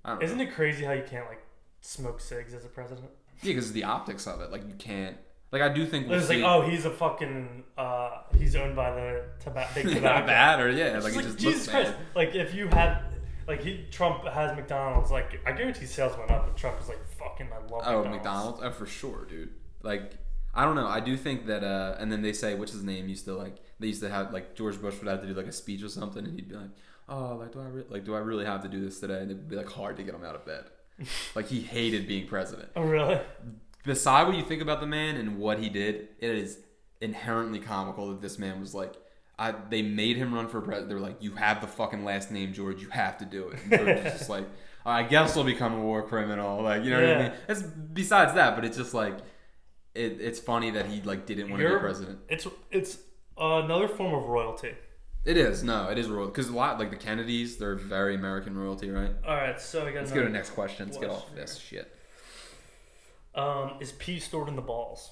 I don't know. Isn't it crazy how you can't like smoke cigs as a president? Yeah, because the optics of it. Like you can't. Like I do think it's like, oh, he's a fucking he's owned by the big tobacco. Not bad, or yeah, like, like it just Jesus looks Christ. bad. Like if you had Trump has McDonald's, like I guarantee sales went up, and Trump is like, fucking, I love McDonald's. Oh, for sure, dude. Like I don't know. I do think that, and then they say, what's his name? They used to have, like, George Bush would have to do, like, a speech or something, and he'd be like, oh, like, do I really have to do this today? And it'd be, like, hard to get him out of bed. Like, he hated being president. Oh, really? Beside what you think about the man and what he did, it is inherently comical that this man was, like, they made him run for president. They were like, you have the fucking last name, George. You have to do it. And George was just like, I guess I'll become a war criminal. Like, you know what I mean? It's besides that, but it's just, like, it's funny that he like didn't want to be president. It's Another form of royalty. It is. No, it is royal. Because a lot, like the Kennedys, they're very American royalty, right? All right, so I got. Let's go to the next question. Let's get off this shit. Is pee stored in the balls?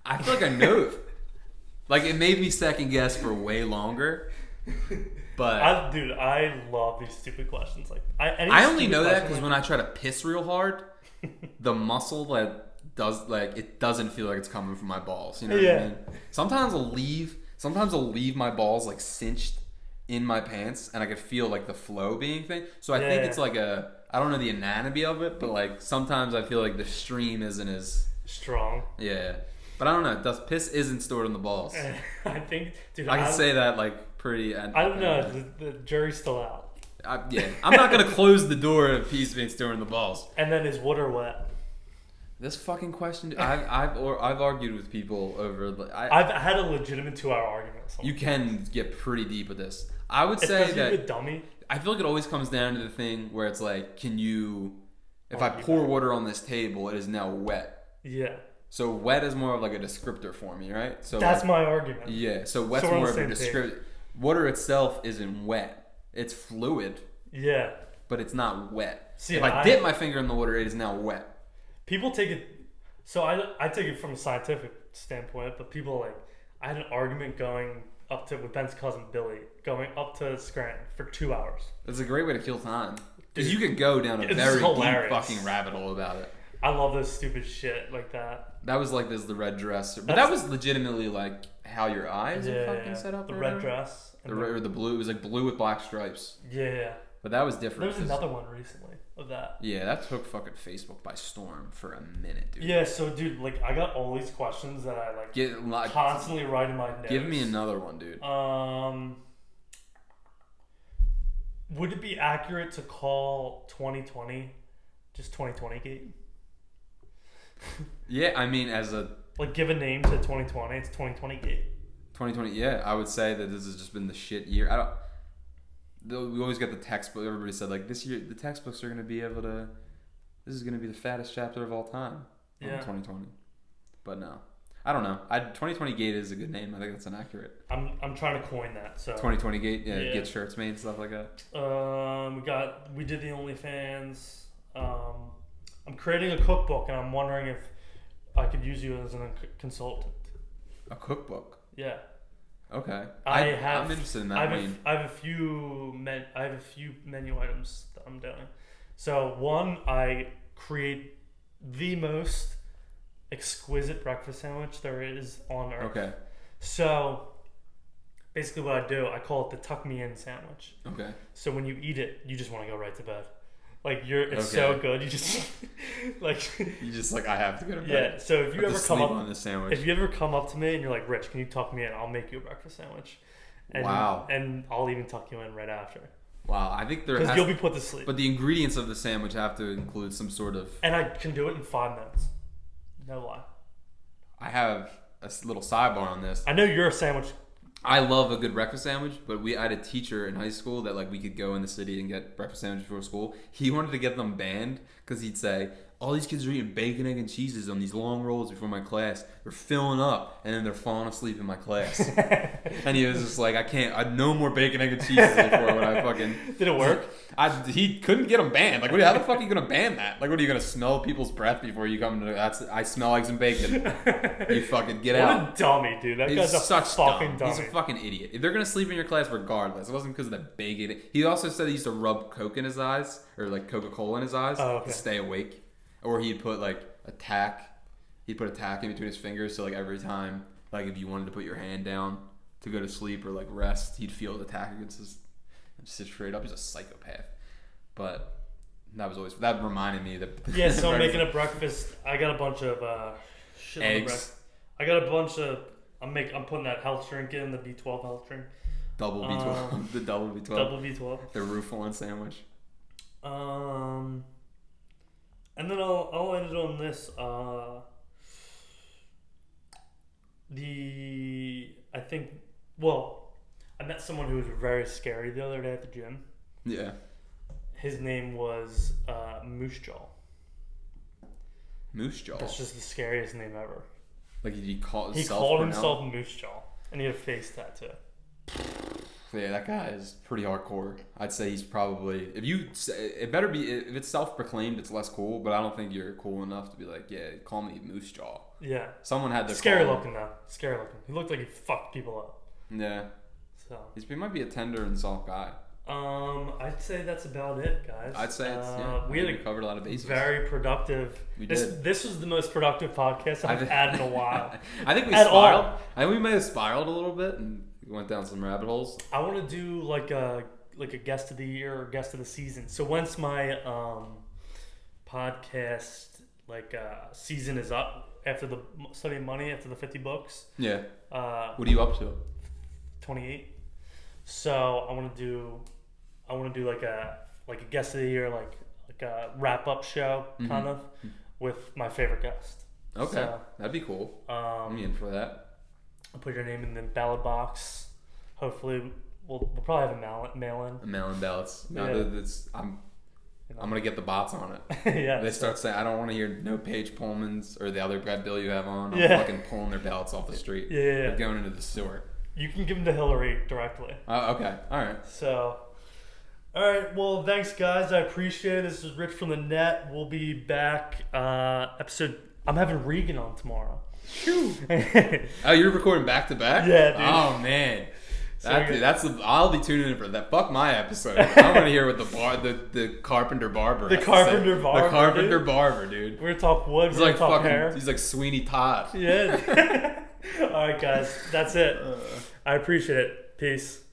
I feel like I know. Like, it made me second guess for way longer. But I love these stupid questions. Like, I only know that because when I try to piss real hard, the muscle that does, like, it doesn't feel like it's coming from my balls. You know what I mean? Sometimes I'll leave my balls like cinched in my pants, and I can feel like the flow being thing. So I think it's like I don't know the anatomy of it, but like sometimes I feel like the stream isn't as strong. Yeah. But I don't know. Piss isn't stored in the balls. I think, dude. I can say that like pretty. I don't know. The jury's still out. I'm not gonna close the door of peas being stored in the balls. And then is water wet? This fucking question. I've argued with people over. I've had a legitimate 2-hour argument. You can get pretty deep with this. I would say that. You're a dummy. I feel like it always comes down to the thing where it's like, can you? If I pour water on this table, it is now wet. Yeah. So wet is more of like a descriptor for me, right? So that's my argument. Yeah. So wet's more of a descriptor. Water itself isn't wet. It's fluid. Yeah. But it's not wet. See, if I dip my finger in the water, it is now wet. People take it. So I take it from a scientific standpoint, but people like, I had an argument going up to with Ben's cousin Billy, going up to Scranton for 2 hours. It's a great way to kill time because you could go down a very deep fucking rabbit hole about it. I love this stupid shit like that. That was like the red dress, but that was legitimately like how your eyes are fucking set up. The red dress, or the blue. It was like blue with black stripes. Yeah. But that was different. There was another one recently of that. Yeah, that took fucking Facebook by storm for a minute, dude. Yeah, so dude, like I got all these questions that I like constantly write in my notes. Give me another one, dude. Would it be accurate to call 2020 just 2020 gate? Yeah, I mean, as a give a name to 2020, it's 2020 gate. 2020, yeah, I would say that this has just been the shit year. We always get the textbook. Everybody said like this year the textbooks are going to be able to. This is going to be the fattest chapter of all time. Yeah. 2020, but no, I don't know. 2020 gate is a good name. I think that's inaccurate. I'm trying to coin that. So 2020 gate, yeah. Get shirts made and stuff like that. We did the OnlyFans. I'm creating a cookbook, and I'm wondering if I could use you as a consultant. A cookbook? Yeah. Okay. I'm interested in that. I have a few menu items that I'm doing. So one, I create the most exquisite breakfast sandwich there is on earth. Okay. So basically, what I do, I call it the tuck me in sandwich. Okay. So when you eat it, you just want to go right to bed. Like it's so good, you just I have to go to bed. Yeah. So if you ever come up on this sandwich, if you ever come up to me and you're like, Rich, can you tuck me in? I'll make you a breakfast sandwich. And, wow. And I'll even tuck you in right after. Wow, I think because you'll be put to sleep. But the ingredients of the sandwich have to include some sort of. And I can do it in 5 minutes. No lie. I have a little sidebar on this. I know you're a sandwich. I love a good breakfast sandwich, but I had a teacher in high school that we could go in the city and get breakfast sandwiches before school. He wanted to get them banned because he'd say, all these kids are eating bacon, egg, and cheeses on these long rolls before my class. They're filling up, and then they're falling asleep in my class. And he was just like, I can't. No more bacon, egg, and cheeses before when I fucking. Did it work? He couldn't get them banned. How the fuck are you gonna ban that? What are you gonna smell people's breath before you come to? I smell eggs and bacon. You fucking get out. What a dummy, dude. That guy's a fucking dummy. He's a fucking idiot. They're gonna sleep in your class regardless. It wasn't because of the bacon. He also said he used to rub Coke in his eyes or Coca-Cola in his eyes to stay awake. Or he'd put a tack. He'd put a tack in between his fingers, so every time, if you wanted to put your hand down to go to sleep or rest, he'd feel the tack against his and sit straight up. He's a psychopath. But that reminded me that. Yeah, so I'm making a breakfast. I got a bunch of shit eggs. I got a bunch of. I'm putting that health drink in, the B12 health drink. Double B12. The double B12. Double B12. The Rouffaut sandwich. And then I'll end it on this. I met someone who was very scary the other day at the gym. Yeah. His name was Moose Jaw. Moose Jaw? That's just the scariest name ever. Like he called himself Moose Jaw, and he had a face tattoo. Yeah, that guy is pretty hardcore. I'd say he's probably it better be if it's self-proclaimed, it's less cool. But I don't think you're cool enough to be like, yeah, call me Moose Jaw. Yeah. Someone had to. Scary looking though. Scary looking. He looked like he fucked people up. Yeah. So he might be a tender and soft guy. I'd say that's about it, guys. I'd say we covered a lot of bases. Very productive. This was the most productive podcast I've had in a while. I think we spiraled. I think we may have spiraled a little bit and went down some rabbit holes. I want to do like a guest of the year or guest of the season. So once my podcast season is up after the Study of Money, after the 50 books. Yeah. What are you up to? 28. So I want to do like a guest of the year, like a wrap up show kind of with my favorite guest. Okay, so, that'd be cool. I'm in for that. I'll put your name in the ballot box. Hopefully, we'll probably have a mail-in. A mail-in ballots. No, yeah. I'm gonna get the bots on it. Yeah. They start saying, I don't want to hear no Paige Pullman's or the other bill you have on. I'm fucking pulling their ballots off the street. Yeah. They're going into the sewer. You can give them to Hillary directly. Okay. All right. So, all right. Well, thanks, guys. I appreciate it. This is Rich from the Net. We'll be back. Episode. I'm having Regan on tomorrow. Oh, you're recording back to back? Yeah, dude. Oh man. I'll be tuning in for that. Fuck my episode. I want to hear what the carpenter barber. The carpenter barber, dude. We're gonna talk wood. We're gonna talk hair. He's like Sweeney Todd. Yeah. All right, guys. That's it. I appreciate it. Peace.